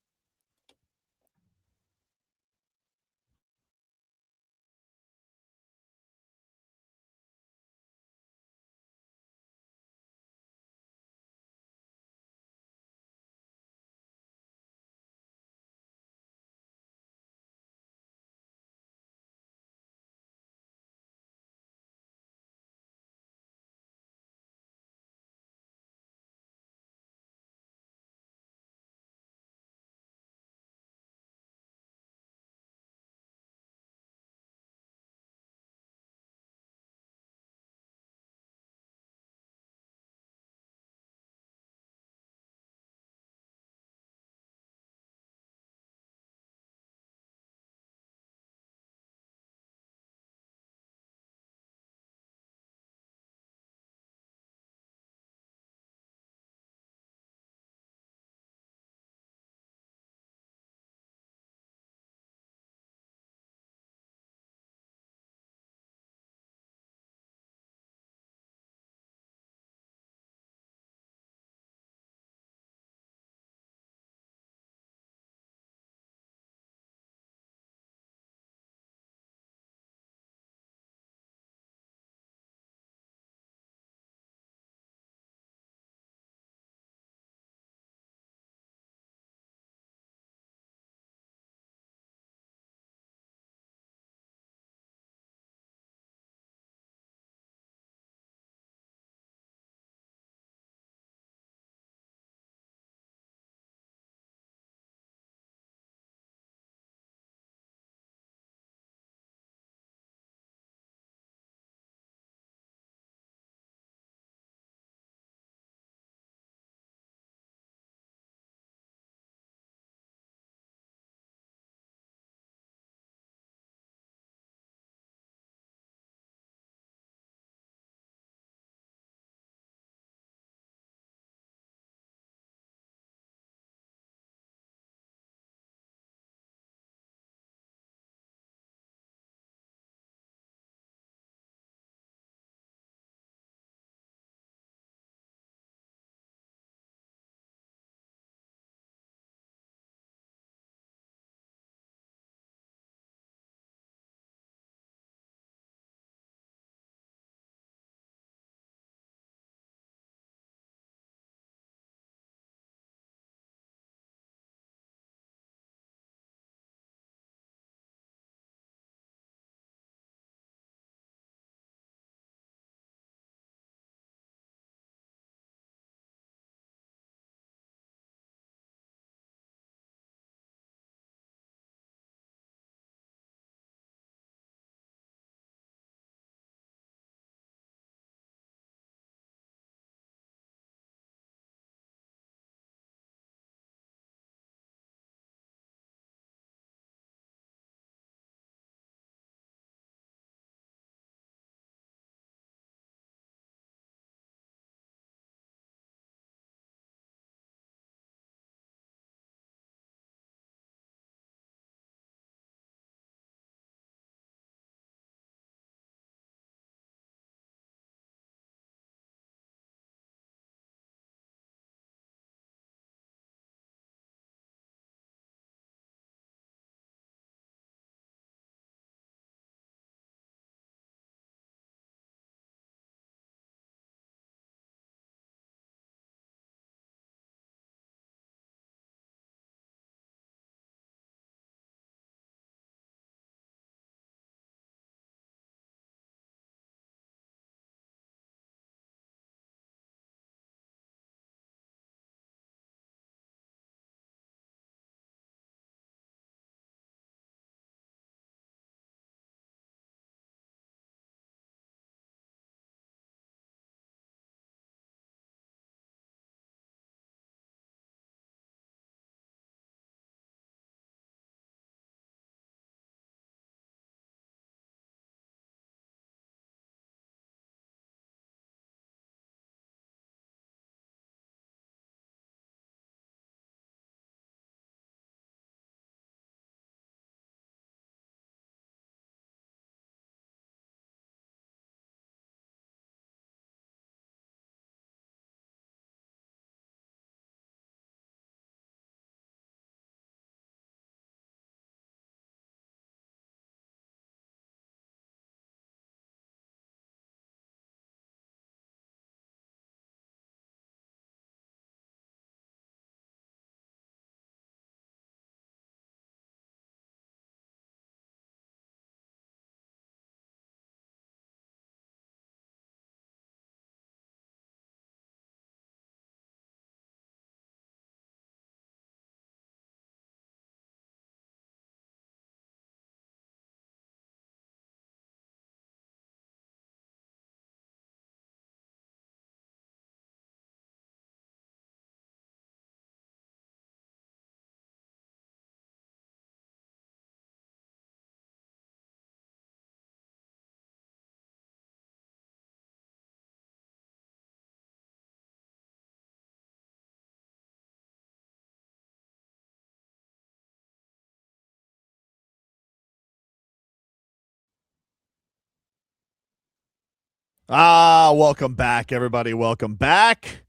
Welcome back, everybody. Welcome back.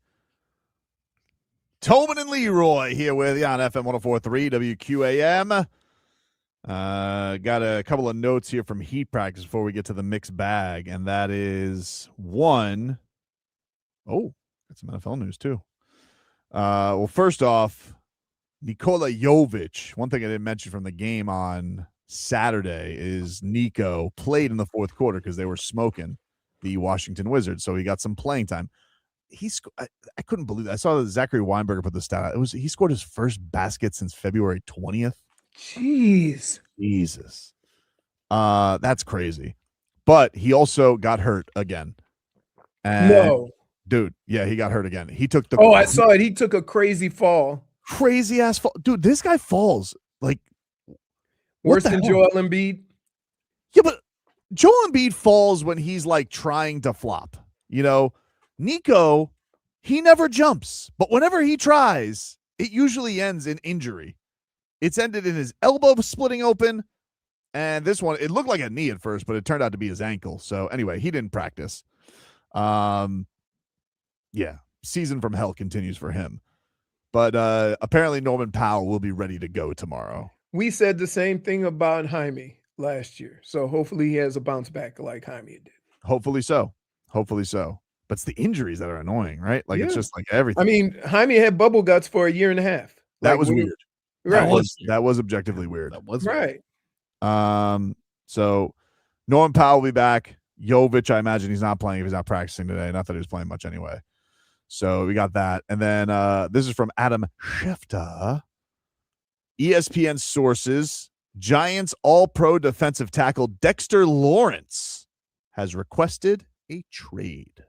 Tobin and Leroy here with you on FM 104.3 WQAM. Got a couple of notes here from Heat practice before we get to the mixed bag, and that is one. Oh, got some NFL news too. Well, first off, Nikola Jovic. One thing I didn't mention from the game on Saturday is Nico played in the fourth quarter because they were smoking the Washington Wizards, so he got some playing time. I couldn't believe that. I saw that Zachary Weinberger put the stat out. He scored his first basket since February 20th. Jeez. Jesus. That's crazy. But he also got hurt again. And No. Dude, yeah, he got hurt again. He took the I saw it. He took a crazy fall. Crazy ass fall. Dude, this guy falls like worse than Joel Embiid. Yeah, but Joel Embiid falls when he's like trying to flop. You know, Nico, he never jumps, but whenever he tries, it usually ends in injury. It's ended in his elbow splitting open, and this one, it looked like a knee at first, but it turned out to be his ankle. So anyway, he didn't practice. Yeah, season from hell continues for him. But apparently Norman Powell will be ready to go tomorrow. We said the same thing about Jaime last year. So hopefully he has a bounce back like Jaime did. Hopefully so. Hopefully so. But it's the injuries that are annoying, right? Like, It's just like everything. I mean, Jaime had bubble guts for a year and a half. That was weird. Right. That was objectively weird. That was right. So Norman Powell will be back. Jovic, I imagine he's not playing if he's not practicing today. Not that he was playing much anyway. So we got that. And then this is from Adam Schefter. ESPN sources, Giants all-pro defensive tackle Dexter Lawrence has requested a trade.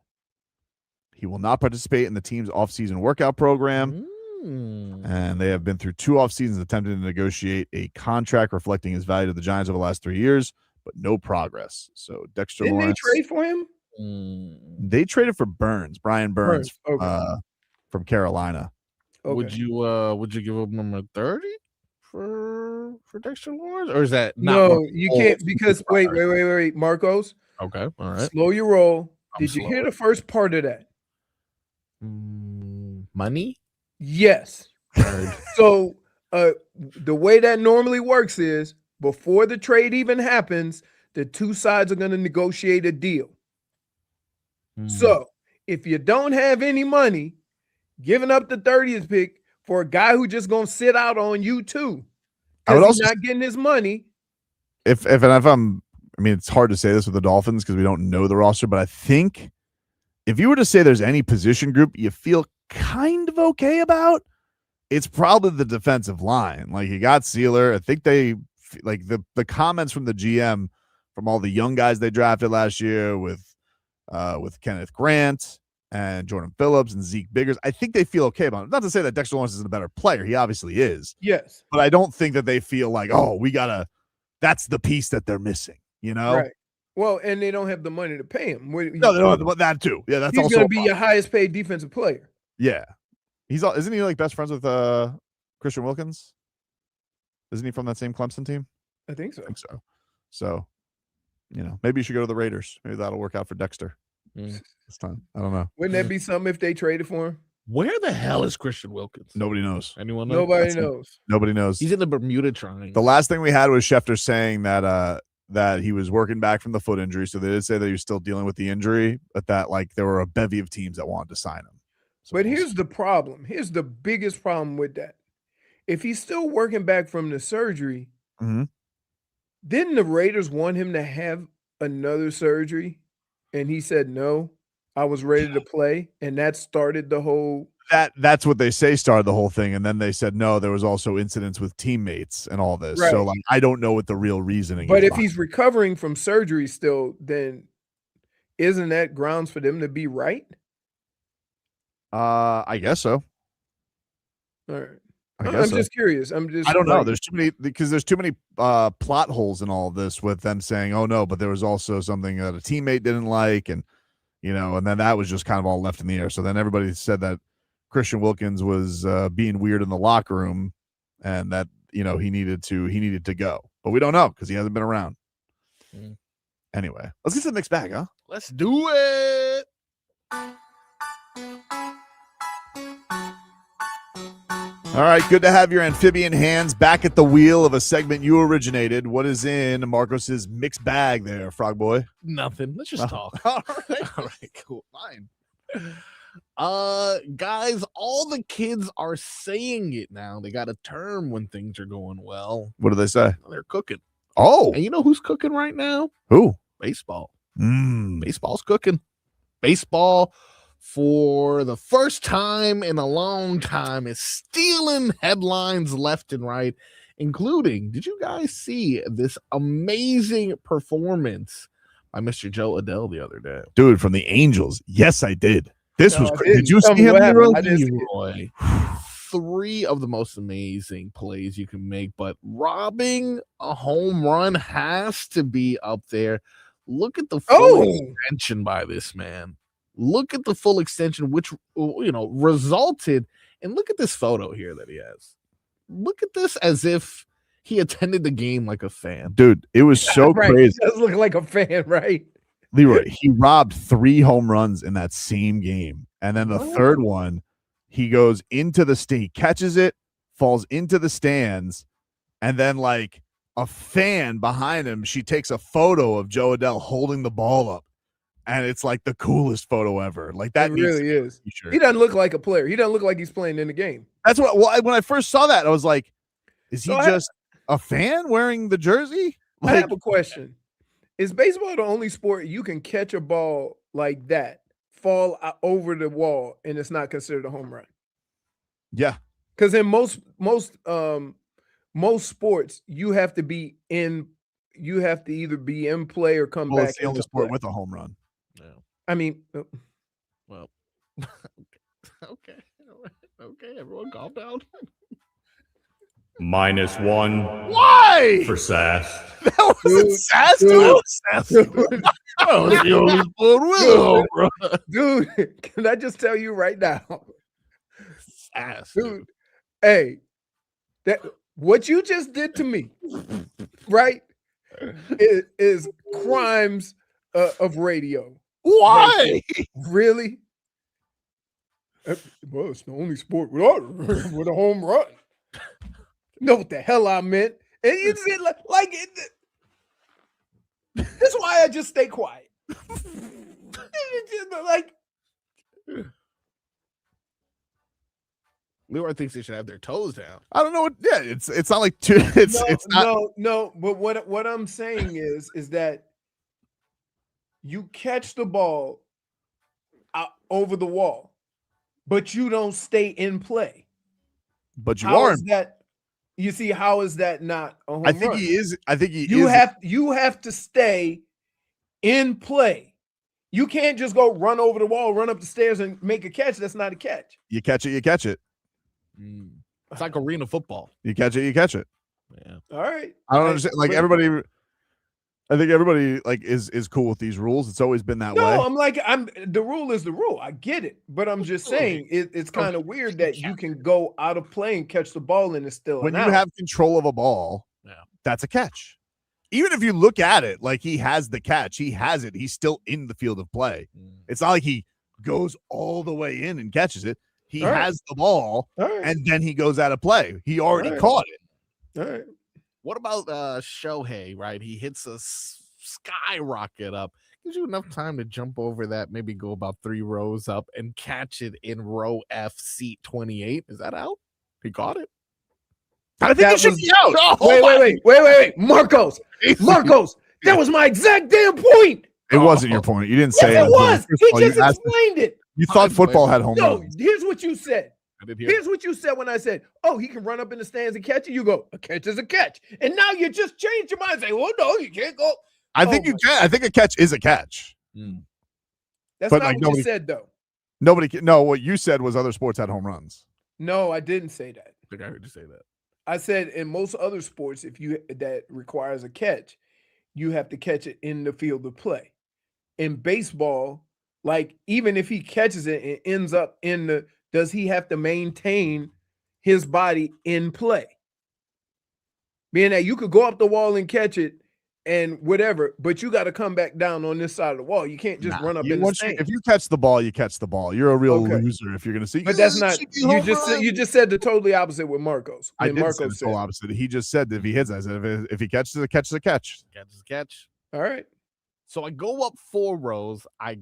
He will not participate in the team's offseason workout program. And they have been through 2 off seasons attempting to negotiate a contract reflecting his value to the Giants over the last 3 years, but no progress. So Dexter Lawrence. Didn't they trade for him? They traded for Brian Burns, from Carolina. Okay. Would you give him a 30 for Dexter Lawrence, or is that not? No, you can't because wait, Marcos. Okay, all right. Slow your roll. Did you slow. hear the first part of that? Money? Yes. So the way that normally works is before the trade even happens, the two sides are going to negotiate a deal. So if you don't have any money, giving up the 30th pick for a guy who just going to sit out on you too, because he's not getting his money. If it's hard to say this with the Dolphins because we don't know the roster, but I think if you were to say there's any position group you feel kind of okay about, it's probably the defensive line. Like, you got Sealer. I think they like the comments from the GM from all the young guys they drafted last year with Kenneth Grant and Jordan Phillips and Zeke Biggers. I think they feel okay about it. Not to say that Dexter Lawrence isn't a better player. He obviously is. Yes. But I don't think that they feel like, that's the piece that they're missing, you know? Right. Well, and they don't have the money to pay him. No, they don't have that too. Yeah, that's he's also going to be your highest paid defensive player. Yeah. Isn't he like best friends with Christian Wilkins? Isn't he from that same Clemson team? I think so. So, maybe you should go to the Raiders. Maybe that'll work out for Dexter this time. I don't know. Wouldn't that be something if they traded for him? Where the hell is Christian Wilkins? Nobody knows. Anyone know? Nobody knows. Nobody knows. He's in the Bermuda Triangle. The last thing we had was Schefter saying that he was working back from the foot injury. So they did say that he was still dealing with the injury, but that there were a bevy of teams that wanted to sign him. But here's the problem. Here's the biggest problem with that. If he's still working back from the surgery, didn't the Raiders want him to have another surgery? And he said, no, I was ready to play. And that started the whole. That's what they say started the whole thing. And then they said, no, there was also incidents with teammates and all this. Right. So I don't know what the real reasoning is. But if he's recovering from surgery still, then isn't that grounds for them to be right? I guess so. All right. I'm just curious. I don't know. There's too many plot holes in all of this with them saying, oh no, but there was also something that a teammate didn't like, and and then that was just kind of all left in the air. So then everybody said that Christian Wilkins was being weird in the locker room, and that he needed to go, but we don't know because he hasn't been around. Anyway, let's get to the mixed bag, huh? Let's do it. All right, good to have your amphibian hands back at the wheel of a segment you originated. What is in Marcos's mixed bag there, Frog Boy? Nothing. Let's just talk. All right, cool. Fine. Guys, all the kids are saying it now. They got a term when things are going well. What do they say? They're cooking. Oh, And you know who's cooking right now? who? Baseball. Mm. Baseball's cooking. Baseball, for the first time in a long time, is stealing headlines left and right, including, did you guys see this amazing performance by Mr. Joe Adele the other day? Dude, from the Angels. Yes, I did. This No, was I crazy. Did didn't. you Tell see me him, what happened. Leroy? I didn't see it. Leroy. 3 of the most amazing plays you can make, but robbing a home run has to be up there. Look at the full extension by this man. Look at the full extension, which, resulted. And look at this photo here that he has. Look at this as if he attended the game like a fan. Dude, it was so Right. crazy. He does look like a fan, right? Leroy, he robbed 3 home runs in that same game. And then the third one, he goes into the stand, he catches it, falls into the stands, and then like a fan behind him, she takes a photo of Joe Adele holding the ball up. And it's like the coolest photo ever. Like that It really is. Sure. He doesn't look like a player. He doesn't look like he's playing in the game. That's what. Well, when I first saw that, I was like, "Is he So just a fan wearing the jersey?" I have a question. Is baseball the only sport you can catch a ball like that, fall over the wall, and it's not considered a home run? Yeah, because in most sports, you have to be in. You have to either be in play or come well, back. it's the only into sport play. with a home run. I mean, Well, okay. Okay, everyone calm down. -1 Why? for Sass. That wasn't sass, dude. Sass. That was the only sport with a home run. dude, can I just tell you right now, Sass, dude? Hey, that what you just did to me, right? Is crimes of radio. Why? Really? Well, it's the only sport with a home run. Know what the hell I meant? And you said like it. That's why I just stay quiet. Like Leroy thinks they should have their toes down. I don't know what. Yeah, it's not like two. It's not. No. But what I'm saying is that you catch the ball out over the wall, but you don't stay in play. But you How are. is that? You see, how is that not a home I think run? he is. I think he You is. you have to stay in play. You can't just go run over the wall, run up the stairs, and make a catch. That's not a catch. You catch it. You catch it. It's like arena football. You catch it. You catch it. Yeah. All right. I don't understand. Like everybody. I think everybody like is cool with these rules. It's always been that way. No, the rule is the rule. I get it, but I'm just saying it's kind of weird that you can go out of play and catch the ball and it's still When an you out. have control of a ball, that's a catch. Even if you look at it like he has the catch, he has it. He's still in the field of play. It's not like he goes all the way in and catches it. He All right. has the ball, All right. and then he goes out of play. He already All right. caught it. All right. What about Shohei, right? He hits a skyrocket up. Gives you enough time to jump over that, maybe go about 3 rows up and catch it in row F, seat 28. Is that out? He caught it. I think it should be out. Wait. Marcos, that was my exact damn point. It wasn't your point. You didn't say Yes, it was. First of all, He you just asked- explained it. You thought football had home No, runs. here's what you said. I did hear Here's what you said when I said, "Oh, he can run up in the stands and catch it." You go, "A catch is a catch," and now you just change your mind and say, "Well, no, you can't go." I think you can. I think a catch is a catch. That's But, not like, what nobody- you said, though. Nobody can. No, what you said was other sports had home runs. No, I didn't say that. I think I heard you say that. I said in most other sports, that requires a catch, you have to catch it in the field of play. In baseball, like even if he catches it and ends up does he have to maintain his body in play? Being that you could go up the wall and catch it and whatever, but you got to come back down on this side of the wall. You can't just run up in the stand. If you catch the ball, you catch the ball. You're a real loser if you're going to see. But that's not. You just said the totally opposite with Marcos. I did say the total opposite. He just said that if he hits, I said if he catches it, catches a catch. Catches a catch. All right. So I go up 4 rows. I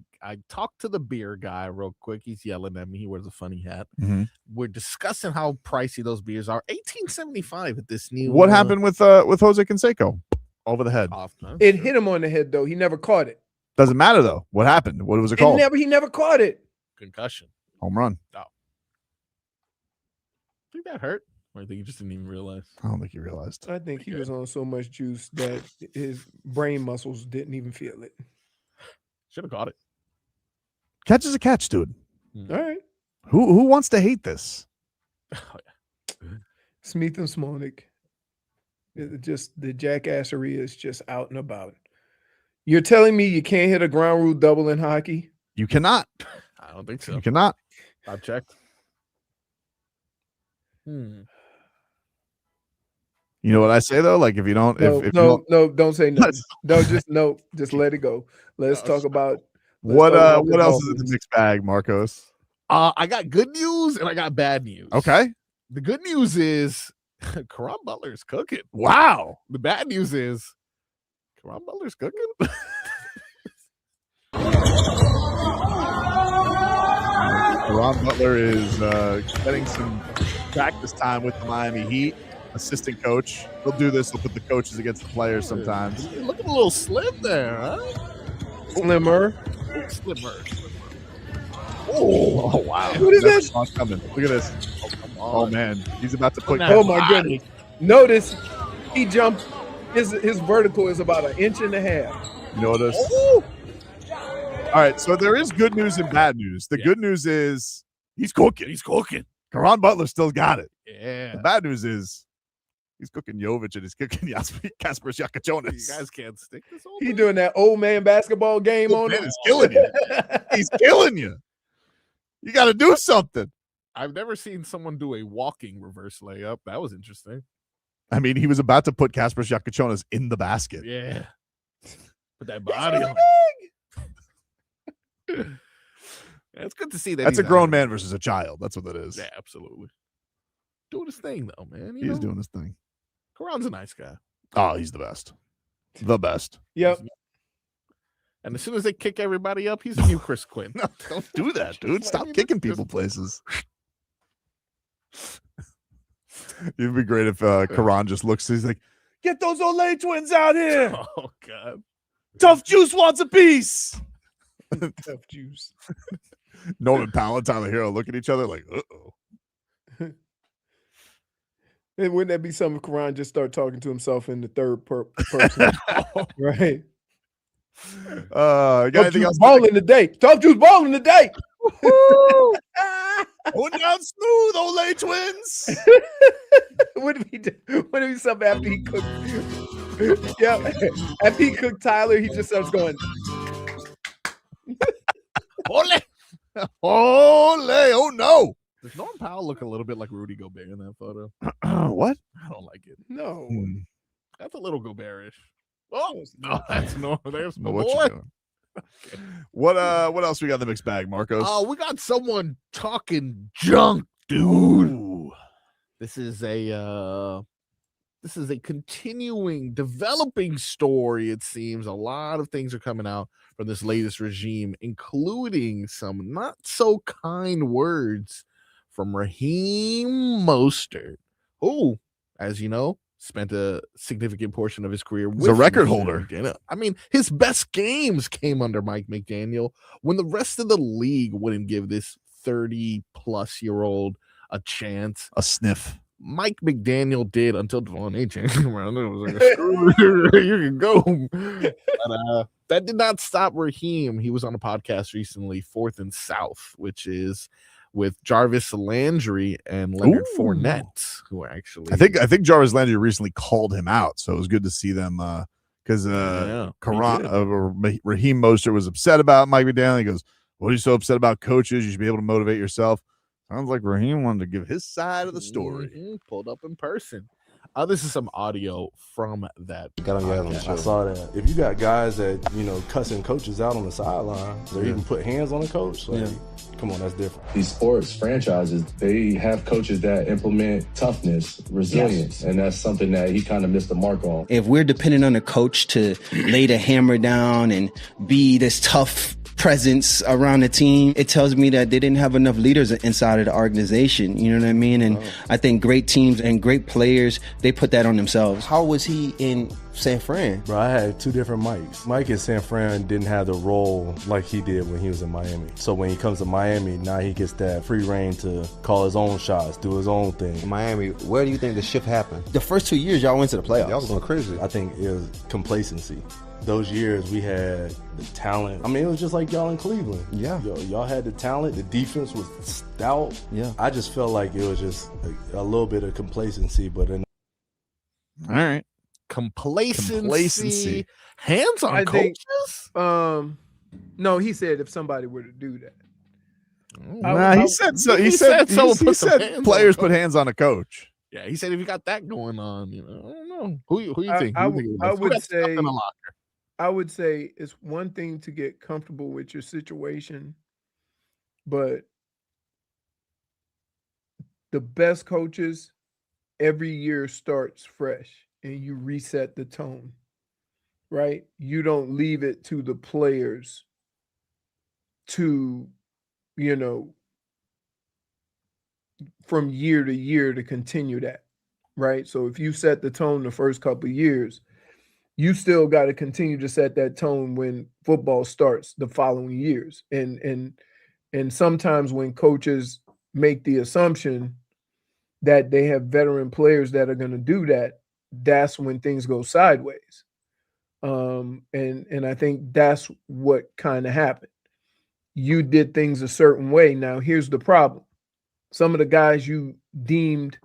talk to the beer guy real quick. He's yelling at me. He wears a funny hat. Mm-hmm. We're discussing how pricey those beers are. $18.75 at this new. What happened with Jose Canseco? Over the head. It hit him on the head though. He never caught it. Doesn't matter though. What happened? What was it called? He never caught it. Concussion. Home run. Oh. I think that hurt. Or I think he just didn't even realize. I don't think he realized. I think he was on so much juice that his brain muscles didn't even feel it. Should have caught it. Catch is a catch, dude. All right. Who wants to hate this? Smith and Smolnik. Just the jackassery is just out and about. You're telling me you can't hit a ground rule double in hockey? You cannot. I don't think so. You cannot. I've checked. You know what I say though? Like if you don't, don't say no. Just let it go. Let's talk about what else is in the mixed bag, Marcos? I got good news and I got bad news. Okay. The good news is Caron Butler is cooking. Wow. The bad news is Caron Butler's cooking. Caron Butler is getting some practice time with the Miami Heat. Assistant coach. He'll do this. He'll put the coaches against the players sometimes. Looking a little slim there, huh? Slimmer. Oh wow. What is this? Coming. Look at this. Oh man. He's about to put. Oh my goodness. Notice he jumped. His vertical is about 1.5 inches. Notice. Oh. All right. So there is good news and bad news. The good news is he's cooking. Caron Butler still got it. Yeah. The bad news is he's cooking Jovic and he's cooking Kasper Jakajonas. You guys can't stick this old He doing that old man basketball game on him. He's killing you. He's killing you. You got to do something. I've never seen someone do a walking reverse layup. That was interesting. I mean, he was about to put Kasper Jakajonas in the basket. Yeah. Put that body on. It's good to see that. That's a grown man versus a child. That's what that is. Yeah, absolutely. Doing his thing, though, man. He's doing his thing. Caron's a nice guy. Oh, he's the best. The best. Yep. And as soon as they kick everybody up, he's the new Chris Quinn. No, don't do that, dude. Stop kicking people places. It'd be great if Caron just looks. He's like, "Get those Olay twins out here!" Oh God. Tough Juice wants a piece. Tough Juice. Norman Powell and Tyler Hero look at each other like, "Uh-oh." And wouldn't that be something if Caron just start talking to himself in the third person? Right. Got anything else? Balling today. Tough Juice balling today. Going down smooth, Olay twins. What if he something after he cooked? Yeah, after he cooked Tyler, he just starts going. Ole! Ole! Oh no! Does Norman Powell look a little bit like Rudy Gobert in that photo? What? I don't like it. No, that's a little Gobert-ish. Oh no, that's no. There's my what boy. you doing? Okay. What else we got in the mixed bag, Marcos? Oh, we got someone talking junk, dude. Ooh. This is a continuing, developing story. It seems a lot of things are coming out from this latest regime, including some not so kind words from Raheem Mostert, who, as you know, spent a significant portion of his career with a record holder. I mean, his best games came under Mike McDaniel when the rest of the league wouldn't give this 30-plus-year-old a chance. A sniff. Mike McDaniel did until Dawn A changed around. It was like, you can go. But, that did not stop Raheem. He was on a podcast recently, Fourth and South, which is with Jarvis Landry and Leonard Fournette, who are actually. I think Jarvis Landry recently called him out, so it was good to see them because Raheem Mostert was upset about Mike McDaniel. He goes, "What are you so upset about, coaches? You should be able to motivate yourself." Sounds like Raheem wanted to give his side of the story. Pulled up in person. This is some audio from that. Got on your head on the show. I saw that. If you got guys that, cussing coaches out on the sideline, or even put hands on a coach, come on, that's different. These sports franchises, they have coaches that implement toughness, resilience, and that's something that he kind of missed the mark on. If we're dependent on a coach to lay the hammer down and be this tough presence around the team, it tells me that they didn't have enough leaders inside of the organization. You know what I mean? And I think great teams and great players, they put that on themselves. How was he in San Fran? Bro, I had 2 different Mikes. Mike in San Fran didn't have the role like he did when he was in Miami. So when he comes to Miami, now he gets that free reign to call his own shots, do his own thing. In Miami, where do you think the shift happened? The first 2 years, y'all went to the playoffs. Y'all was going crazy. I think it was complacency. Those years we had the talent. I mean, it was just like y'all in Cleveland. Yeah. Y'all had the talent. The defense was stout. Yeah. I just felt like it was just a little bit of complacency, but all right. Complacency. Hands on coaches? No, he said if somebody were to do that. He said so. He said players put hands on a coach. Yeah, he said if you got that going on, I don't know. Who you think? I would say it's one thing to get comfortable with your situation, but the best coaches every year starts fresh and you reset the tone, right? You don't leave it to the players to, from year to year to continue that, right? So if you set the tone the first couple of years, you still got to continue to set that tone when football starts the following years. And sometimes when coaches make the assumption that they have veteran players that are going to do that, that's when things go sideways. And I think that's what kind of happened. You did things a certain way. Now, here's the problem. Some of the guys you deemed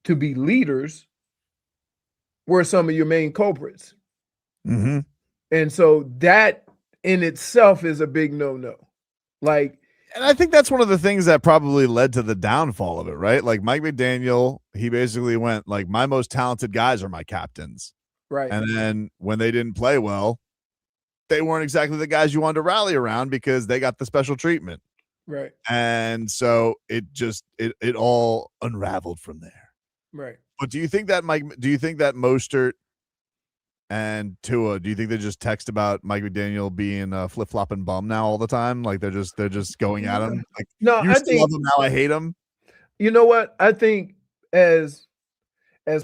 to be leaders were some of your main culprits. Mm-hmm. And so that in itself is a big no-no. And I think that's one of the things that probably led to the downfall of it, right? Like Mike McDaniel, he basically went like, my most talented guys are my captains. Right. And then when they didn't play well, they weren't exactly the guys you wanted to rally around because they got the special treatment. Right. And so it all unraveled from there. Right. But do you think that Mostert and Tua, do you think they just text about Mike McDaniel being a flip-flopping bum now all the time? Like they're just going at him? Like, no, I think love him, now I hate him. You know what? I think as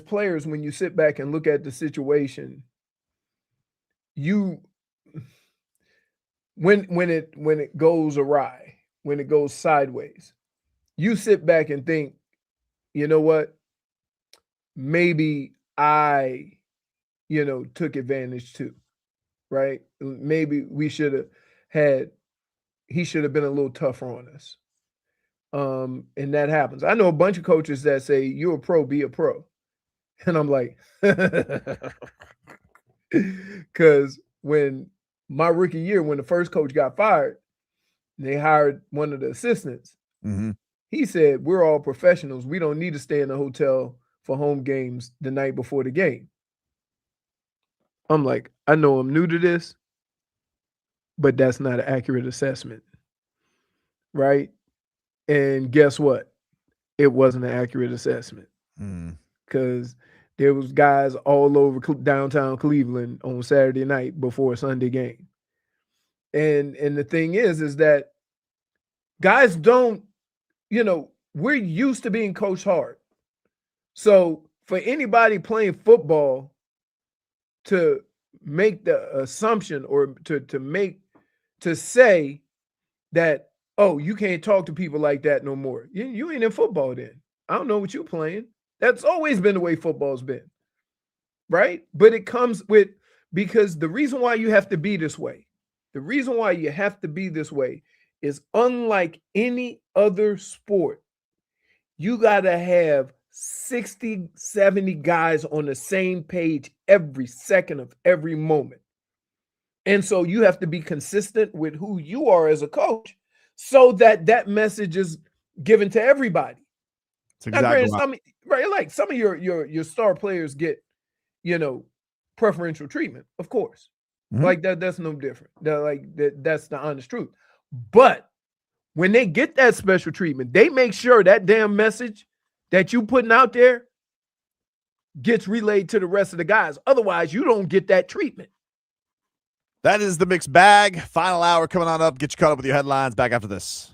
players, when you sit back and look at the situation, when it goes awry, when it goes sideways, you sit back and think, you know what? Maybe I, took advantage too, right? Maybe he should have been a little tougher on us. And that happens. I know a bunch of coaches that say, you're a pro, be a pro. And I'm like, because when my rookie year, when the first coach got fired, they hired one of the assistants. Mm-hmm. He said, we're all professionals. We don't need to stay in the hotel for home games the night before the game. I'm like, I know I'm new to this, but that's not an accurate assessment, right? And guess what? It wasn't an accurate assessment because there was guys all over downtown Cleveland on Saturday night before a Sunday game. And the thing is that guys don't, we're used to being coached hard. So for anybody playing football to make the assumption or to say that, oh, you can't talk to people like that no more. You ain't in football then. I don't know what you're playing. That's always been the way football's been, right? But it comes with, because the reason why you have to be this way, is unlike any other sport, you got to have 60, 70 guys on the same page every second of every moment. And so you have to be consistent with who you are as a coach so that message is given to everybody. It's Now, exactly granted, some of your star players get, preferential treatment, of course. Mhm. Like that's no different. That's the honest truth. But when they get that special treatment, they make sure that damn message that you putting out there gets relayed to the rest of the guys. Otherwise, you don't get that treatment. That is the mixed bag. Final hour coming on up. Get you caught up with your headlines. Back after this.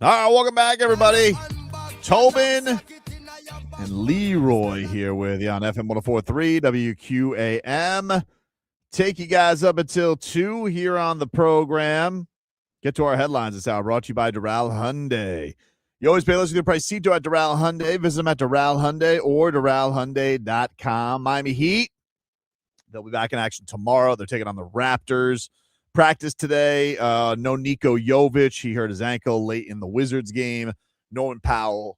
All right, welcome back, everybody. Tobin and Leroy here with you on FM 104.3 WQAM. Take you guys up until 2 here on the program. Get to our headlines this hour, brought to you by Doral Hyundai. You always pay less than the price. Cito at Doral Hyundai. Visit them at Doral Hyundai or DoralHyundai.com. Miami Heat, they'll be back in action tomorrow. They're taking on the Raptors. Practice today. No Niko Jovic. He hurt his ankle late in the Wizards game. Norman Powell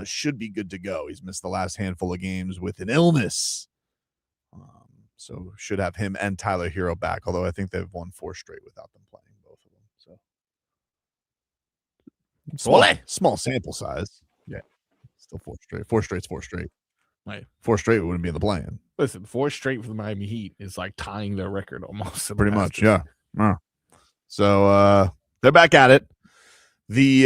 should be good to go. He's missed the last handful of games with an illness. So should have him and Tyler Hero back, although I think they've won 4 straight without them playing, both of them. So small sample size. Yeah. Still 4 straight. 4 straight's 4 straight. Right. 4 straight wouldn't be in the play-in. Listen, 4 straight for the Miami Heat is like tying their record almost. Pretty much, yeah. So they're back at it. The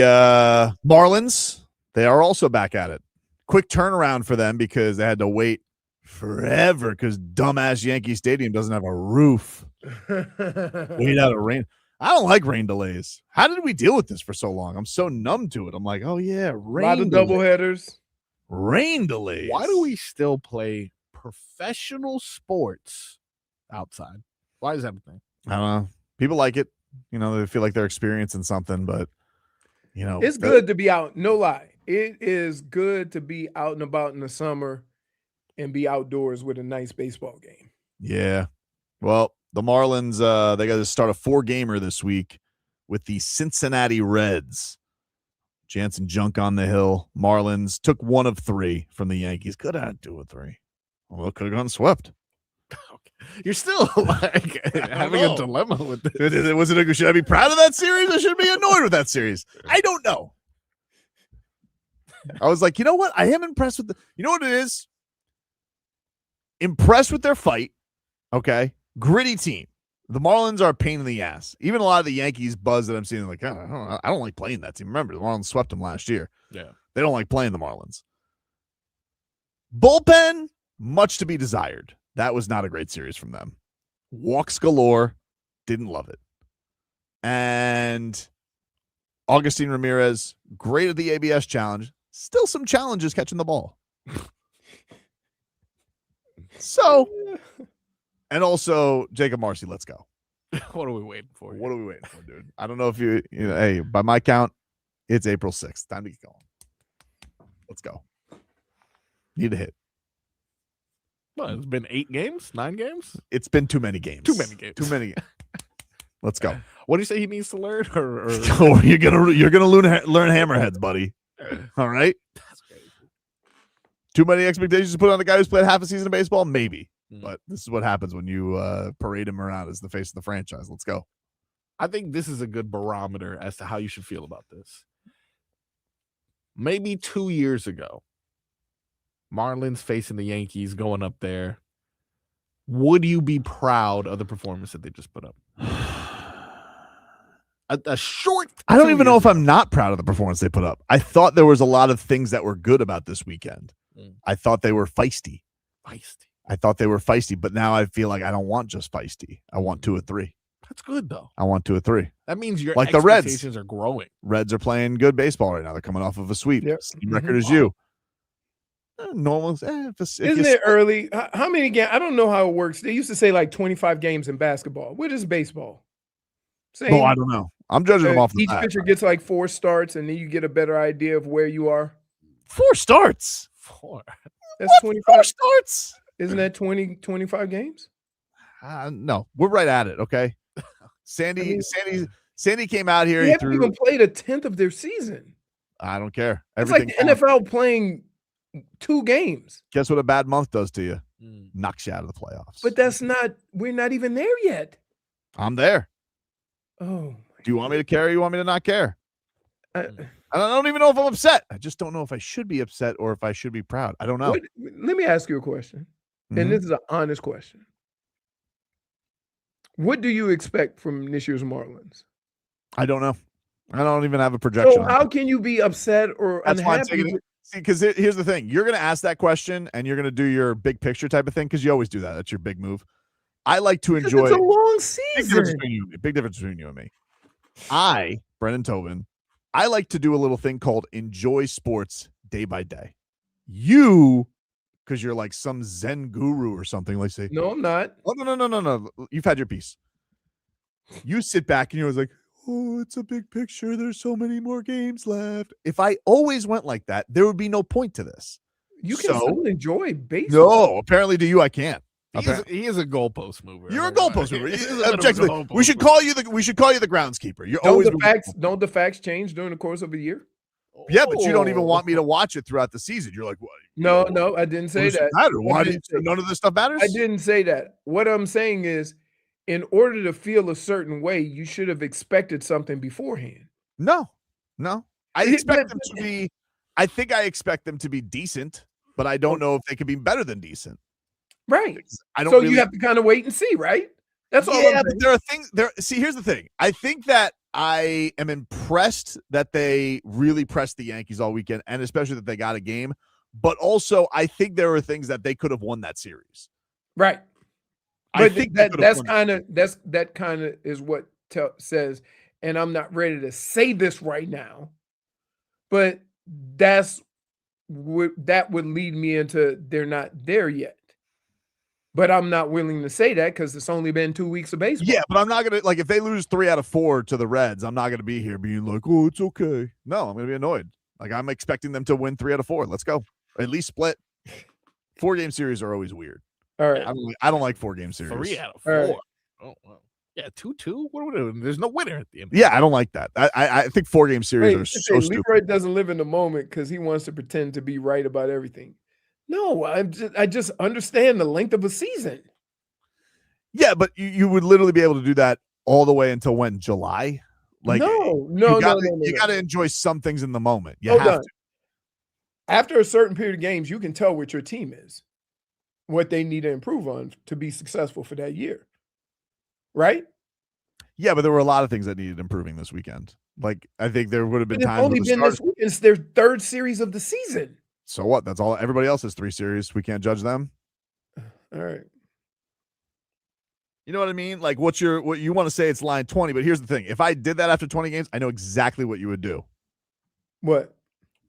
Marlins, they are also back at it. Quick turnaround for them because they had to wait forever because dumbass Yankee Stadium doesn't have a roof. Wait out of rain. I don't like rain delays. How did we deal with this for so long? I'm so numb to it. I'm like, oh yeah, rain. A lot of doubleheaders. Rain delays. Why do we still play professional sports outside? Why is that a thing? I don't know. People like it. You know, they feel like they're experiencing something, but you know, it's good to be out. No lie. It is good to be out and about in the summer and be outdoors with a nice baseball game. Yeah. Well, the Marlins, they got to start a 4-gamer this week with the Cincinnati Reds. Jansen Junk on the hill. Marlins took 1 of 3 from the Yankees. Could have 2 of 3. Well, could have gone swept. You're still like having a dilemma with this. Should I be proud of that series or should I be annoyed with that series? I don't know. I was like, you know what? I am impressed with you know what it is? Impressed with their fight. Okay. Gritty team. The Marlins are a pain in the ass. Even a lot of the Yankees buzz that I'm seeing, like, I don't like playing that team. Remember, the Marlins swept them last year. Yeah. They don't like playing the Marlins. Bullpen, much to be desired. That was not a great series from them. Walks galore. Didn't love it. And Augustine Ramirez, great at the ABS challenge. Still some challenges catching the ball. So, and also Jacob Marcy, let's go. What are we waiting for? What are we waiting for, dude? I don't know if you know, hey, by my count, it's April 6th. Time to get going. Let's go. Need a hit. Well, it's been 8 games, 9 games. It's been too many games. Too many games. Too many. Let's go. What do you say he needs to learn? Or oh, you're gonna learn hammerheads, buddy. All right. That's crazy. Too many expectations to put on a guy who's played half a season of baseball, maybe. But this is what happens when you parade him around as the face of the franchise. Let's go. I think this is a good barometer as to how you should feel about this. Maybe 2 years ago, Marlins facing the Yankees going up there. Would you be proud of the performance that they just put up? A short. I don't even know if I'm not proud of the performance they put up. I thought there was a lot of things that were good about this weekend. I thought they were feisty. I thought they were feisty, but now I feel like I don't want just feisty. I want 2 or 3. That's good though. I want 2 or 3. That means your like the Reds expectations are growing. Reds are playing good baseball right now. They're coming off of a sweep. Yep. Same record as you. Normal. Isn't it early? How many games? I don't know how it works. They used to say like 25 games in basketball. What is baseball? Oh, I don't know. I'm judging them off the each pitcher gets like 4 starts, and then you get a better idea of where you are. 4 starts. 4. That's what? 25 4 starts. Isn't that 25 games? No, we're right at it. Okay. Sandy came out here. They haven't even played a 10th of their season. I don't care. It's like the NFL playing 2 games. Guess what a bad month does to you? Knocks you out of the playoffs. But we're not even there yet. I'm there. Oh. Do you want me to care or you want me to not care? I don't even know if I'm upset. I just don't know if I should be upset or if I should be proud. I don't know. Let me ask you a question. And this is an honest question. What do you expect from this year's Marlins? I don't know. I don't even have a projection. So how can you be upset or unhappy? See, because here's the thing. You're going to ask that question and you're going to do your big picture type of thing because you always do that. That's your big move. I like to enjoy. It's a long season. Big difference between you and me. I, Brendan Tobin, I like to do a little thing called enjoy sports day by day. You, because you're like some Zen guru or something, like say, No, I'm not. Oh, no. You've had your piece. You sit back and you're always like, oh, it's a big picture. There's so many more games left. If I always went like that, there would be no point to this. You can still enjoy baseball. No, apparently to you, I can't. He is a goalpost mover. You're a goalpost mover. Objectively, we should call you the groundskeeper. You're Don't the facts change during the course of a year? Yeah, but you don't even want me to watch it throughout the season. You're like, what? No, I didn't say that. Why none of this stuff matters? I didn't say that. What I'm saying is, in order to feel a certain way, you should have expected something beforehand. No. I expect them to be. I think I expect them to be decent, but I don't know if they could be better than decent. Right. I don't. So really, you have to kind of wait and see, right? That's all. Yeah, but there are things. See, here's the thing. I think that I am impressed that they really pressed the Yankees all weekend, and especially that they got a game. But also, I think there are things that they could have won that series. Right. I But think that kind of is what says, and I'm not ready to say this right now, but that would lead me into they're not there yet. But I'm not willing to say that because it's only been 2 weeks of baseball. Yeah, but I'm not gonna if they lose 3 out of 4 to the Reds, I'm not gonna be here being like, oh, it's okay. No, I'm gonna be annoyed. Like I'm expecting them to win 3 out of 4. Let's go. At least split. 4-game series are always weird. All right. I don't like 4-game series. 3 out of 4. Right. Oh, wow. Yeah, 2-2. What are we doing? There's no winner at the end. Yeah, I don't like that. I think 4-game series are so stupid. Leroy doesn't live in the moment because he wants to pretend to be right about everything. No, I just understand the length of a season. Yeah, but you would literally be able to do that all the way until when? July? Like no. You got to enjoy some things in the moment. You have to. After a certain period of games, you can tell what your team is, what they need to improve on to be successful for that year. Right? Yeah, but there were a lot of things that needed improving this weekend. Like I think there would have been times. Only been this weekend. It's their 3rd series of the season. So what? That's all. Everybody else has 3 series. We can't judge them. All right. You know what I mean? Like what you want to say it's line 20, but here's the thing. If I did that after 20 games, I know exactly what you would do. What?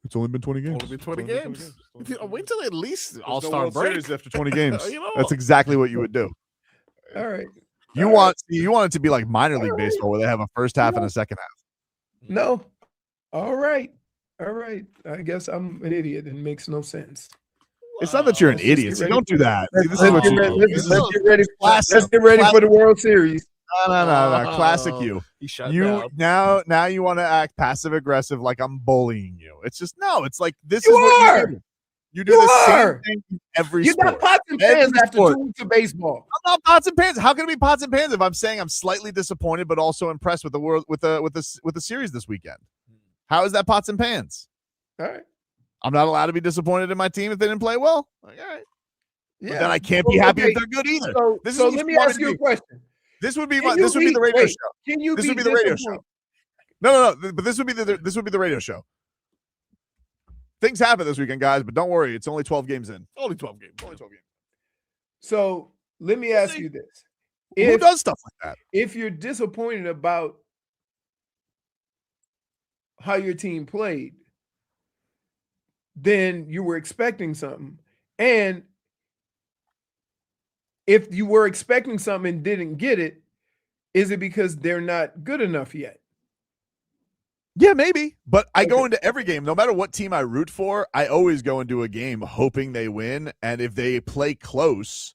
It's only been 20 games. Only been 20 games. Wait till at least All-Star break after 20 games. That's exactly what you would do. All right. You want it to be like minor league baseball where they have a first half and a second half. No. All right. I guess I'm an idiot and it makes no sense. It's not that you're an idiot. So don't do that. Let's get ready for the World Series. No. Classic you. You now you want to act passive aggressive like I'm bullying you. It's just no. It's like this you is what are. you do. You do the same thing in every sport. You got pots and pans after 2 weeks of baseball. I'm not pots and pans. How can it be pots and pans if I'm saying I'm slightly disappointed but also impressed with the series this weekend? How is that pots and pans? All right. I'm not allowed to be disappointed in my team if they didn't play well. Like, all right. Yeah. But then I can't be happy if they're good either. So let me ask you a question. This would be the radio show. Can you this be would be the radio show. No. But this would be the radio show. Things happen this weekend, guys, but don't worry. It's only 12 games in. Only 12 games. So let me ask you this. Who does stuff like that? If you're disappointed about how your team played, then you were expecting something. And if you were expecting something and didn't get it, is it because they're not good enough yet? Yeah, maybe. But I go into every game, no matter what team I root for, I always go into a game hoping they win. And if they play close,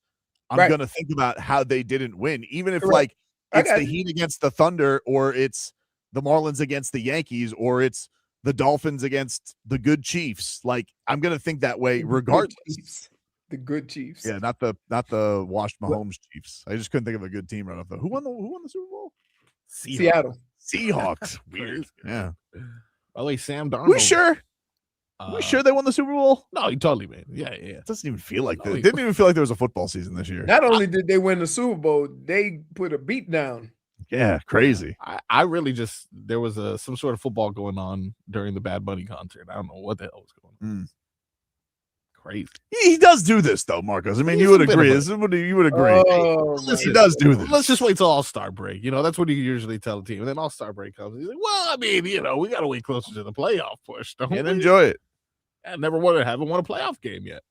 I'm going to think about how they didn't win. Even if it's the Heat against the Thunder, or it's the Marlins against the Yankees, or it's the Dolphins against the good Chiefs. Like I'm going to think that way regardless. The good Chiefs. Yeah, not the washed Mahomes Chiefs. I just couldn't think of a good team right off the. Who won the Super Bowl? Seattle Seahawks. Weird. Yeah. By the way, Sam Darnold. We sure? We sure they won the Super Bowl? No, you totally, man. Yeah. It doesn't even feel like that. It didn't even feel like there was a football season this year. Not only did they win the Super Bowl, they put a beat down. Yeah, crazy. I really just there was some sort of football going on during the Bad Bunny concert. I don't know what the hell was going on. crazy. He does do this though, Marcos. I mean, He's you would a bit agree. of a- You would agree. Oh, He does do this. Let's just wait till All-Star break. That's what you usually tell the team. And then All-Star break comes. He's like, well, I mean, we got to wait closer to the playoff push, don't And we? enjoy it. I haven't won a playoff game yet.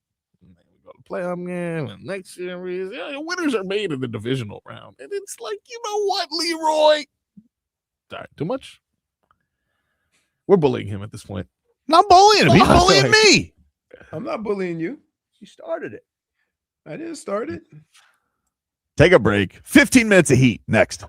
And then we go to playoff game and next series. Winners are made in the divisional round. And it's like, you know what, Leroy? Sorry, too much? We're bullying him at this point. Not bullying him. He's bullying me. I'm not bullying you. You started it. I didn't start it. Take a break. 15 minutes of heat next.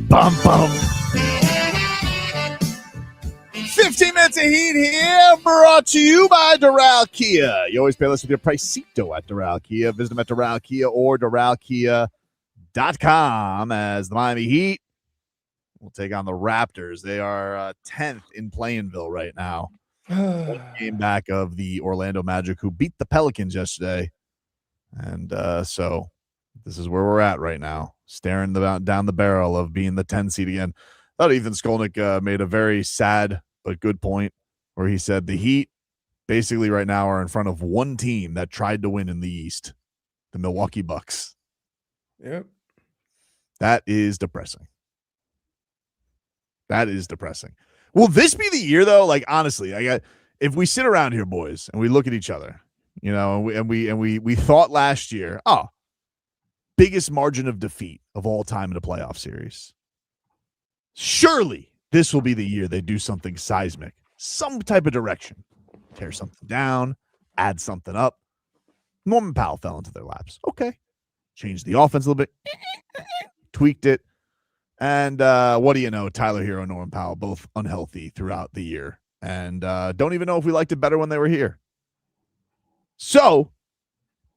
Bum bum. 15 minutes of heat here, brought to you by Doral Kia. You always pay less with your Pricito at Doral Kia. Visit them at Doral Kia or DoralKia.com as the Miami Heat will take on the Raptors. They are 10th in Plainville right now. One game back of the Orlando Magic, who beat the Pelicans yesterday. And so this is where we're at right now, staring down the barrel of being the 10 seed again. I thought Ethan Skolnick made a very sad but good point where he said the Heat basically right now are in front of one team that tried to win in the East, the Milwaukee Bucks. Yep. That is depressing. That is depressing. Will this be the year though? Like honestly, if we sit around here, boys, and we look at each other, you know, and we thought last year, biggest margin of defeat of all time in a playoff series. Surely this will be the year they do something seismic, some type of direction, tear something down, add something up. Norman Powell fell into their laps. Okay. Changed the offense a little bit, tweaked it. And what do you know? Tyler Hero and Norman Powell, both unhealthy throughout the year. And don't even know if we liked it better when they were here. So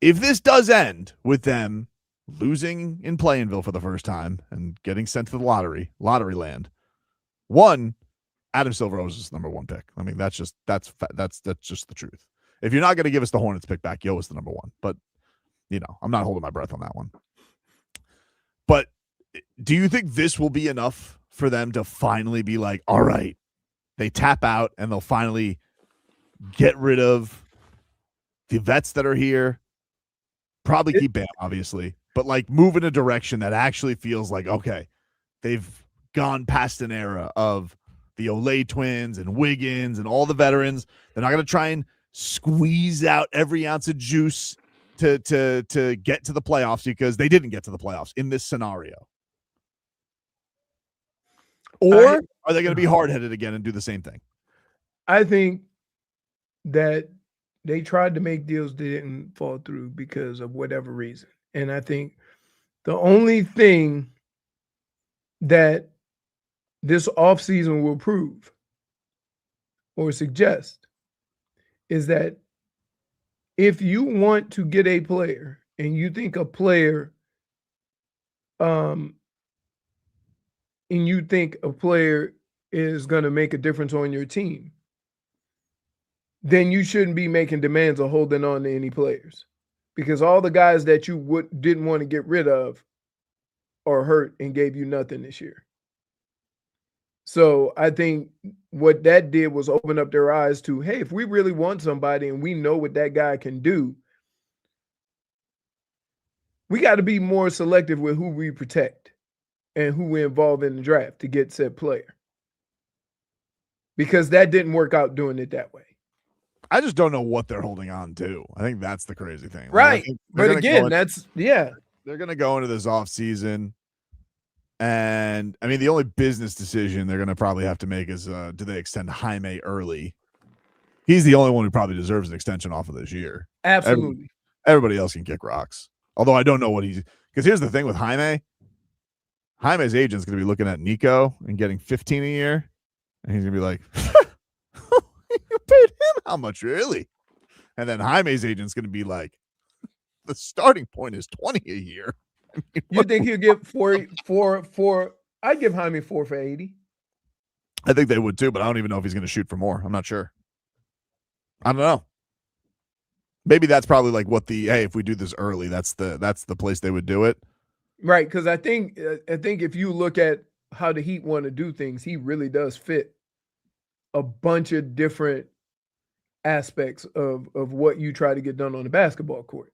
if this does end with them losing in Plainville for the first time and getting sent to the lottery land, one, Adam Silver was number one pick. I mean, that's just the truth. If you're not going to give us the Hornets pick back, Yo is the number one. But, you know, I'm not holding my breath on that one. But do you think this will be enough for them to finally be like, all right, they tap out and they'll finally get rid of the vets that are here? Probably keep Bam, obviously, but like move in a direction that actually feels like, okay, they've gone past an era of the Olay twins and Wiggins and all the veterans. They're not going to try and squeeze out every ounce of juice to get to the playoffs because they didn't get to the playoffs in this scenario. Or are they going to be hard-headed again and do the same thing? I think that they tried to make deals that didn't fall through because of whatever reason. And I think the only thing that this offseason will prove or suggest is that if you want to get a player and you think a player is going to make a difference on your team, then you shouldn't be making demands or holding on to any players, because all the guys that you didn't want to get rid of are hurt and gave you nothing this year. So I think what that did was open up their eyes to, hey, if we really want somebody and we know what that guy can do, we got to be more selective with who we protect and who we involve in the draft to get said player. Because that didn't work out doing it that way. I just don't know what they're holding on to. I think that's the crazy thing. Right. But again, they're going to go into this offseason. And I mean, the only business decision they're going to probably have to make is, do they extend Jaime early? He's the only one who probably deserves an extension off of this year. Absolutely. Everybody else can kick rocks. Although I don't know what because here's the thing with Jaime. Jaime's agent's going to be looking at Nico and getting 15 a year. And he's going to be like, you paid him how much, really? And then Jaime's agent's going to be like, the starting point is 20 a year. I mean, you think he'll get four? I'd give Jaime 4 for 80. I think they would too, but I don't even know if he's going to shoot for more. I'm not sure. I don't know. Maybe that's probably like what if we do this early, that's the place they would do it. Right, because I think if you look at how the Heat want to do things, he really does fit a bunch of different aspects of what you try to get done on the basketball court.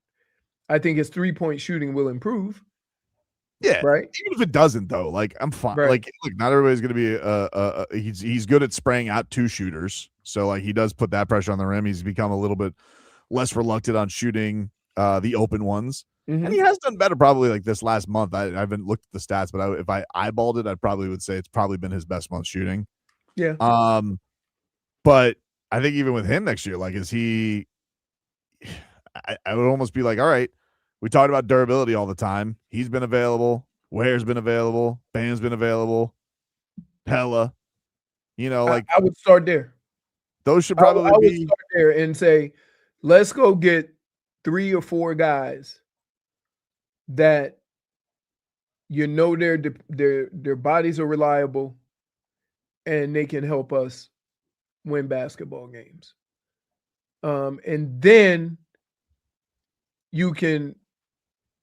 I think his 3-point shooting will improve. Yeah, right. Even if it doesn't, though, like I'm fine. Right. Like, look, not everybody's going to be he's good at spraying out 2 shooters, so like he does put that pressure on the rim. He's become a little bit less reluctant on shooting the open ones, and he has done better probably like this last month. I haven't looked at the stats, but if I eyeballed it, I probably would say it's probably been his best month shooting. Yeah. But I think even with him next year, like, is he? I would almost be like, all right, We talked about durability all the time. He's been available. Ware's been available. Bam's been available. Pella. I would start there. Those should probably I would be start there and say, let's go get 3 or 4 guys that their bodies are reliable and they can help us win basketball games. And then you can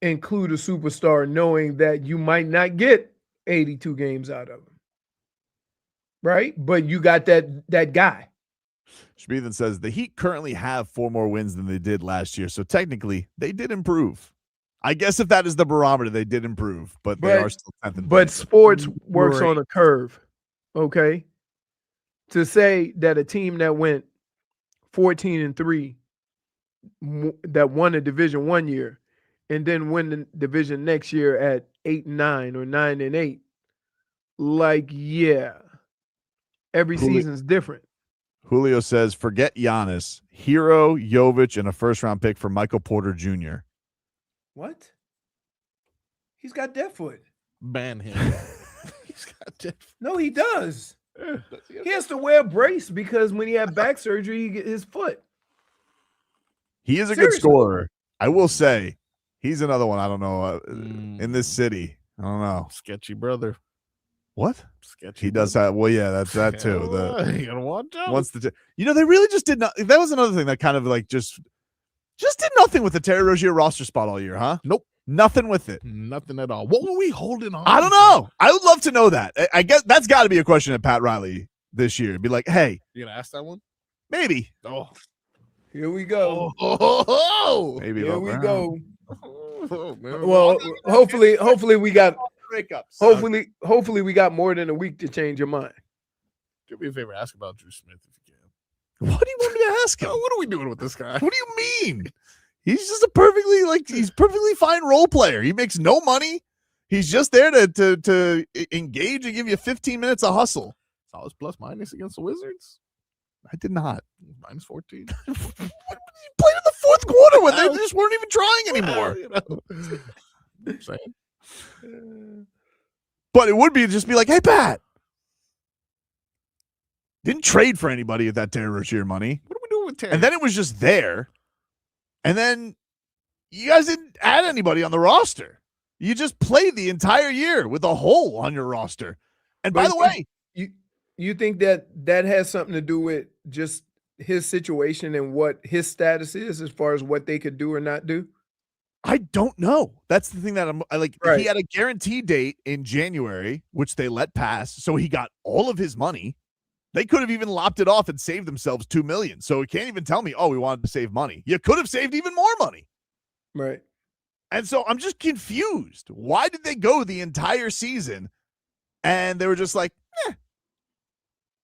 include a superstar knowing that you might not get 82 games out of him. Right? But you got that guy. Schmiethan says the Heat currently have 4 more wins than they did last year. So technically they did improve. I guess if that is the barometer, they did improve, but they are still 10th. But sports works on a curve. Okay. To say that a team that went 14-3 that won a division one year and then win the division next year at 8-9 or 9-8, every season's different. Julio says, forget Giannis, Hero, Jovic, and a first-round pick for Michael Porter Jr. What? He's got dead foot. Ban him. He's got dead foot. No, he does. He has to wear a brace because when he had back surgery, he get his foot. He is a good scorer. I will say, he's another one. I don't know. In this city, I don't know. Sketchy brother. What? Sketchy. He does have. Well, yeah, that's that too. You gotta watch out. They really just did not. That was another thing that kind of just did nothing with the Terry Rozier roster spot all year, huh? Nope. Nothing with it. Nothing at all. What were we holding on? I don't know. I would love to know that. I guess that's got to be a question at Pat Riley this year. Be like, hey, you gonna ask that one? Maybe. Oh, here we go. Maybe. Here we go. Oh, well, hopefully we got breakups. Hopefully we got more than a week to change your mind. Do me a favor. Ask about Drew Smith if you can. What do you want me to ask him? What are we doing with this guy? What do you mean? He's just a perfectly fine role player. He makes no money. He's just there to engage and give you 15 minutes of hustle. Solid plus minus against the Wizards. I did not. Minus 14. He played in the fourth quarter when they just weren't even trying anymore. I'm saying. But it would be like, hey, Pat. Didn't trade for anybody at that Terry Rozier money. What are we doing with Terry? And then it was just there. And then you guys didn't add anybody on the roster. You just played the entire year with a hole on your roster. And by the way, you think that has something to do with just his situation and what his status is as far as what they could do or not do? I don't know. That's the thing that I like. Right. He had a guarantee date in January, which they let pass. So he got all of his money. They could have even lopped it off and saved themselves $2 million. So it can't even tell me, we wanted to save money. You could have saved even more money. Right. And so I'm just confused. Why did they go the entire season and they were just like,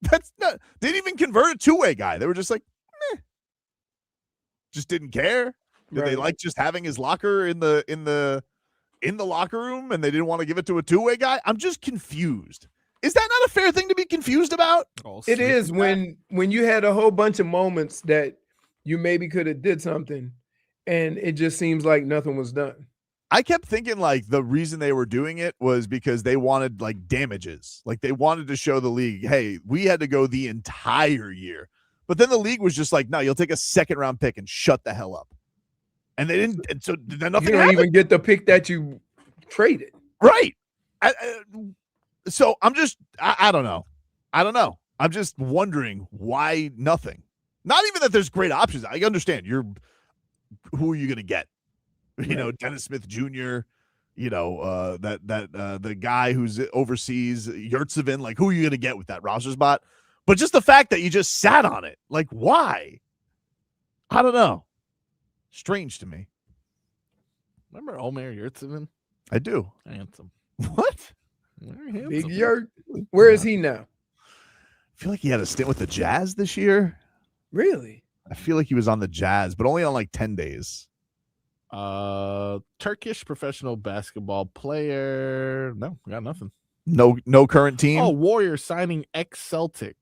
that's not, they didn't even convert a two-way guy. They were just like, just didn't care. Did they like just having his locker in the locker room and they didn't want to give it to a two-way guy? I'm just confused. Is that not a fair thing to be confused about? It is when you had a whole bunch of moments that you maybe could have did something and it just seems like nothing was done. I kept thinking like the reason they were doing it was because they wanted like damages. Like they wanted to show the league, hey, we had to go the entire year. But then the league was just like, no, you'll take a second round pick and shut the hell up. And they didn't. And so then nothing You don't even get the pick that you traded. Right. So I'm just, I don't know. I'm just wondering why nothing. Not even that there's great options. I understand who are you going to get? You know, Dennis Smith Jr., the guy who's overseas, Yurtsevin, like who are you going to get with that roster spot? But just the fact that you just sat on it, like why? I don't know. Strange to me. Remember Omer Yurtsevin? I do. Handsome. What? Big Yurt. Where is he now? I feel like he had a stint with the Jazz this year. Really? I feel like he was on the Jazz, but only on like 10 days. Turkish professional basketball player. No, we got nothing. No current team. Oh, Warriors signing ex-Celtic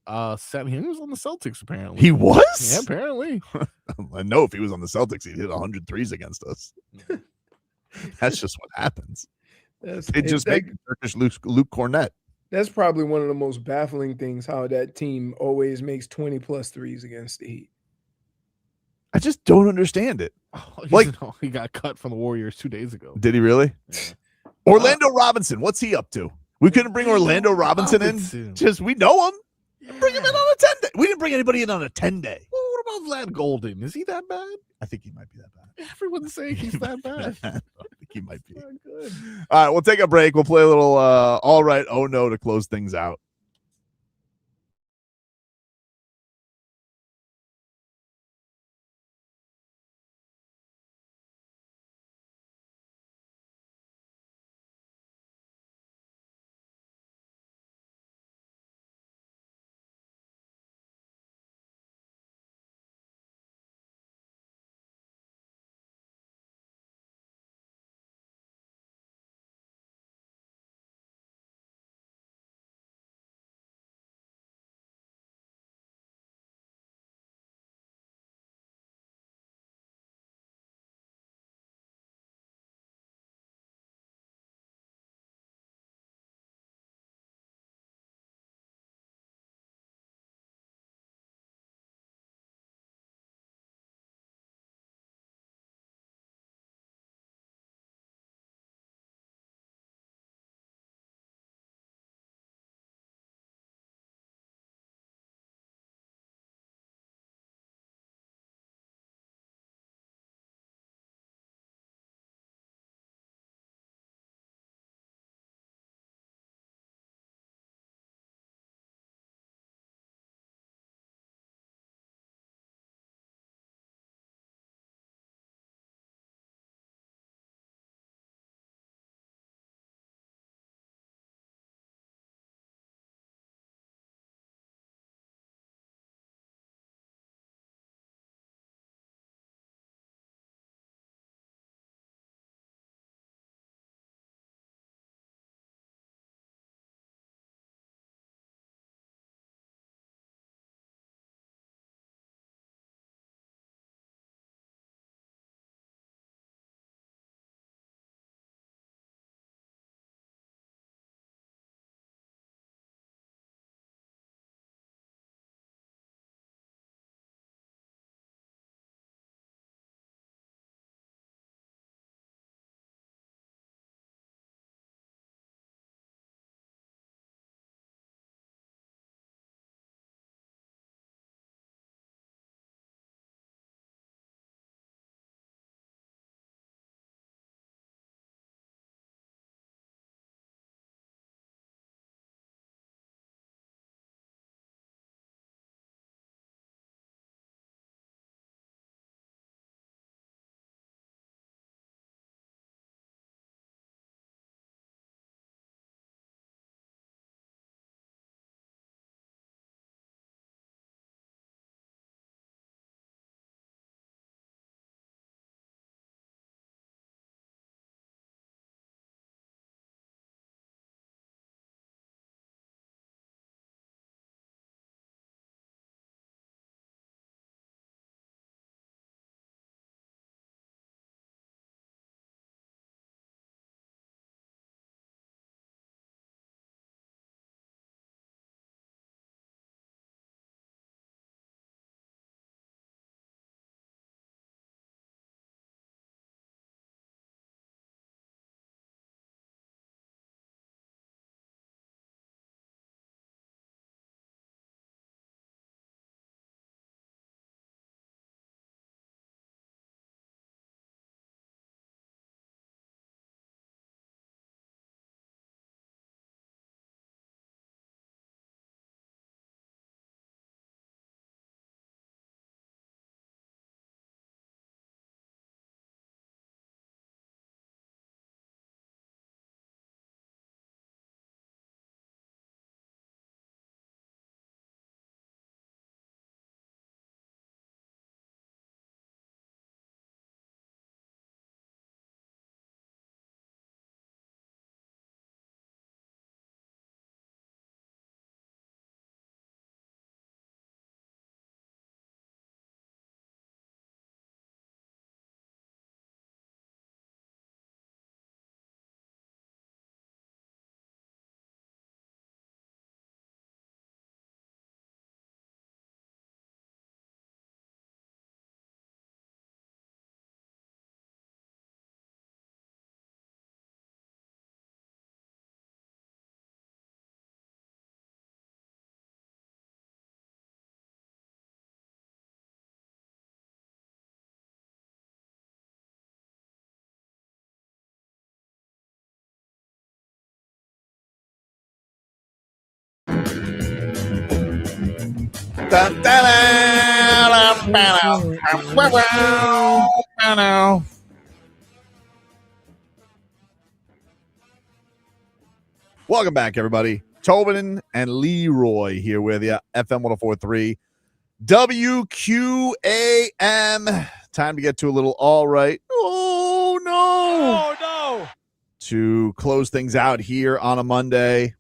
He was on the Celtics apparently. He was? Yeah, apparently. I know if he was on the Celtics, he'd hit 100 threes against us. That's just what happens. They just make Turkish Luke Cornett. That's probably one of the most baffling things, how that team always makes 20+ threes against the Heat. I just don't understand it. He got cut from the Warriors 2 days ago. Did he really? Yeah. Orlando Robinson, what's he up to? We couldn't bring Orlando Robinson in. Just we know him. Yeah. Bring him in on a 10-day. We didn't bring anybody in on a 10-day. Well, what about Vlad Golden? Is he that bad? I think he might be that bad. Everyone's saying he's that bad. I think he might be. Good. All right, we'll take a break. We'll play a little all right, oh no to close things out. Welcome back, everybody. Tobin and Leroy here with you, FM 104.3 WQAM. Time to get to a little all right. Oh, no. Oh, no. To close things out here on a Monday.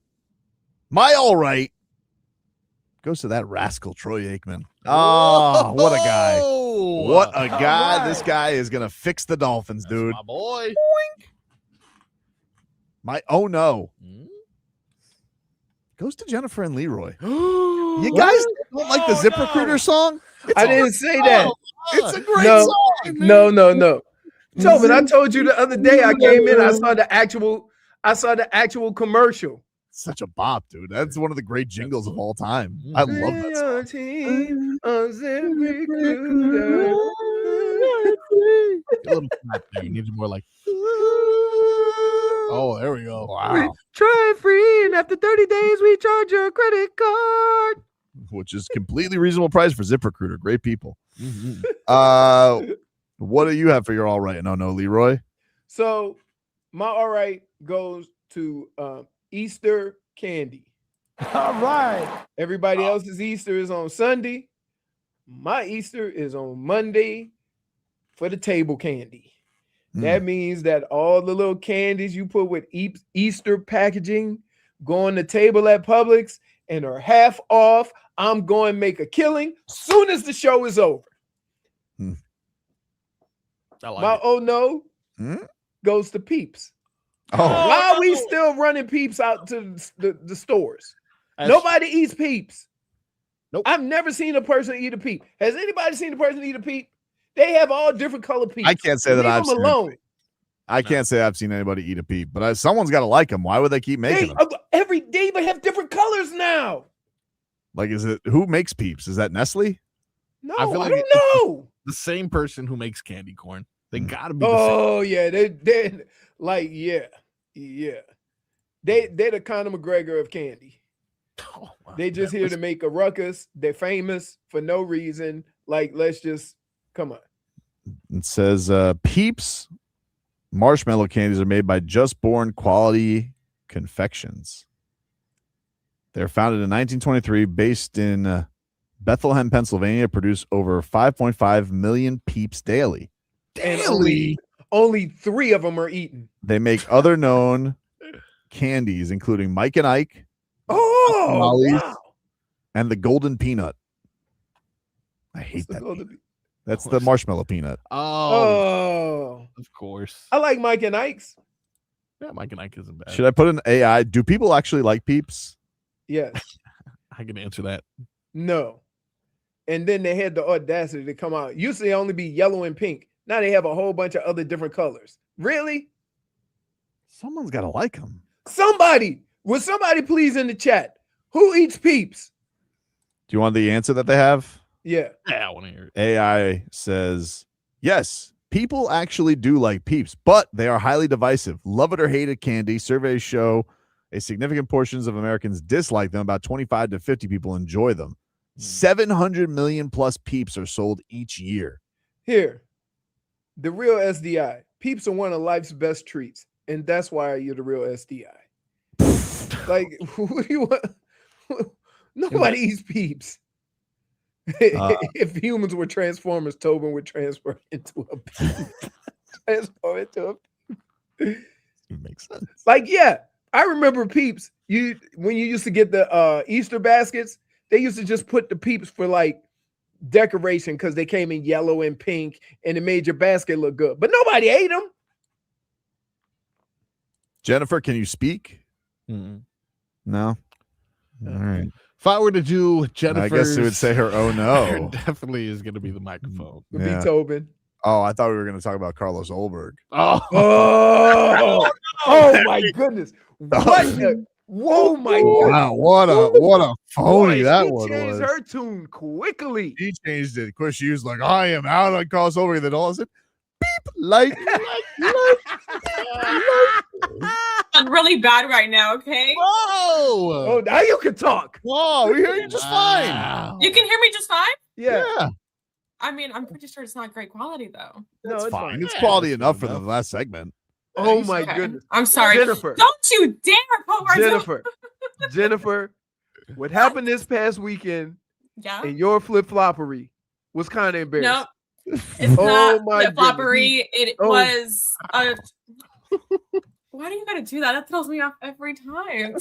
My all right goes to that rascal, Troy Aikman. Oh, what a guy. What a guy. Right. This guy is going to fix the Dolphins, dude. My boy. My oh, no. Goes to Jennifer and Leroy. You guys don't like the ZipRecruiter song? I didn't say that. It's a great song. No. Tobin, I told you the other day I came in, I saw the actual commercial. Such a bop, dude. That's one of the great jingles of all time. I love that song. A little flat there. You need more like. Oh, there we go. Wow. Try it free, and after 30 days, we charge your credit card. Which is completely reasonable price for ZipRecruiter. Great people. What do you have for your all right? No, Leroy. So my all right goes to Easter candy. All right. Everybody else's Easter is on Sunday. My Easter is on Monday for the table candy. That means that all the little candies you put with Easter packaging go on the table at Publix and are half off. I'm going to make a killing soon as the show is over. My oh no goes to Peeps. Why are we still running Peeps out to the stores? Nobody eats Peeps. Nope. I've never seen a person eat a Peep. Has anybody seen a person eat a Peep? They have all different color Peeps. I can't say that I've seen them alone. I can't say I've seen anybody eat a Peep, but someone's got to like them. Why would they keep making them? Every day they have different colors now. Like, who makes Peeps? Is that Nestle? No, I don't know. The same person who makes candy corn. They gotta be. Oh yeah, they're like yeah. They're the Conor McGregor of candy. They just here to make a ruckus. They're famous for no reason. Like, let's just come on. It says Peeps marshmallow candies are made by Just Born Quality Confections. They're founded in 1923, based in Bethlehem, Pennsylvania, produce over 5.5 million Peeps daily. And only 3 of them are eaten. They make other known candies, including Mike and Ike, Molly's, and the Golden Peanut. I hate that. That's the marshmallow peanut. Oh, of course. I like Mike and Ike's. Yeah, Mike and Ike isn't bad. Should I put in AI? Do people actually like Peeps? Yes. I can answer that. No. And then they had the audacity to come out. Used to only be yellow and pink. Now they have a whole bunch of other different colors. Really? Someone's got to like them. Somebody. Will somebody please in the chat? Who eats Peeps? Do you want the answer that they have? Yeah. I want to hear it. AI says, yes, people actually do like Peeps, but they are highly divisive. Love it or hate it candy. Surveys show a significant portions of Americans dislike them. About 25 to 50 people enjoy them. 700 million plus Peeps are sold each year. Here, the real SDI. Peeps are one of life's best treats, and that's why you're the real SDI. Like, who do you want? Nobody eats Peeps. If humans were Transformers, Tobin would transfer into a Peep. Transform into a Peep. It makes sense. Like, yeah, I remember Peeps. When you used to get the Easter baskets, they used to just put the Peeps for like decoration because they came in yellow and pink and it made your basket look good. But nobody ate them. Jennifer, can you speak? No. All right. If I were to do Jennifer, I guess it would say her. Oh no, there definitely is going to be the microphone. Would be Tobin. Oh, I thought we were going to talk about Carlos Olberg. Oh my goodness! Whoa, my God. Wow, what a phony that one was. She changed her tune quickly. He changed it. Of course, she was like, I am out on Carlos Olberg. Then all of a sudden, beep, like. sound really bad right now, okay? Whoa! Oh, now you can talk. Whoa, we hear you just fine. You can hear me just fine? Yeah. I mean, I'm pretty sure it's not great quality, though. No, It's it's fine. fine. It's quality enough for the last segment. Oh my Okay. goodness. I'm sorry. Jennifer. Don't you dare put words Jennifer, what happened this past weekend Yeah. in your flip-floppery was kind of embarrassing. No. It's Oh not my flip-floppery. It Oh. was a... Why do you gotta do that? That throws me off every time.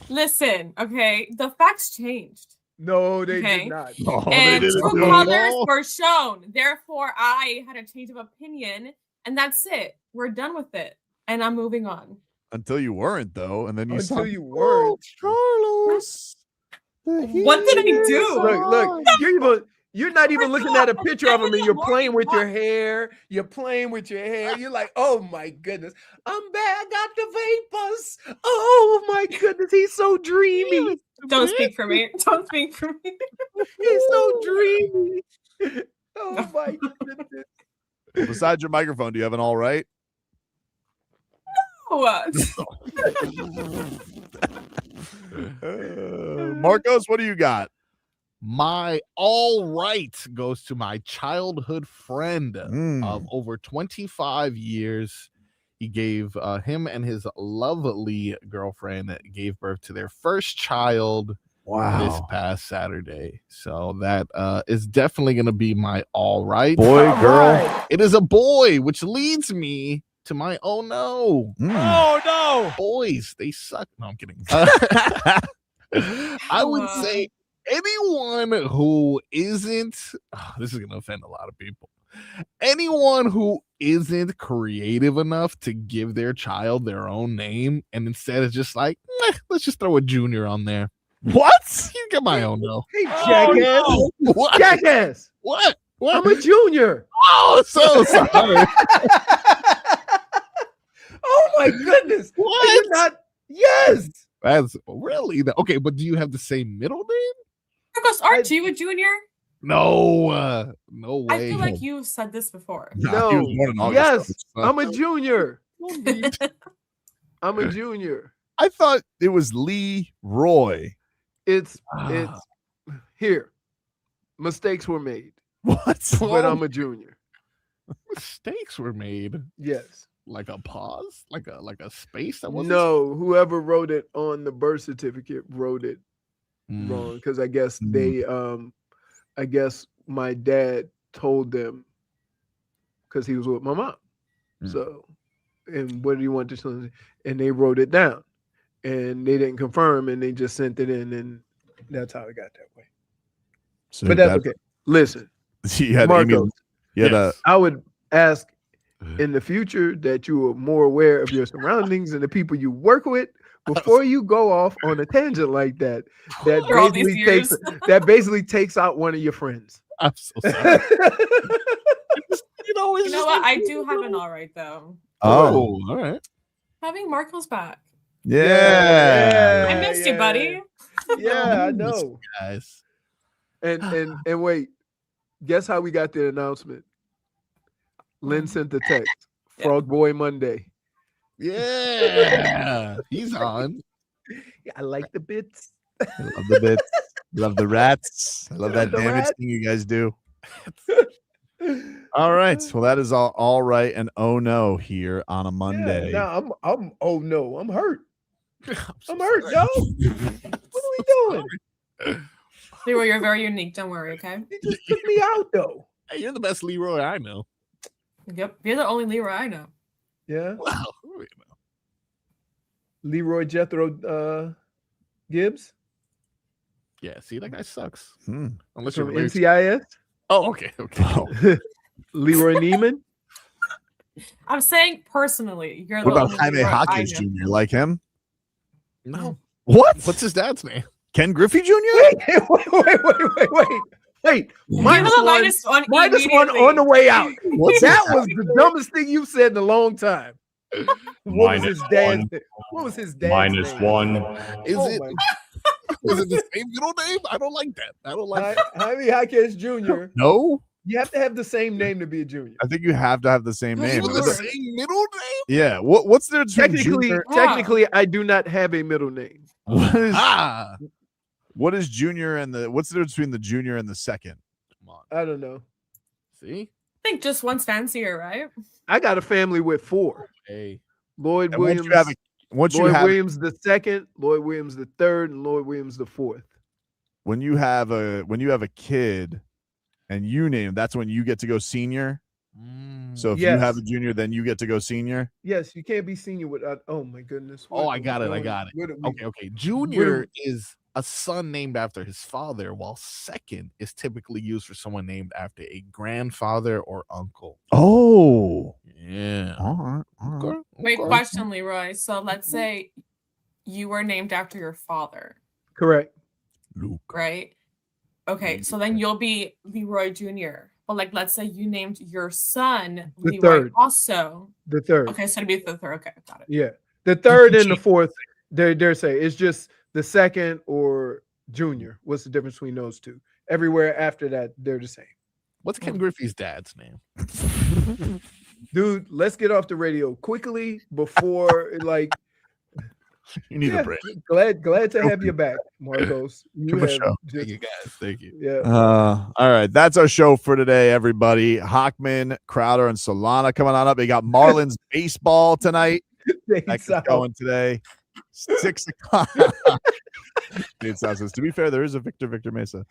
Listen, okay? The facts changed. No, they Okay. did not. And true colors were shown. Therefore, I had a change of opinion, and that's it. We're done with it, and I'm moving on. Until you weren't, though, and then you Until saw you weren't. Carlos. What did I do? Look, you're not even looking at a picture of him, and you're playing with your hair. You're playing with your hair. You're like, oh my goodness, I'm back, got the vapors. Oh my goodness, he's so dreamy. Don't speak for me. Don't speak for me. He's so dreamy. Oh my goodness. Besides your microphone, do you have an all right? Marcos, what do you got? My all right goes to my childhood friend of over 25 years. He gave him and his lovely girlfriend gave birth to their first child this past Saturday. So that is definitely going to be my all right. Boy, girl. It is a boy, which leads me to my oh no. Oh no. Boys, they suck. No, I'm kidding. I would say anyone who isn't, this is going to offend a lot of people. Anyone who isn't creative enough to give their child their own name and instead is just like, let's just throw a junior on there. What? You get my own no. Hey, jackass. Oh, no. What? Jackass. What? I'm a junior. Oh, so sorry. Oh my goodness. What? Are you not? Yes. That's really okay, but do you have the same middle name? Marcos, aren't you a junior? No, no way. I feel like you've said this before. No. Yes. I'm a junior. I'm a junior. I thought it was Leroy. It's here. Mistakes were made. What? But I'm a junior. Mistakes were made. Yes. Like a pause, like a space that wasn't. No, whoever wrote it on the birth certificate wrote it wrong because I guess they I guess my dad told them because he was with my mom. So, and what do you want to say? And they wrote it down, and they didn't confirm, and they just sent it in, and that's how it got that way. So but that's okay. Listen, you had Marcos, I would ask in the future that you are more aware of your surroundings and the people you work with before you go off on a tangent like that. That basically takes out one of your friends. I'm so sorry. You know what? I do have an all right though. Oh, all right. Having Marco's back. Yeah. I missed you, buddy. Yeah, I know. Guys. And wait, guess how we got the announcement? Lynn sent the text. Frogboy Monday. Yeah. He's on. Yeah, I like the bits. I love the bits. Love the rats. I love that The damage rats. thing you guys do. All right. Well, that is all right and oh no here on a Monday. Yeah, I'm oh no, I'm hurt. I'm hurt, yo. What are we doing? Leroy, you're very unique. Don't worry, okay? You just took me out though. Hey, you're the best Leroy I know. Yep, you're the only Leroy I know. Yeah. Wow. Leroy Jethro Gibbs Yeah, see, that guy sucks. Unless from you're NCIS. Oh, okay. Leroy Neiman. I'm saying personally, you're What the about only Jaime Leroy I Hawkins know. Jr.? Like him? No. What? What's his dad's name? Ken Griffey Jr.? Wait. Give Minus him a one, minus one minus one immediately. on the way out. What's That that? was the dumbest thing you've said in a long time. What was his dad's name? What was his dad's name? -1. Is Oh it? my- Is it the same middle name? I don't like that. I don't like that. Jaime Hawkins Jr. No. You have to have the same name to be a junior. I think you have to have the same name. The same middle name? Yeah. What's the difference between junior? Technically, I do not have a middle name. What is junior and what's the difference between the junior and the second? Come on. I don't know. See? I think just one's fancier, right? I got a family with 4. Hey. Lloyd And Williams. Williams the second, Lloyd Williams the third, and Lloyd Williams the fourth. When you have a kid and you name, that's when you get to go senior. So if you have a junior, then you get to go senior. Yes, you can't be senior without. Oh my goodness! I got it. Okay. Junior is a son named after his father, while second is typically used for someone named after a grandfather or uncle. Oh, yeah. All right. Wait, question, Leroy. So let's say you were named after your father. Correct. Luke. Right. Okay, so then you'll be Leroy Jr. But let's say you named your son the Leroy third. Also. The third. Okay, so it'd be the third. Okay, got it. Yeah, the third and the fourth. They're saying it's just the second or junior. What's the difference between those two? Everywhere after that, they're the same. What's Ken Griffey's dad's name? Dude, let's get off the radio quickly before you need a break. Glad to have you back, Marcos. Thank you guys. Thank you. Yeah. All right, that's our show for today, everybody. Hockman, Crowder, and Solana coming on up. They got Marlins baseball tonight. That's going today. 6 o'clock. It says, to be fair, there is a Victor Mesa.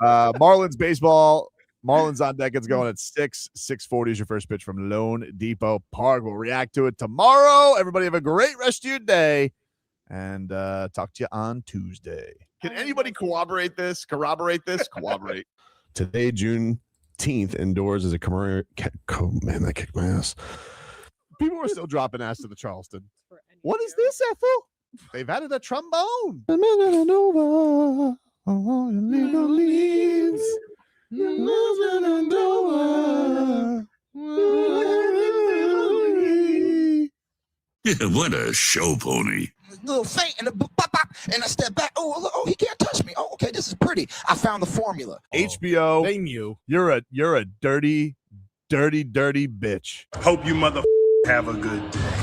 Marlins baseball. Marlins on deck. It's going at 6:40 is your first pitch from Lone Depot Park. We'll react to it tomorrow. Everybody have a great rest of your day, and talk to you on Tuesday. Can anybody corroborate this? Corroborate. Today, Juneteenth, indoors is a commemoration. Man, that kicked my ass. People are still dropping ass to the Charleston. What is this, Ethel? They've added a trombone. What a show pony. Little faint and I step back. Oh, he can't touch me. Oh, okay, this is pretty. I found the formula. HBO. They knew. You're a dirty bitch. Hope you mother have a good day.